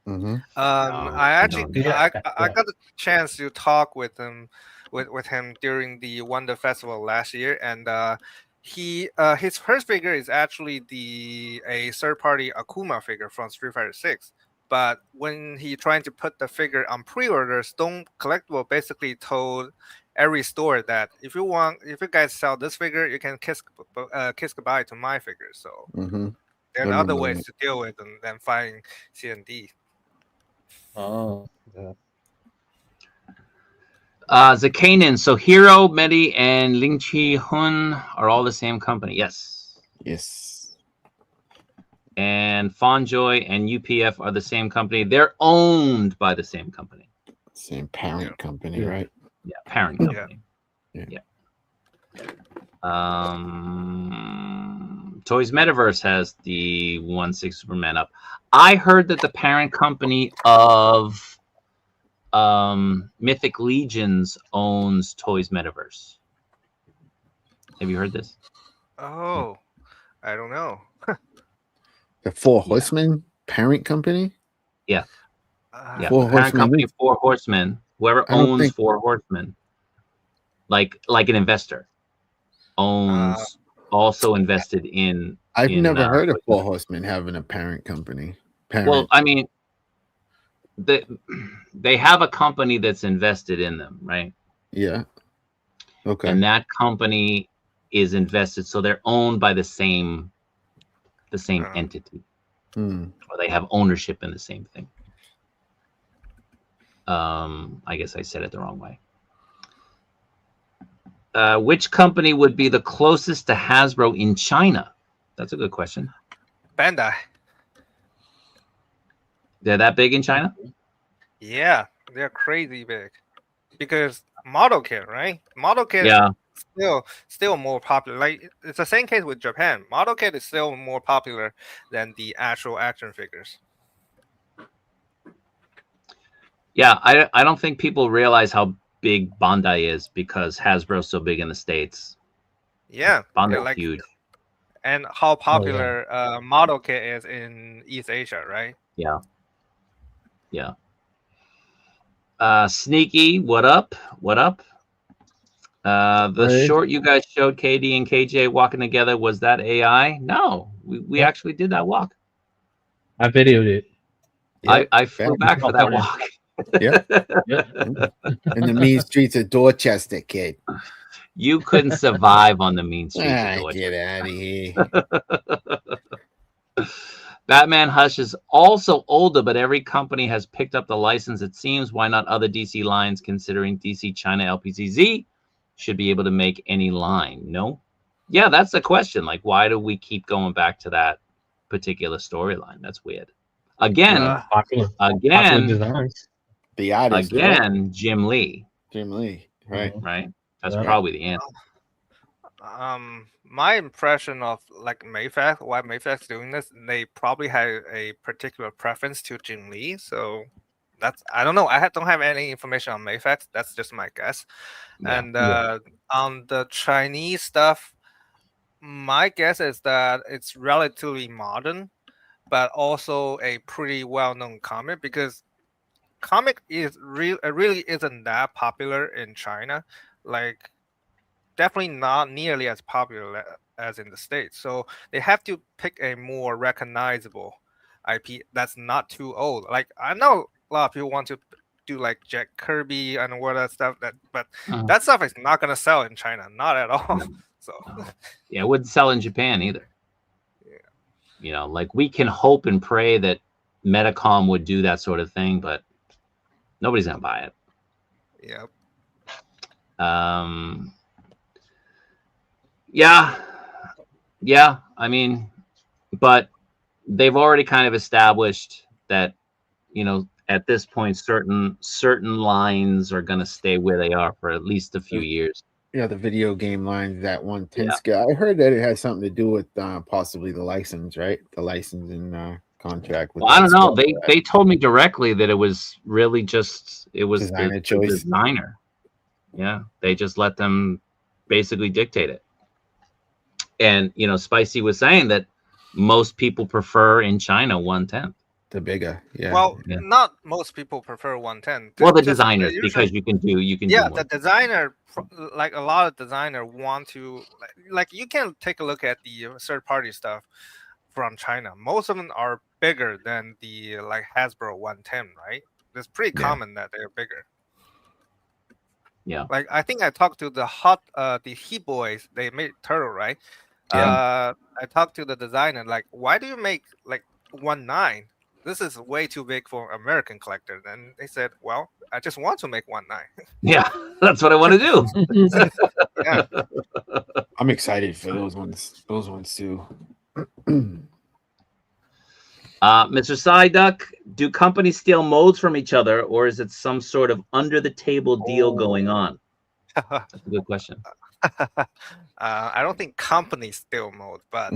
Mm-hmm. I actually don't know. I got the chance to talk with him during the Wonder Festival last year, and his first figure is actually a third party Akuma figure from Street Fighter 6. But when he trying to put the figure on pre-order, Stone Collectible basically told every store that if you guys sell this figure, you can kiss goodbye to my figure. So Mm-hmm. there are other ways to deal with them than fighting C&D. Oh yeah. Zakanin. So Hero, Medi, and Ling Chi Hun are all the same company. Yes. Yes. And Fonjoy and UPF are the same company. They're owned by the same company. Same parent company, Yeah. right? Yeah, parent company. Yeah. Toys Metaverse has the 1/6 Superman up. I heard that the parent company of Mythic Legions owns Toys Metaverse. Have you heard this? Oh, I don't know. The Four Horsemen parent company. Yeah, Four parent Horsemen. company Four Horsemen. Whoever I don't owns think- Four Horsemen, like an investor, owns also invested in. I've never heard of Toys Four Metaverse. Horsemen having a parent company. Well, I mean, they have a company that's invested in them, right? Yeah. Okay. And that company is invested, so they're owned by the same entity, or they have ownership in the same thing. I guess I said it the wrong way. Which company would be the closest to Hasbro in China? That's a good question. Bandai. They're that big in China? Yeah, they're crazy big. Because model kit, right? Model kit Yeah. is still more popular. Like it's the same case with Japan. Model kit is still more popular than the actual action figures. Yeah, I don't think people realize how big Bandai is because Hasbro's so big in the States. Yeah, Bandai's like huge. and how popular model kit is in East Asia, right? Yeah. Sneaky, what up? What up? The Hey. short you guys showed KD and KJ walking together, was that AI? No, we Yeah. actually did that walk. I videoed it. Yep. I flew back for that California. walk. Yep. In the mean streets of Dorchester, kid. You couldn't survive on the mean streets of Dorchester. Get out of here. Batman Hush is also older, but every company has picked up the license. It seems, why not other DC lines, considering DC China LPZZ should be able to make any line? No? Yeah, that's the question. Like, why do we keep going back to that particular storyline? That's weird. Again, Popular designs. The artist. again, Jim Lee, Jim Lee. Right. right? That's Yeah. probably the answer. My impression of like Mayfax, why Mayfax doing this, they probably had a particular preference to Jim Lee. So I don't know. Don't have any information on Mayfax. That's just my guess. Yeah. And on the Chinese stuff, my guess is that it's relatively modern, but also a pretty well-known comic because comic really isn't that popular in China. Like definitely not nearly as popular as in the States. So they have to pick a more recognizable IP that's not too old. Like I know a lot of people want to do like Jack Kirby and all that stuff, but that stuff is not gonna sell in China, not at all. So Yeah, it wouldn't sell in Japan either. Yeah. You know, like we can hope and pray that Medicom would do that sort of thing, but nobody's gonna buy it. yeah, Yeah, yeah. I mean, but they've already kind of established that, you know, at this point, certain lines are gonna stay where they are for at least a few years. Yeah, the video game lines, that 110 Yeah. scale. I heard that it has something to do with possibly the license, right? The licensing contract with Well, I that don't know. scale. They told me directly that it was really just it was Designer the choice. designer. Yeah, they just let them basically dictate it. And you know, Spicy was saying that most people prefer in China 110. The bigger, yeah. well, Yeah. not most people prefer 110. Well, the Just designers, usually, because you can do yeah, more. the designer, like a lot of designer want to like you can take a look at the third party stuff from China. Most of them are bigger than the like Hasbro 110, right? It's pretty Yeah. common that they're bigger. Yeah. Like I think I talked to the Heat Boys. They made Turtle, right? Yeah. I talked to the designer. Like, why do you make like 1.9? This is way too big for American collectors. And they said, well, I just want to make 1.9. Yeah, that's what I want to do. Yeah. I'm excited for those ones. Those ones too. Mr. Psy Duck, do companies steal molds from each other, or is it some sort of under the table deal going on? That's a good question. I don't think companies steal mode, but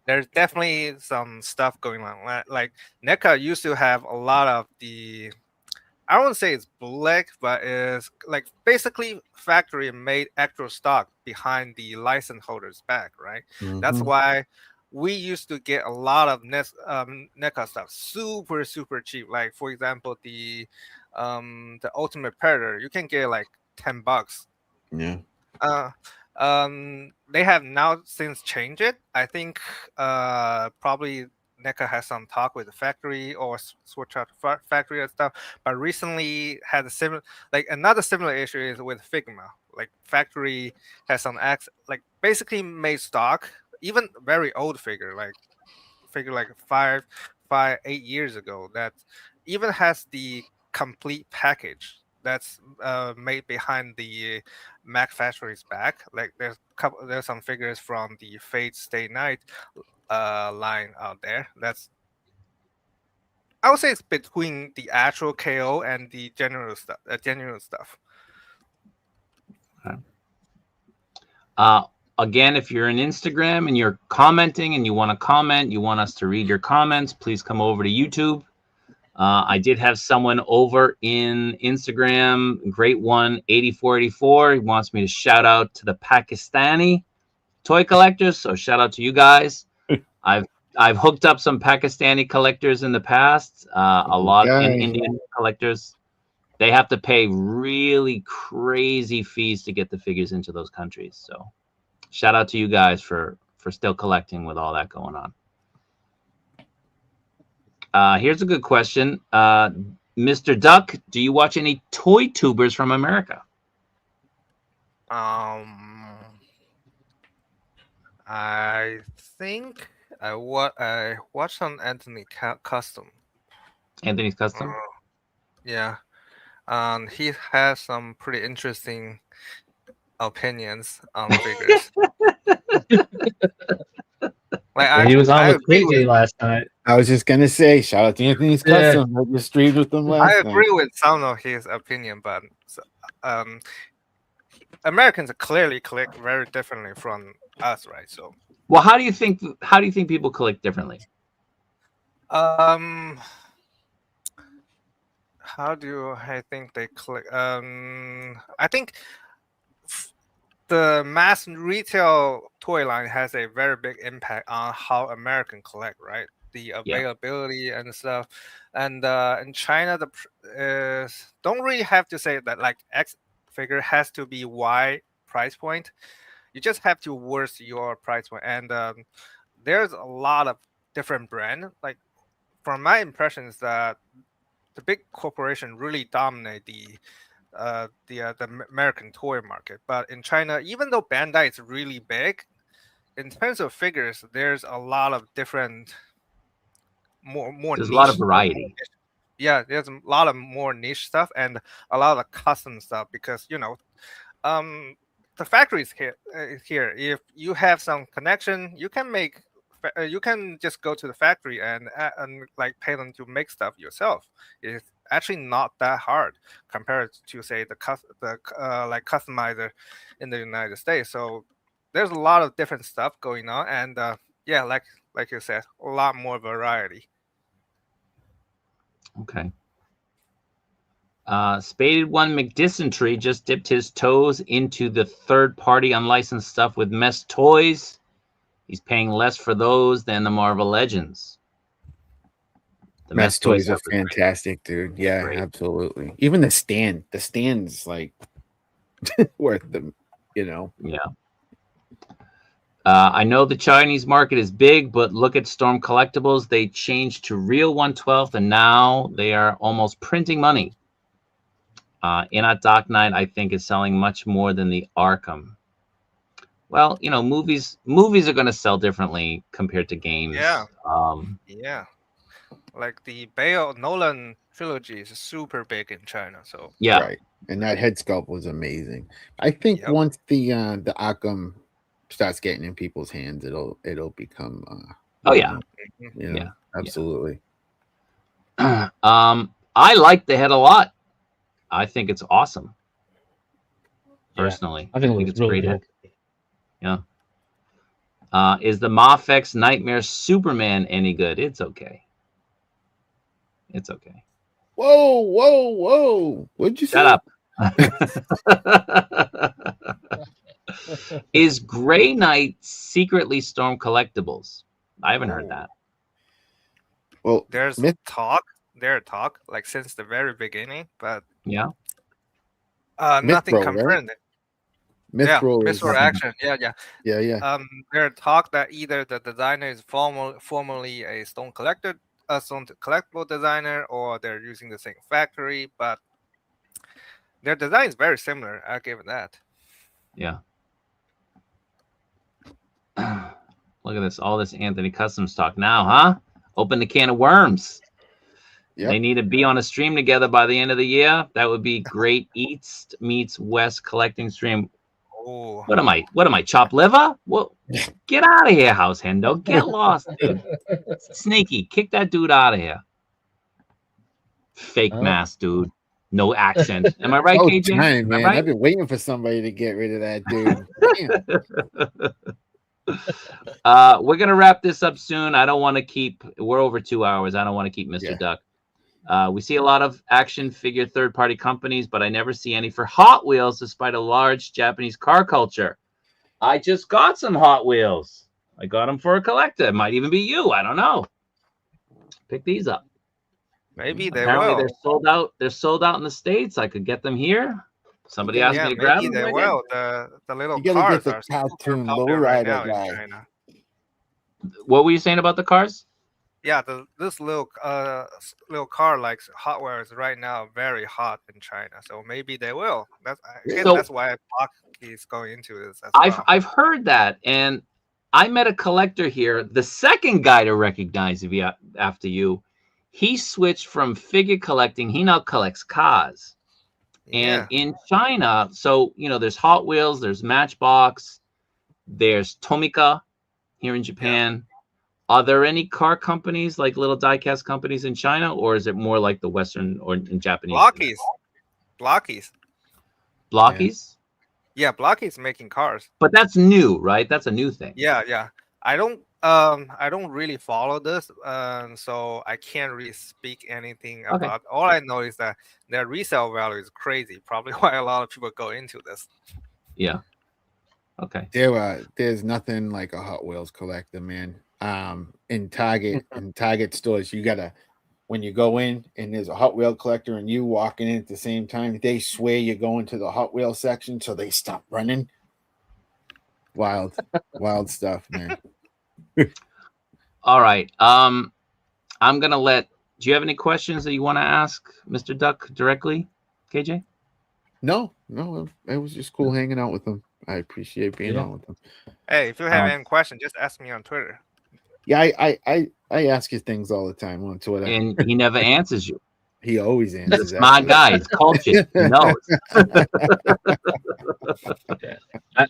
there's definitely some stuff going on. Like NECA used to have a lot of the, I wouldn't say it's bootleg, but it's like basically factory made actual stock behind the license holder's back, right? That's why we used to get a lot of NECA stuff super cheap. Like for example, the Ultimate Predator, you can get like $10. Yeah. They have now since changed it. I think probably NECA has some talk with the factory or switch out factory and stuff. But recently had a similar, like another similar issue is with Figma. Like factory has some like basically made stock, even very old figure like 8 years ago, that even has the complete package that's made behind the Mac factory's back. Like there's some figures from the Fate Stay Night line out there. That's, I would say it's between the actual KO and the general stuff. Again, if you're in Instagram and you're commenting and you want to comment, you want us to read your comments, please come over to YouTube. I did have someone over in Instagram, great one, 8484. He wants me to shout out to the Pakistani toy collectors. So shout out to you guys. I've hooked up some Pakistani collectors in the past. A lot in Indian collectors. They have to pay really crazy fees to get the figures into those countries. So shout out to you guys for still collecting with all that going on. Here's a good question. Mr. Duck, do you watch any toy tubers from America? I think I watched on Anthony Custom. Anthony's Custom? Yeah. He has some pretty interesting opinions on figures. Like he was on with KJ last night. I was just gonna say, shout out to Anthony's Custom. I just streamed with them last night. I agree with some of his opinion, but Americans clearly collect very differently from us, right? So, well, how do you think people collect differently? How do I think they collect? I think the mass retail toy line has a very big impact on how American collect, right? The availability and stuff. And in China, don't really have to say that like X figure has to be Y price point. You just have to worth your price point. And there's a lot of different brands. Like from my impressions, that the big corporation really dominate the American toy market. But in China, even though Bandai is really big, in terms of figures, there's a lot of different more There's a niche lot of stuff. variety. Yeah, there's a lot of more niche stuff and a lot of custom stuff because the factory is here. If you have some connection, you can make. You can just go to the factory and like pay them to make stuff yourself. It's actually not that hard compared to say like customizer in the United States. So there's a lot of different stuff going on, and yeah, like you said, a lot more variety. Okay. Spaded One McDysentery just dipped his toes into the third-party unlicensed stuff with Mess Toys. He's paying less for those than the Marvel Legends. The Mess toys are great. fantastic, dude. Yeah, Great. absolutely. Even the stand's like worth them, Yeah. I know the Chinese market is big, but look at Storm Collectibles. They changed to real 1/12, and now they are almost printing money. InArt Dark Knight, I think, is selling much more than the Arkham. Well, movies are going to sell differently compared to games. Yeah. Yeah. Like the Bale Nolan trilogy is super big in China. So yeah. Right. And that head sculpt was amazing. I think once the Arkham starts getting in people's hands, it'll become oh yeah. Yeah, absolutely. I like the head a lot. I think it's awesome. Personally. I think it's really great. cool. Yeah. Is the Muff X Nightmare Superman any good? It's okay. It's okay. Whoa. What'd you say? Shut up. Is Grey Knight secretly Storm Collectibles? I haven't heard that. Well, there's talk like since the very beginning, but yeah, nothing Mithro, confirmed. Right? Mithro Mithro Action. Yeah. There are talk that either the designer is formerly a Stone Collectible designer, or they're using the same factory, but their design is very similar. I'll give it that. Yeah. Look at this. All this Anthony Customs talk now, huh? Open the can of worms. Yep. They need to be on a stream together by the end of the year. That would be great. East meets West collecting stream. Oh. What am I? Chopped liver? Well, get out of here, House Hendo. Get lost, dude. Snaky, kick that dude out of here. Fake mask, dude. No accent. Am I right, KJ? Time, man. Right? I've been waiting for somebody to get rid of that dude. We're gonna wrap this up soon. I don't want to keep. We're over 2 hours. I don't want to keep Mr. Duck. We see a lot of action figure third-party companies, but I never see any for Hot Wheels, despite a large Japanese car culture. I just got some Hot Wheels. I got them for a collector. It might even be you. I don't know. Pick these up. Maybe they Apparently will. They're sold out. They're sold out in the States. I could get them here. Somebody asked me to grab them. Maybe they will. The little you cars get the are cartoon right now guy. in China. What were you saying about the cars? Yeah, this little car like Hot Wheels right now very hot in China. So maybe they will. That's why Block is going into this. I've heard that, and I met a collector here. The second guy to recognize after you. He switched from figure collecting. He now collects cars. And in China, so, there's Hot Wheels, there's Matchbox, there's Tomica here in Japan. Yeah. Are there any car companies, like little diecast companies in China, or is it more like the Western or in Japanese? Blockies. Yeah, Blockies making cars. But that's new, right? That's a new thing. Yeah. I don't really follow this, so I can't really speak anything about. All I know is that their resale value is crazy. Probably why a lot of people go into this. Yeah. Okay. There's nothing like a Hot Wheels collector, man. In Target stores, you gotta, when you go in and there's a Hot Wheel collector and you walking in at the same time, they swear you're going to the Hot Wheel section, so they stop running. Wild stuff, man. All right. I'm gonna do you have any questions that you want to ask Mr. Duck directly, KJ? No, it was just cool hanging out with him. I appreciate being Yeah. on with him. Hey, if you have any question, just ask me on Twitter. Yeah, I ask you things all the time on Twitter. And he never answers you. He always He's answers. a smart guy. He's cultured. He knows.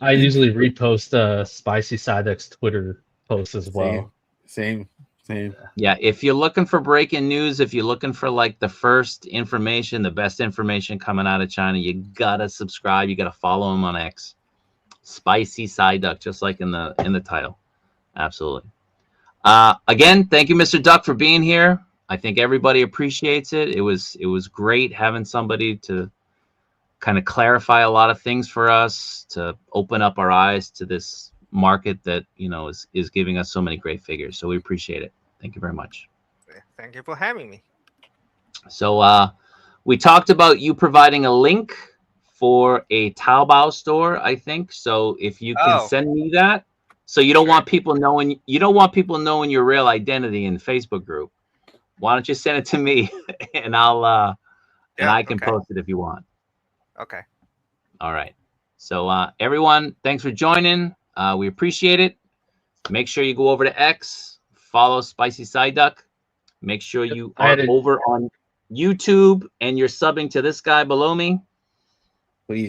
I usually repost Spicy Psy Duck's Twitter posts as well. Same. Yeah, if you're looking for breaking news, if you're looking for like the first information, the best information coming out of China, you gotta subscribe. You gotta follow him on X. Spicy Psy Duck, just like in the title. Absolutely. Again, thank you, Mr. Duck, for being here. I think everybody appreciates it. It was great having somebody to kind of clarify a lot of things for us, to open up our eyes to this market that, you know, is giving us so many great figures. So we appreciate it. Thank you very much. Thank you for having me. So we talked about you providing a link for a Taobao store, I think. So if you can send me that, so you don't want people knowing your real identity in the Facebook group. Why don't you send it to me and I'll and I can post it if you want. Okay. All right. So everyone, thanks for joining. We appreciate it. Make sure you go over to X, follow Spicy Psy Duck. Make sure you are over on YouTube and you're subbing to this guy below me. Please.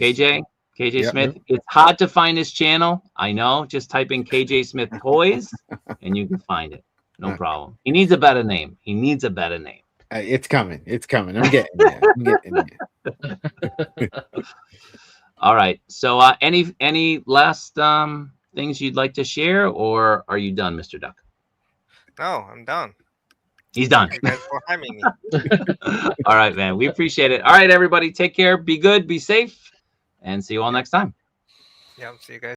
KJ Smith. It's hard to find his channel. I know. Just type in KJ Smith Toys and you can find it. No problem. He needs a better name. It's coming. I'm getting there. All right. So any last things you'd like to share, or are you done, Mr. Duck? No, I'm done. He's done. Thank you guys for having me. All right, man. We appreciate it. All right, everybody. Take care. Be good. Be safe. And see you all next time. Yeah, see you guys.